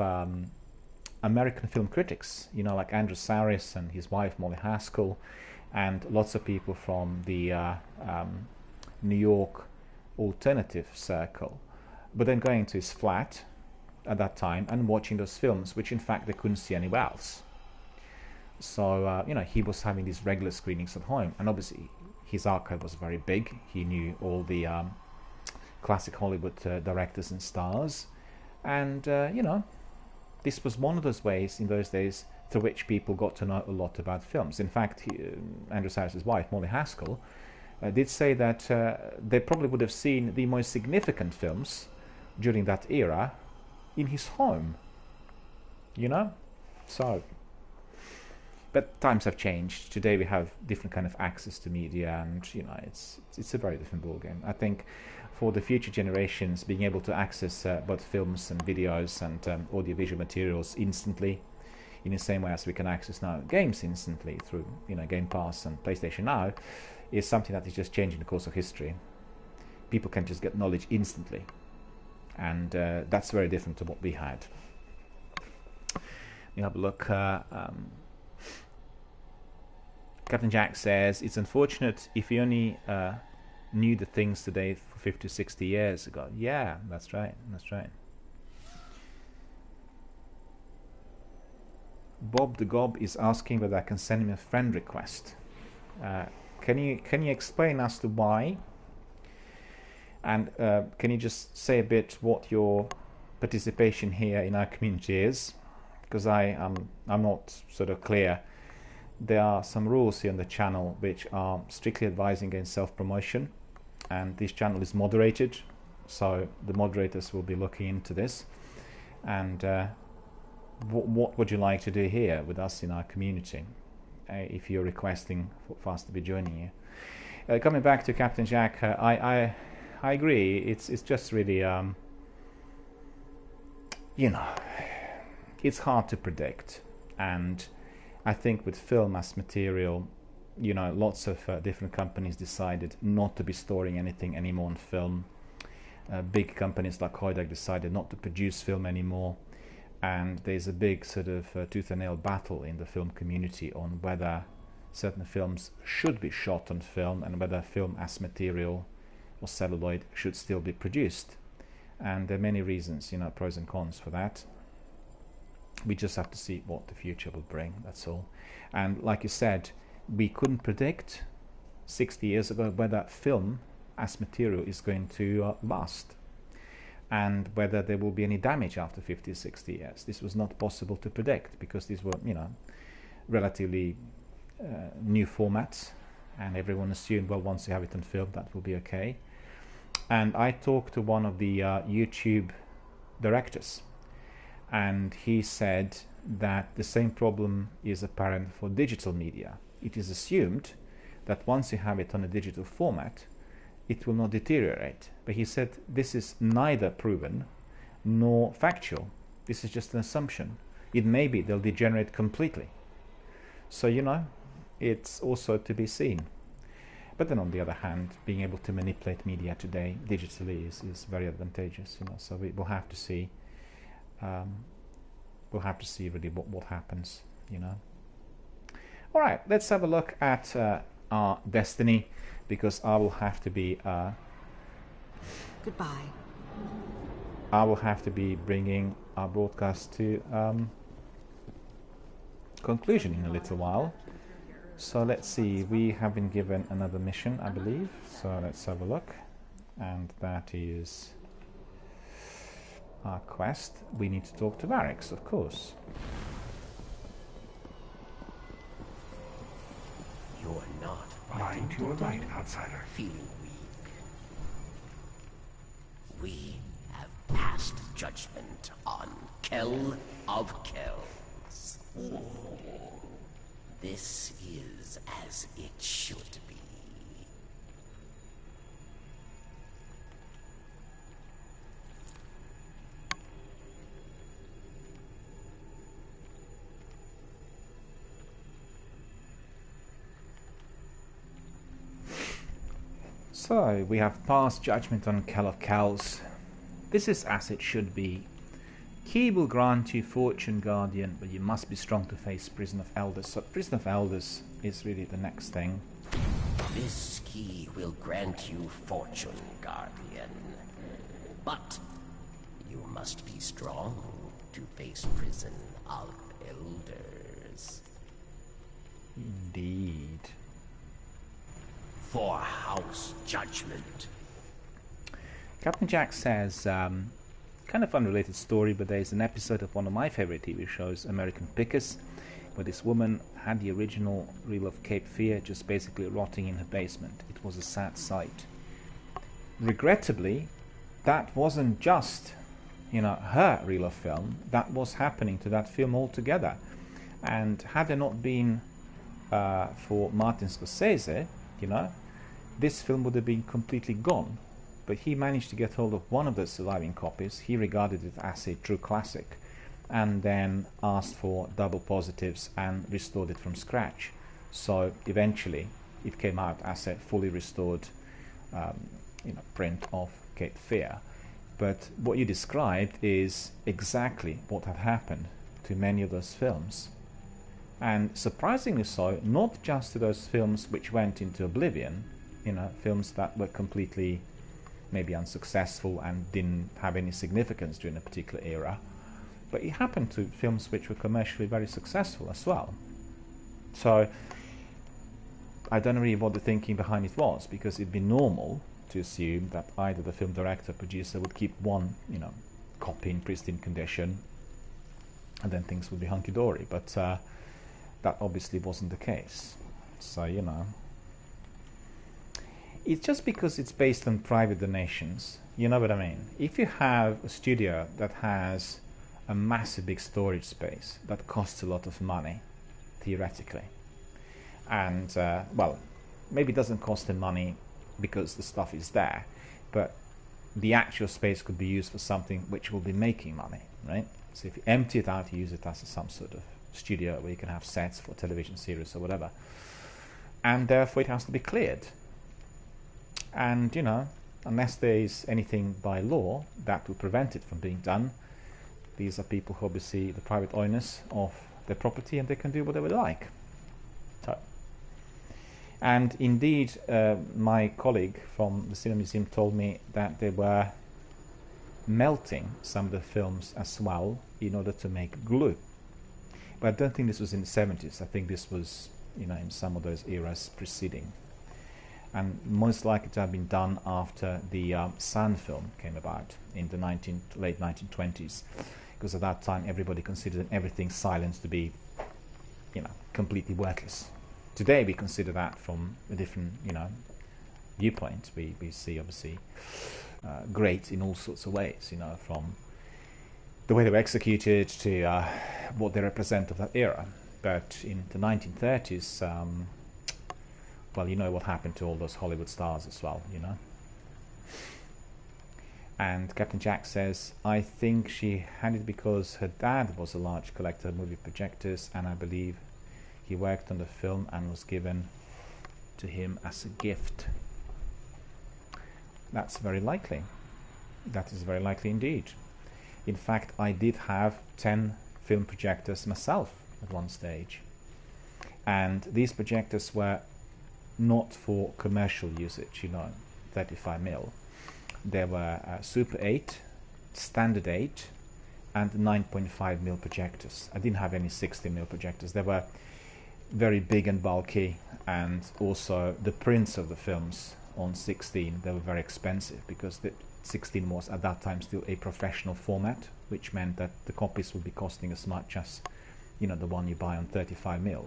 American film critics, you know, like Andrew Saris and his wife Molly Haskell, and lots of people from the New York alternative circle, but then going to his flat at that time and watching those films, which in fact they couldn't see anywhere else. So, you know, he was having these regular screenings at home, and obviously his archive was very big. He knew all the classic Hollywood directors and stars, and you know, this was one of those ways in those days through which people got to know a lot about films. In fact, Andrew Saris's wife, Molly Haskell, did say that they probably would have seen the most significant films during that era in his home, you know. So, but times have changed. Today we have different kind of access to media, and you know, it's a very different ballgame. I think for the future generations, being able to access both films and videos and audiovisual materials instantly, in the same way as we can access now games instantly through, you know, Game Pass and PlayStation Now, is something that is just changing the course of history. People can just get knowledge instantly, and that's very different to what we had. You have a look. Captain Jack says, it's unfortunate if you only knew the things today for 50 60 years ago. Yeah, that's right, that's right. Bob the Gob is asking whether I can send him a friend request. Can you explain as to why? And can you just say a bit what your participation here in our community is? Because I'm not sort of clear. There are some rules here on the channel which are strictly advising against self-promotion, and this channel is moderated, so the moderators will be looking into this. And what would you like to do here with us in our community if you're requesting for us to be joining you? Coming back to Captain Jack, I agree. It's just really you know, it's hard to predict, and I think with film as material, you know, lots of different companies decided not to be storing anything anymore on film. Big companies like Kodak decided not to produce film anymore, and there's a big sort of tooth and nail battle in the film community on whether certain films should be shot on film and whether film as material or celluloid should still be produced. And there are many reasons, you know, pros and cons for that. We just have to see what the future will bring, that's all. And like you said, we couldn't predict 60 years ago whether film as material is going to last, and whether there will be any damage after 50 or 60 years. This was not possible to predict because these were, you know, relatively new formats, and everyone assumed, well, once you have it on film, that will be okay. And I talked to one of the YouTube directors, and he said that the same problem is apparent for digital media. It is assumed that once you have it on a digital format, it will not deteriorate. But he said this is neither proven nor factual. This is just an assumption. It may be they'll degenerate completely. So, you know, it's also to be seen. But then on the other hand, being able to manipulate media today digitally is very advantageous, you know. So we'll have to see. We'll have to see really what happens, you know. All right, let's have a look at our destiny, because I will have to be. Goodbye. I will have to be bringing our broadcast to conclusion in a little while. So let's see. We have been given another mission, I believe. So let's have a look, and that is our quest. We need to talk to Varix, of course. You're not Mind your right, outsider. feeling weak. We have passed judgment on Kell of Kells. This is as it should be. So, we have passed judgment on Kell of Kells. This is as it should be. Key will grant you fortune, Guardian, but you must be strong to face Prison of Elders. So, Prison of Elders is really the next thing. This key will grant you fortune, Guardian. But you must be strong to face Prison of Elders. Indeed. For House Judgment. Captain Jack says, kind of unrelated story, but there's an episode of one of my favorite TV shows, American Pickers, where this woman had the original reel of Cape Fear just basically rotting in her basement. It was a sad sight. Regrettably, that wasn't just, you know, her reel of film. That was happening to that film altogether. And had there not been for Martin Scorsese, you know, this film would have been completely gone. But he managed to get hold of one of the surviving copies. He regarded it as a true classic, and then asked for double positives and restored it from scratch. So eventually it came out as a fully restored print of Cape Fear. But what you described is exactly what had happened to many of those films. And surprisingly so, not just to those films which went into oblivion, you know, films that were completely maybe unsuccessful and didn't have any significance during a particular era, but it happened to films which were commercially very successful as well. So I don't know really what the thinking behind it was, because it'd be normal to assume that either the film director or producer would keep one, you know, copy in pristine condition, and then things would be hunky-dory, but that obviously wasn't the case. So, you know, it's just because it's based on private donations, you know what I mean? If you have a studio that has a massive big storage space that costs a lot of money, theoretically, and well, maybe it doesn't cost them money because the stuff is there, but the actual space could be used for something which will be making money, right? So if you empty it out, you use it as some sort of studio where you can have sets for television series or whatever, and therefore it has to be cleared. And, you know, unless there is anything by law that will prevent it from being done, these are people who obviously the private owners of their property, and they can do whatever they like. So, and indeed, my colleague from the Cinema Museum told me that they were melting some of the films as well in order to make glue. But I don't think this was in the 70s. I think this was, you know, in some of those eras preceding. And most likely to have been done after the Sun film came about in the late 1920s, because at that time everybody considered everything silent to be, you know, completely worthless. Today we consider that from a different, you know, viewpoint. We see obviously great in all sorts of ways, you know, from the way they were executed to what they represent of that era. But in the 1930s, well, you know what happened to all those Hollywood stars as well, you know. And Captain Jack says, I think she had it because her dad was a large collector of movie projectors, and I believe he worked on the film and was given to him as a gift. That's very likely. That is very likely indeed. In fact, I did have 10 film projectors myself at one stage. And these projectors were not for commercial usage, you know, 35mm. There were Super 8, Standard 8, and 9.5mm projectors. I didn't have any 60mm projectors. They were very big and bulky, and also the prints of the films on 16, they were very expensive, because the 16 was at that time still a professional format, which meant that the copies would be costing as much as, you know, the one you buy on 35mm.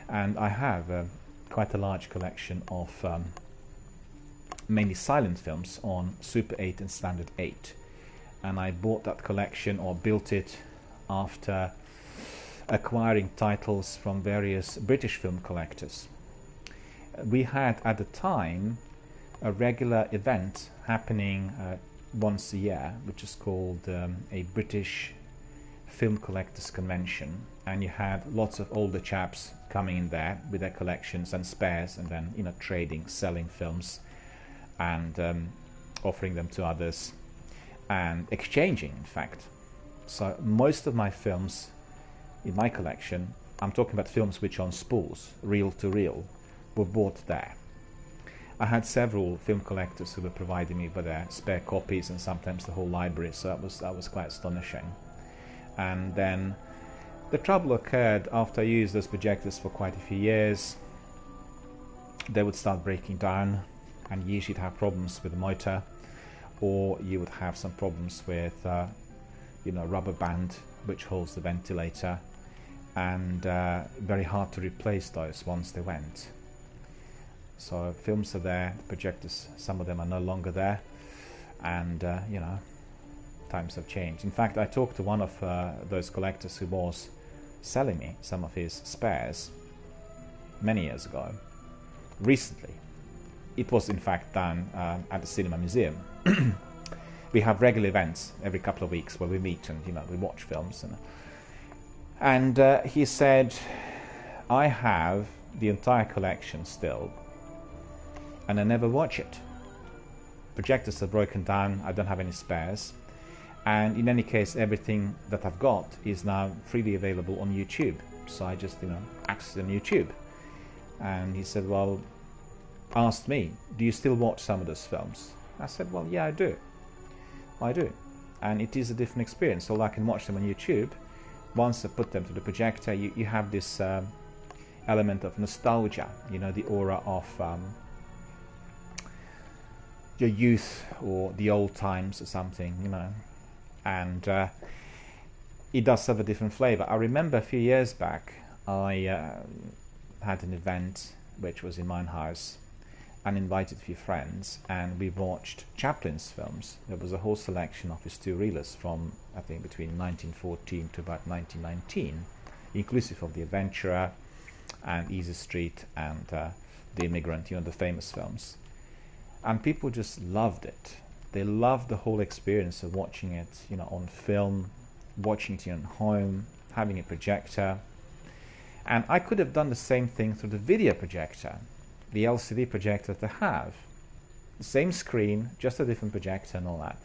And I have quite a large collection of mainly silent films on Super 8 and Standard 8, and I bought that collection, or built it, after acquiring titles from various British film collectors. We had at the time a regular event happening once a year, which is called a British Film Collectors Convention, and you had lots of older chaps coming in there with their collections and spares, and then, you know, trading, selling films, and offering them to others, and exchanging, in fact. So most of my films in my collection, I'm talking about films which are on spools, reel to reel, were bought there. I had several film collectors who were providing me with their spare copies, and sometimes the whole library, so that was quite astonishing. And then the trouble occurred after I used those projectors for quite a few years. They would start breaking down, and usually you'd have problems with the motor, or you would have some problems with you know, rubber band which holds the ventilator, and very hard to replace those once they went. So films are there, the projectors, some of them are no longer there, and you know, times have changed. In fact, I talked to one of those collectors who was selling me some of his spares many years ago. Recently, it was in fact done at the Cinema Museum. We have regular events every couple of weeks where we meet and, you know, we watch films, and he said, I have the entire collection still, and I never watch it. Projectors are broken down, I don't have any spares, and in any case everything that I've got is now freely available on YouTube. So I just, accessed on YouTube. And he said, well, asked me, do you still watch some of those films? I said, well, yeah, I do. I do. And it is a different experience. So I can watch them on YouTube. Once I put them to the projector, you have this element of nostalgia, the aura of your youth or the old times or something, and it does have a different flavor. I remember a few years back I had an event which was in my house and invited a few friends, and we watched Chaplin's films. There was a whole selection of his two-reelers from, I think, between 1914 to about 1919, inclusive of The Adventurer and Easy Street and The Immigrant, the famous films. And people just loved it. They loved the whole experience of watching it, on film, watching it at home, having a projector. And I could have done the same thing through the video projector, the LCD projector that I have. The same screen, just a different projector and all that.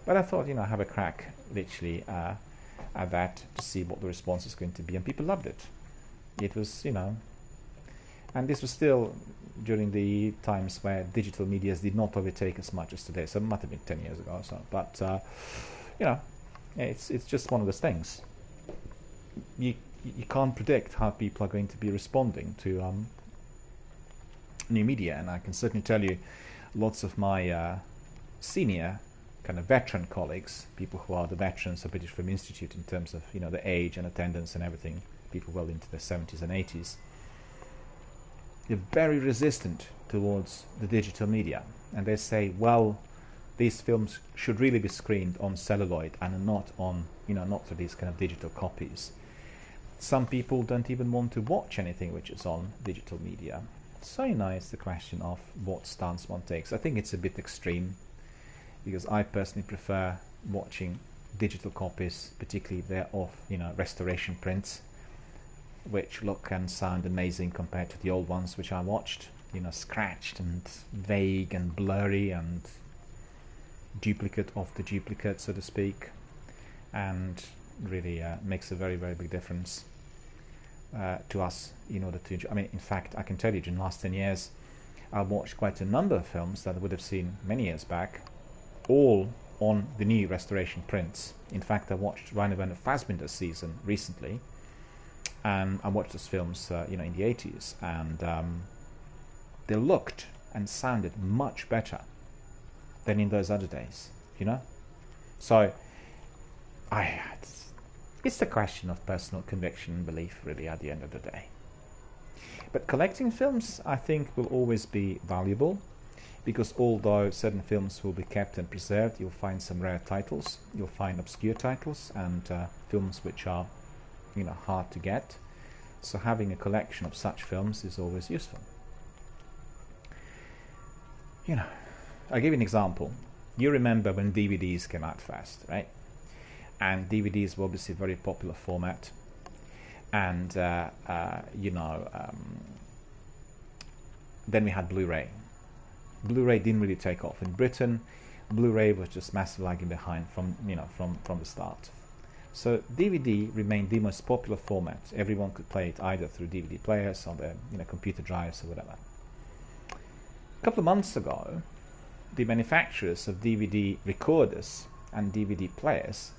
But I thought, have a crack, literally, at that to see what the response is going to be. And people loved it. It was, and this was still during the times where digital medias did not overtake as much as today. So it might have been 10 years ago or so. But, it's just one of those things. You can't predict how people are going to be responding to new media, and I can certainly tell you lots of my senior kind of veteran colleagues, people who are the veterans of British Film Institute in terms of the age and attendance and everything, people well into their 70s and 80s, they're very resistant towards the digital media, and they say, well, these films should really be screened on celluloid and not on not for these kind of digital copies. Some people don't even want to watch anything which is on digital media. So it's the question of what stance one takes. I think it's a bit extreme, because I personally prefer watching digital copies, particularly if they're of restoration prints, which look and sound amazing compared to the old ones which I watched, scratched and vague and blurry and duplicate of the duplicate, so to speak, and really makes a very, very big difference to us in order to enjoy. I mean, in fact, I can tell you, in the last 10 years, I've watched quite a number of films that I would have seen many years back, all on the new restoration prints. In fact, I watched Rainer Werner Fassbinder's season recently, and I watched those films, in the 80s, and they looked and sounded much better than in those other days, So, it's a question of personal conviction and belief, really, at the end of the day. But collecting films, I think, will always be valuable, because although certain films will be kept and preserved, you'll find some rare titles, you'll find obscure titles, and films which are, hard to get. So having a collection of such films is always useful. I'll give you an example. You remember when DVDs came out first, right? And DVDs were obviously a very popular format, and then we had Blu-ray. Blu-ray didn't really take off in Britain. Blu-ray was just massively lagging behind from the start. So DVD remained the most popular format. Everyone could play it either through DVD players or their computer drives or whatever. A couple of months ago, the manufacturers of DVD recorders and DVD players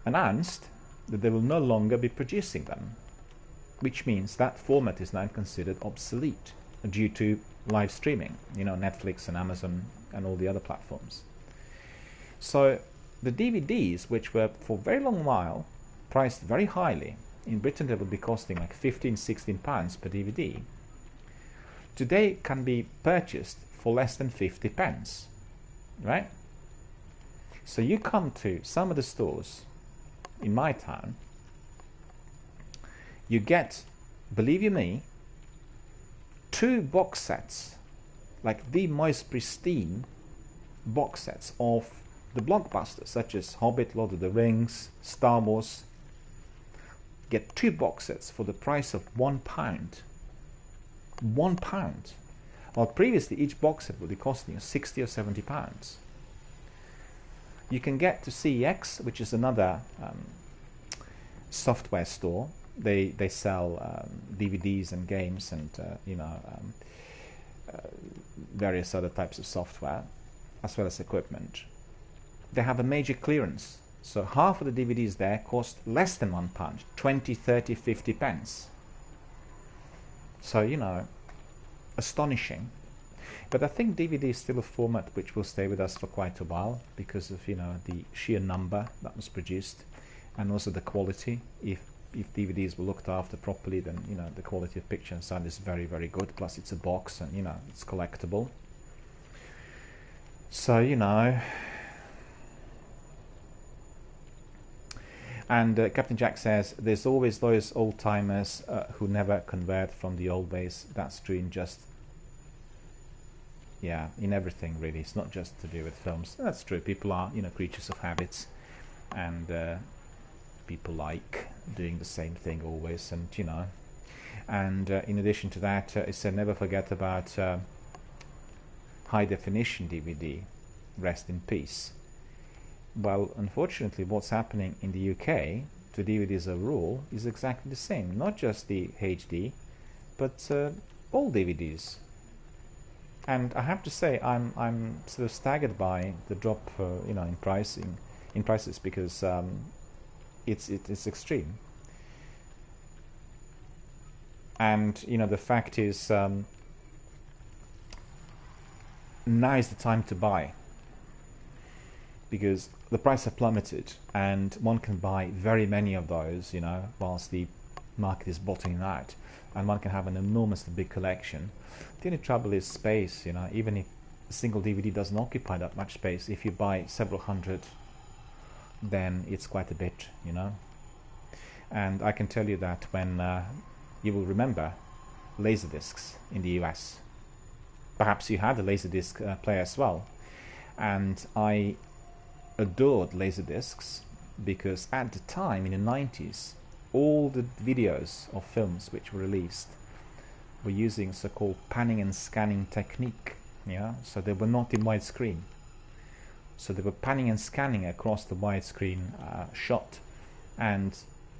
announced that they will no longer be producing them, which means that format is now considered obsolete due to live streaming, Netflix and Amazon and all the other platforms. So the DVDs, which were for a very long while priced very highly, in Britain they would be costing like 15-16 pounds per DVD, today can be purchased for less than 50 pence, right? So you come to some of the stores in my town, you get, believe you me, 2 box sets, like the most pristine box sets of the blockbusters such as Hobbit, Lord of the Rings, Star Wars. Get 2 box sets for the price of £1. £1. While previously each box set would be costing you 60 or 70 pounds. You can get to CEX, which is another software store they sell DVDs and games and various other types of software, as well as equipment. They have a major clearance, so half of the DVDs there cost less than £1, 20, 30, 50 pence. So astonishing. But I think DVD is still a format which will stay with us for quite a while because of the sheer number that was produced, and also the quality. If DVDs were looked after properly, then the quality of picture and sound is very, very good. Plus it's a box and it's collectible. So and Captain Jack says there's always those old timers who never convert from the old ways. That's true in just in everything really. It's not just to do with films. That's true. People are creatures of habits, and people like doing the same thing always, and and in addition to that, it said never forget about high definition DVD. Rest in peace. Well, unfortunately, what's happening in the UK to DVDs overall is exactly the same. Not just the HD, but all DVDs. And I have to say, I'm sort of staggered by the drop, in prices, because it's extreme. And the fact is, now is the time to buy, because the price have plummeted, and one can buy very many of those, whilst the market is bottoming out, and one can have an enormously big collection. The only trouble is space, even if a single DVD doesn't occupy that much space, if you buy several hundred, then it's quite a bit, And I can tell you that when you will remember Laserdiscs in the US. Perhaps you had a Laserdisc player as well. And I adored Laserdiscs because at the time, in the 90s, all the videos of films which were released were using so-called panning and scanning technique. So they were not in widescreen. So they were panning and scanning across the widescreen shot, and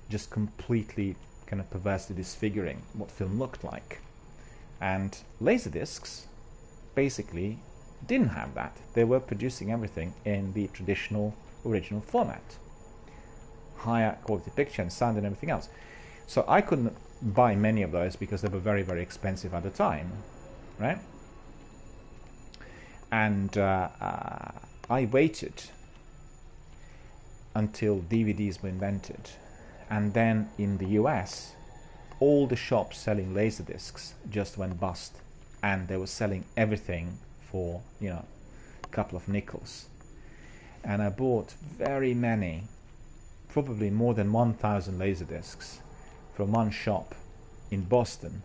just completely kind of perversely disfiguring what film looked like. And Laserdiscs basically didn't have that. They were producing everything in the traditional original format, higher quality picture and sound and everything else. So I couldn't buy many of those because they were very, very expensive at the time, right? And I waited until DVDs were invented, and then in the US all the shops selling Laserdiscs just went bust, and they were selling everything for a couple of nickels. And I bought very many, probably more than 1,000 Laserdiscs from one shop in Boston,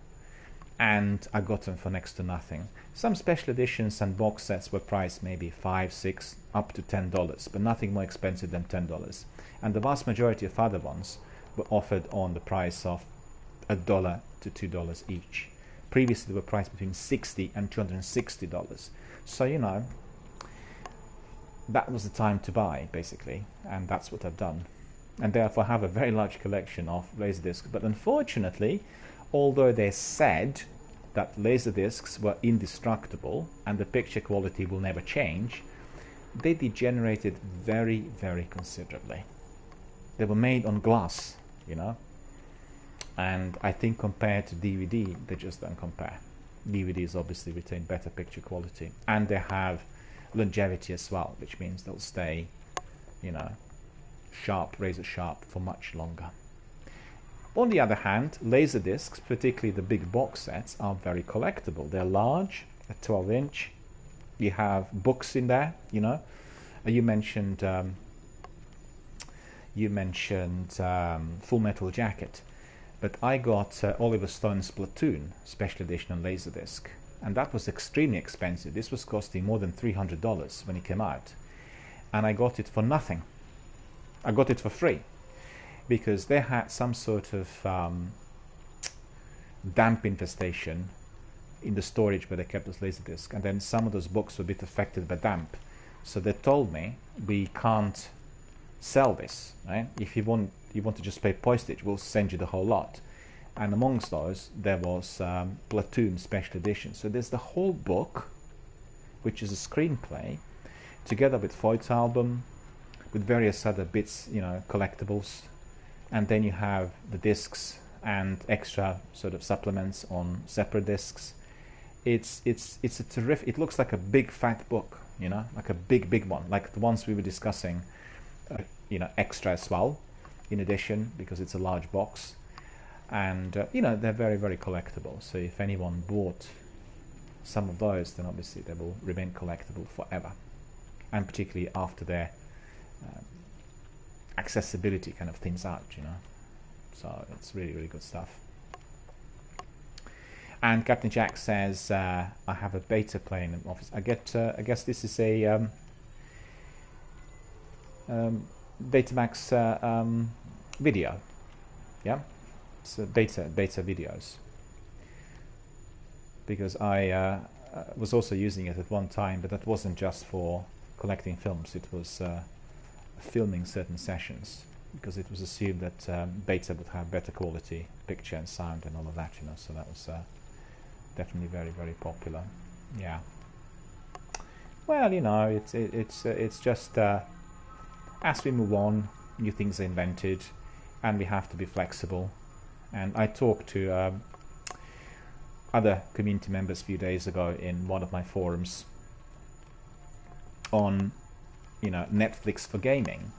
and I got them for next to nothing. Some special editions and box sets were priced maybe $5, $6, up to $10, but nothing more expensive than $10. And the vast majority of other ones were offered on the price of $1 to $2 each. Previously they were priced between $60 and $260. So that was the time to buy, basically, and that's what I've done. And therefore I have a very large collection of Laserdiscs. But unfortunately, although they said that Laserdiscs were indestructible and the picture quality will never change, they degenerated very, very considerably. They were made on glass, and I think compared to DVD, they just don't compare. DVDs obviously retain better picture quality, and they have longevity as well, which means they'll stay, sharp, razor sharp for much longer. On the other hand, Laserdiscs, particularly the big box sets, are very collectible. They're large, a 12-inch. You have books in there, You mentioned Full Metal Jacket, but I got Oliver Stone's Platoon special edition on Laserdisc, and that was extremely expensive. This was costing more than $300 when it came out, and I got it for nothing. I got it for free, because they had some sort of damp infestation in the storage where they kept this Laserdisc, and then some of those books were a bit affected by damp. So they told me, we can't sell this, right? If you want to just pay postage, we'll send you the whole lot. And amongst those, there was Platoon Special Edition. So there's the whole book, which is a screenplay, together with photo album, with various other bits, collectibles, and then you have the discs and extra sort of supplements on separate discs. It's a terrific. It looks like a big fat book, like a big one, like the ones we were discussing, extra as well, in addition, because it's a large box, and they're very, very collectible. So if anyone bought some of those, then obviously they will remain collectible forever, and particularly after their accessibility kind of thins out, so it's really, really good stuff. And Captain Jack says, I have a beta playing in the office. I guess this is a Betamax video, yeah, so beta videos, because I was also using it at one time, but that wasn't just for collecting films. It was filming certain sessions, because it was assumed that beta would have better quality picture and sound and all of that, so that was definitely very, very popular. Yeah, well, it's just as we move on, new things are invented, and we have to be flexible. And I talked to other community members a few days ago in one of my forums on Netflix for gaming,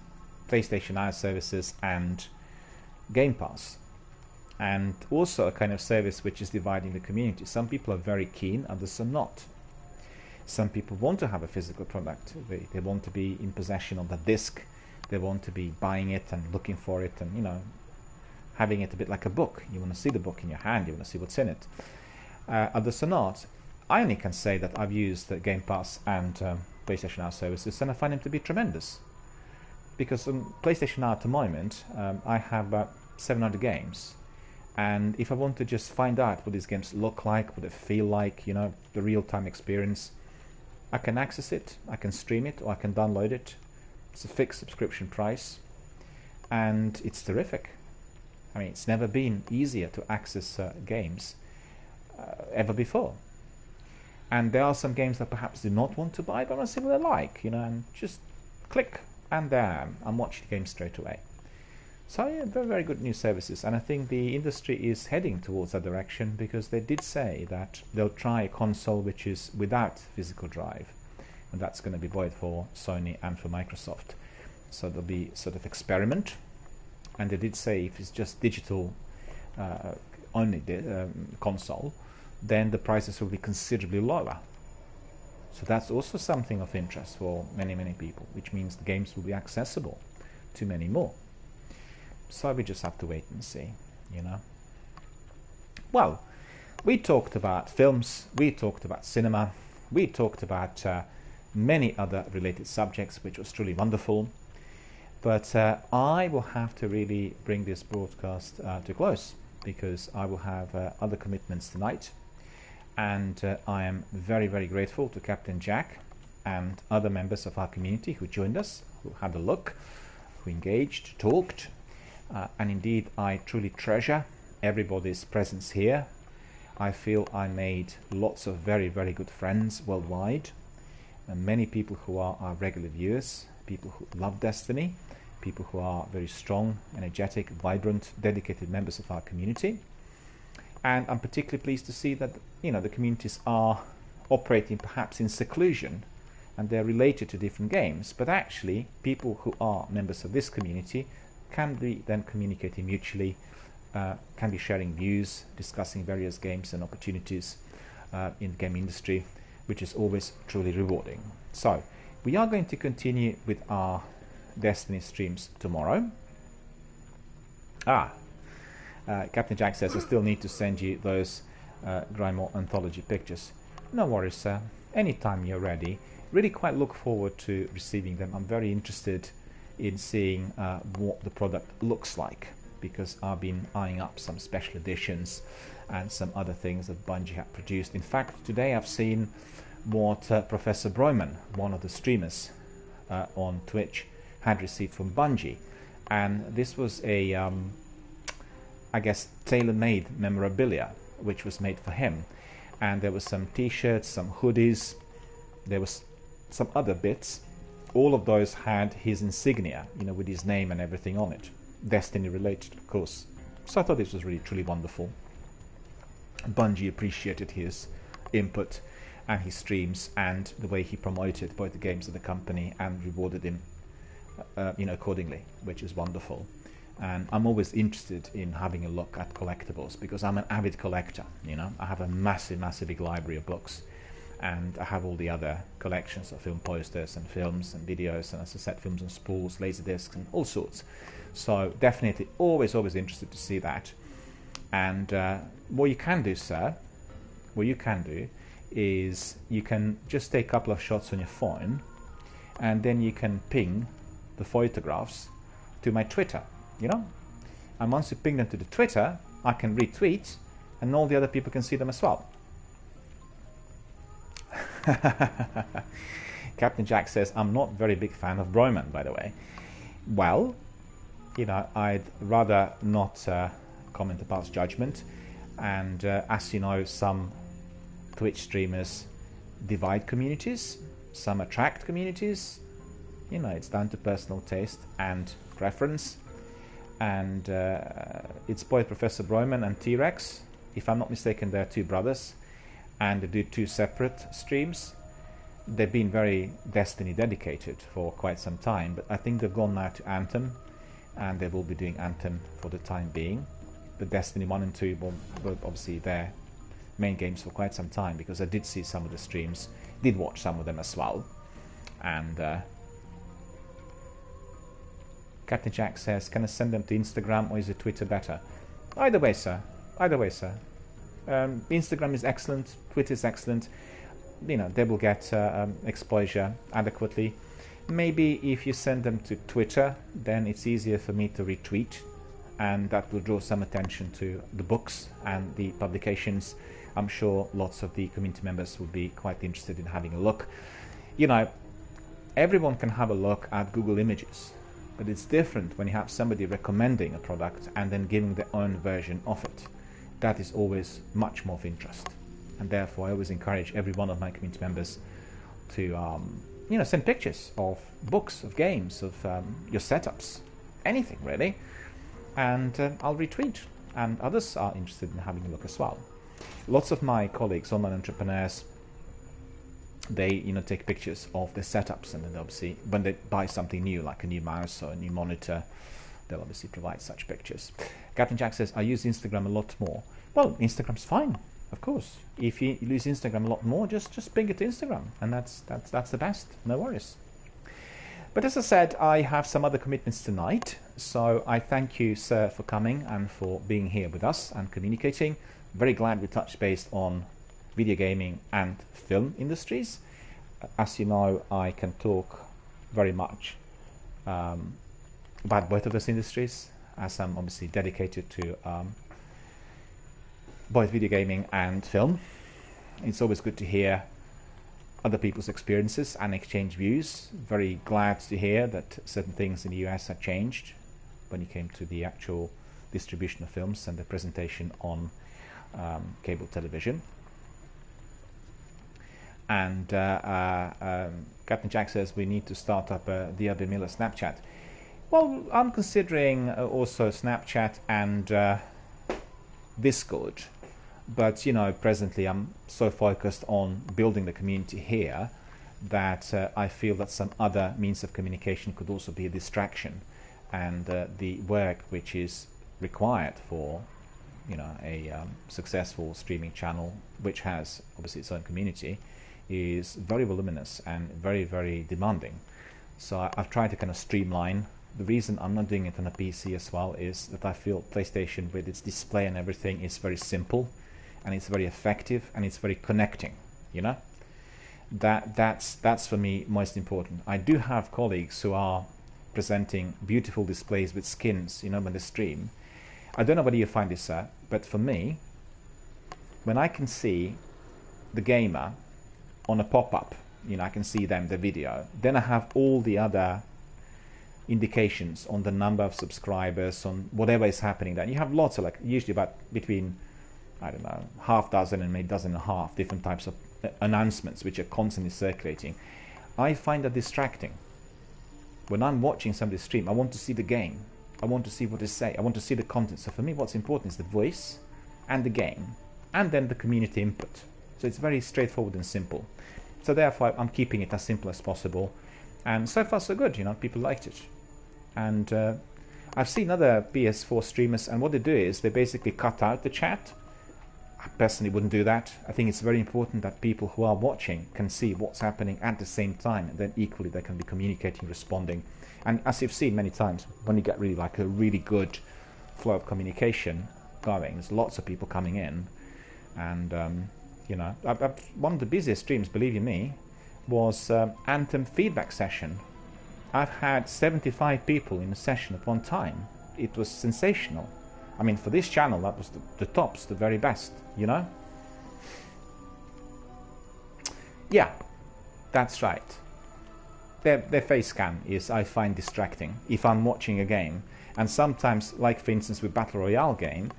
PlayStation Now services, and Game Pass, and also a kind of service which is dividing the community. Some people are very keen, others are not. Some people want to have a physical product. They want to be in possession of the disc. They want to be buying it and looking for it, and having it a bit like a book. You want to see the book in your hand. You want to see what's in it. Others are not. I only can say that I've used the Game Pass and PlayStation Now services, and I find them to be tremendous. Because on PlayStation Now at the moment, I have about 700 games. And if I want to just find out what these games look like, what they feel like, the real-time experience, I can access it, I can stream it, or I can download it. It's a fixed subscription price, and it's terrific. I mean, it's never been easier to access games ever before. And there are some games that perhaps do not want to buy, but I want to see what they like, and just click, and there I'm watching the game straight away. So yeah, very, very good new services, and I think the industry is heading towards that direction, because they did say that they'll try a console which is without physical drive, and that's going to be both for Sony and for Microsoft. So there'll be sort of experiment, and they did say if it's just digital only console, then the prices will be considerably lower. So that's also something of interest for many, many people, which means the games will be accessible to many more. So we just have to wait and see, Well, we talked about films, we talked about cinema, we talked about many other related subjects, which was truly wonderful. But I will have to really bring this broadcast to a close, because I will have other commitments tonight. And I am very, very grateful to Captain Jack and other members of our community who joined us, who had a look, who engaged, talked. And indeed, I truly treasure everybody's presence here. I feel I made lots of very, very good friends worldwide, and many people who are our regular viewers, people who love Destiny, people who are very strong, energetic, vibrant, dedicated members of our community. And I'm particularly pleased to see that the communities are operating perhaps in seclusion, and they're related to different games, but actually people who are members of this community can be then communicating mutually, can be sharing views, discussing various games and opportunities in the game industry, which is always truly rewarding. So we are going to continue with our Destiny streams tomorrow. Captain Jack says I still need to send you those Grimoire anthology pictures. No worries, sir. Anytime you're ready. Really quite look forward to receiving them. I'm very interested in seeing what the product looks like, because I've been eyeing up some special editions and some other things that Bungie have produced. In fact, today I've seen what Professor Broyman, one of the streamers on Twitch, had received from Bungie, and this was a I guess tailor-made memorabilia which was made for him, and there was some t-shirts, some hoodies, there was some other bits. All of those had his insignia, you know, with his name and everything on it, Destiny related, of course. So I thought this was really truly wonderful. Bungie appreciated his input and his streams and the way he promoted both the games of the company and rewarded him you know, accordingly, which is wonderful. And I'm always interested in having a look at collectibles because I'm an avid collector. You know, I have a massive big library of books, and I have all the other collections of film posters and films and videos, and as I said, films and spools, laser discs, and all sorts. So definitely always interested to see that. And what you can do, sir, what you can do is you can just take a couple of shots on your phone, and then you can ping the photographs to my Twitter, you know, and once you ping them to the Twitter, I can retweet and all the other people can see them as well. Captain Jack says, I'm not a very big fan of Broman, by the way. Well, you know, I'd rather not comment about judgment, and as you know, some Twitch streamers divide communities, some attract communities. You know, it's down to personal taste and preference. And it's both Professor Broman and T-Rex. If I'm not mistaken, they're two brothers, and they do two separate streams. They've been very Destiny dedicated for quite some time, but I think they've gone now to Anthem, and they will be doing Anthem for the time being. The Destiny 1 and 2 were obviously their main games for quite some time, because I did see some of the streams, did watch some of them as well. And Captain Jack says, can I send them to Instagram or is it Twitter better? Either way, sir. Either way, sir. Instagram is excellent. Twitter is excellent. You know, they will get exposure adequately. Maybe if you send them to Twitter, then it's easier for me to retweet, and that will draw some attention to the books and the publications. I'm sure lots of the community members will be quite interested in having a look. You know, everyone can have a look at Google Images, but it's different when you have somebody recommending a product and then giving their own version of it. That is always much more of interest, and therefore I always encourage every one of my community members to you know, send pictures of books, of games, of your setups, anything really, and I'll retweet, and others are interested in having a look as well. Lots of my colleagues, online entrepreneurs, they, you know, take pictures of their setups, and then obviously when they buy something new, like a new mouse or a new monitor, they'll obviously provide such pictures. Captain Jack says, I use Instagram a lot more. Well, Instagram's fine, of course. If you use Instagram a lot more, just ping it to Instagram, and that's the best. No worries. But as I said, I have some other commitments tonight, so I thank you, sir, for coming and for being here with us and communicating. Very glad we touched base on video gaming and film industries. As you know, I can talk very much about both of those industries, as I'm obviously dedicated to both video gaming and film. It's always good to hear other people's experiences and exchange views. Very glad to hear that certain things in the US had changed when it came to the actual distribution of films and the presentation on cable television. And Captain Jack says we need to start up a DRBMiller Snapchat. Well, I'm considering also Snapchat and Discord, but you know, presently I'm so focused on building the community here that I feel that some other means of communication could also be a distraction, and the work which is required for, you know, a successful streaming channel which has obviously its own community is very voluminous and very demanding. So I've tried to kind of streamline. The reason I'm not doing it on a PC as well is that I feel PlayStation, with its display and everything, is very simple, and it's very effective, and it's very connecting, you know. That's for me most important. I do have colleagues who are presenting beautiful displays with skins, you know, when they stream. I don't know whether you find this, sir, but for me, when I can see the gamer on a pop-up, you know, I can see them, the video, then I have all the other indications on the number of subscribers, on whatever is happening there. You have lots of, like, usually about between, I don't know, half dozen and maybe dozen and a half different types of announcements which are constantly circulating. I find that distracting. When I'm watching somebody's stream, I want to see the game. I want to see what they say. I want to see the content. So for me, what's important is the voice and the game, and then the community input. So it's very straightforward and simple. So therefore, I'm keeping it as simple as possible. And so far, so good. You know, people liked it. And I've seen other PS4 streamers, and what they do is they basically cut out the chat. I personally wouldn't do that. I think it's very important that people who are watching can see what's happening at the same time, and then equally they can be communicating, responding. And as you've seen many times, when you get really like a really good flow of communication going, there's lots of people coming in. And you know, one of the busiest streams, believe you me, was Anthem feedback session. I've had 75 people in a session at one time. It was sensational. I mean, for this channel, that was the tops, the very best, you know? Yeah, that's right. Their face scan is, I find, distracting if I'm watching a game. And sometimes, like for instance with Battle Royale game,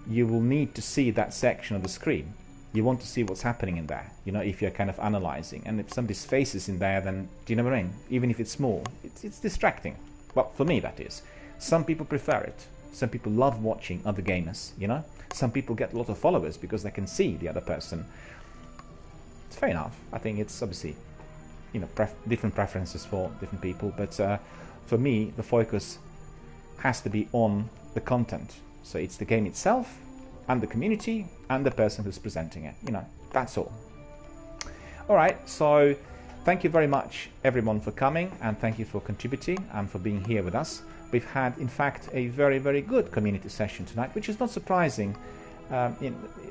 you will need to see that section of the screen. You want to see what's happening in there, you know, if you're kind of analyzing. And if somebody's face is in there, then, do you know what I mean? Even if it's small, it's distracting. Well, for me, that is. Some people prefer it. Some people love watching other gamers, you know? Some people get a lot of followers because they can see the other person. It's fair enough. I think it's obviously, you know, different preferences for different people. But for me, the focus has to be on the content. So it's the game itself, and the community, and the person who's presenting it. You know, that's all. All right, so thank you very much, everyone, for coming, and thank you for contributing and for being here with us. We've had, in fact, a very, very good community session tonight, which is not surprising,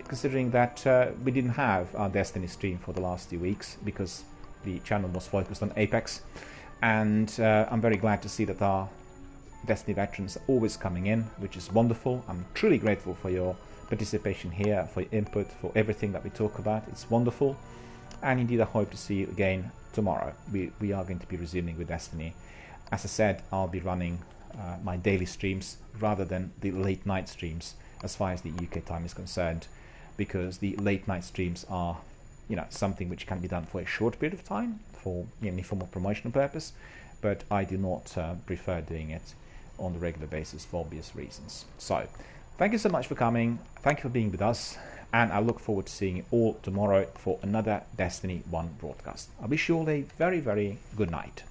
considering that we didn't have our Destiny stream for the last few weeks because the channel was focused on Apex. And I'm very glad to see that our Destiny veterans are always coming in, which is wonderful. I'm truly grateful for your participation here, for your input, for everything that we talk about. It's wonderful. And indeed, I hope to see you again tomorrow. We are going to be resuming with Destiny. As I said, I'll be running my daily streams rather than the late night streams as far as the UK time is concerned, because the late night streams are, you know, something which can be done for a short period of time for any form of promotional purpose, but I do not prefer doing it on the regular basis for obvious reasons. So thank you so much for coming, thank you for being with us, and I look forward to seeing you all tomorrow for another Destiny 1 broadcast. I wish you all a very, very good night.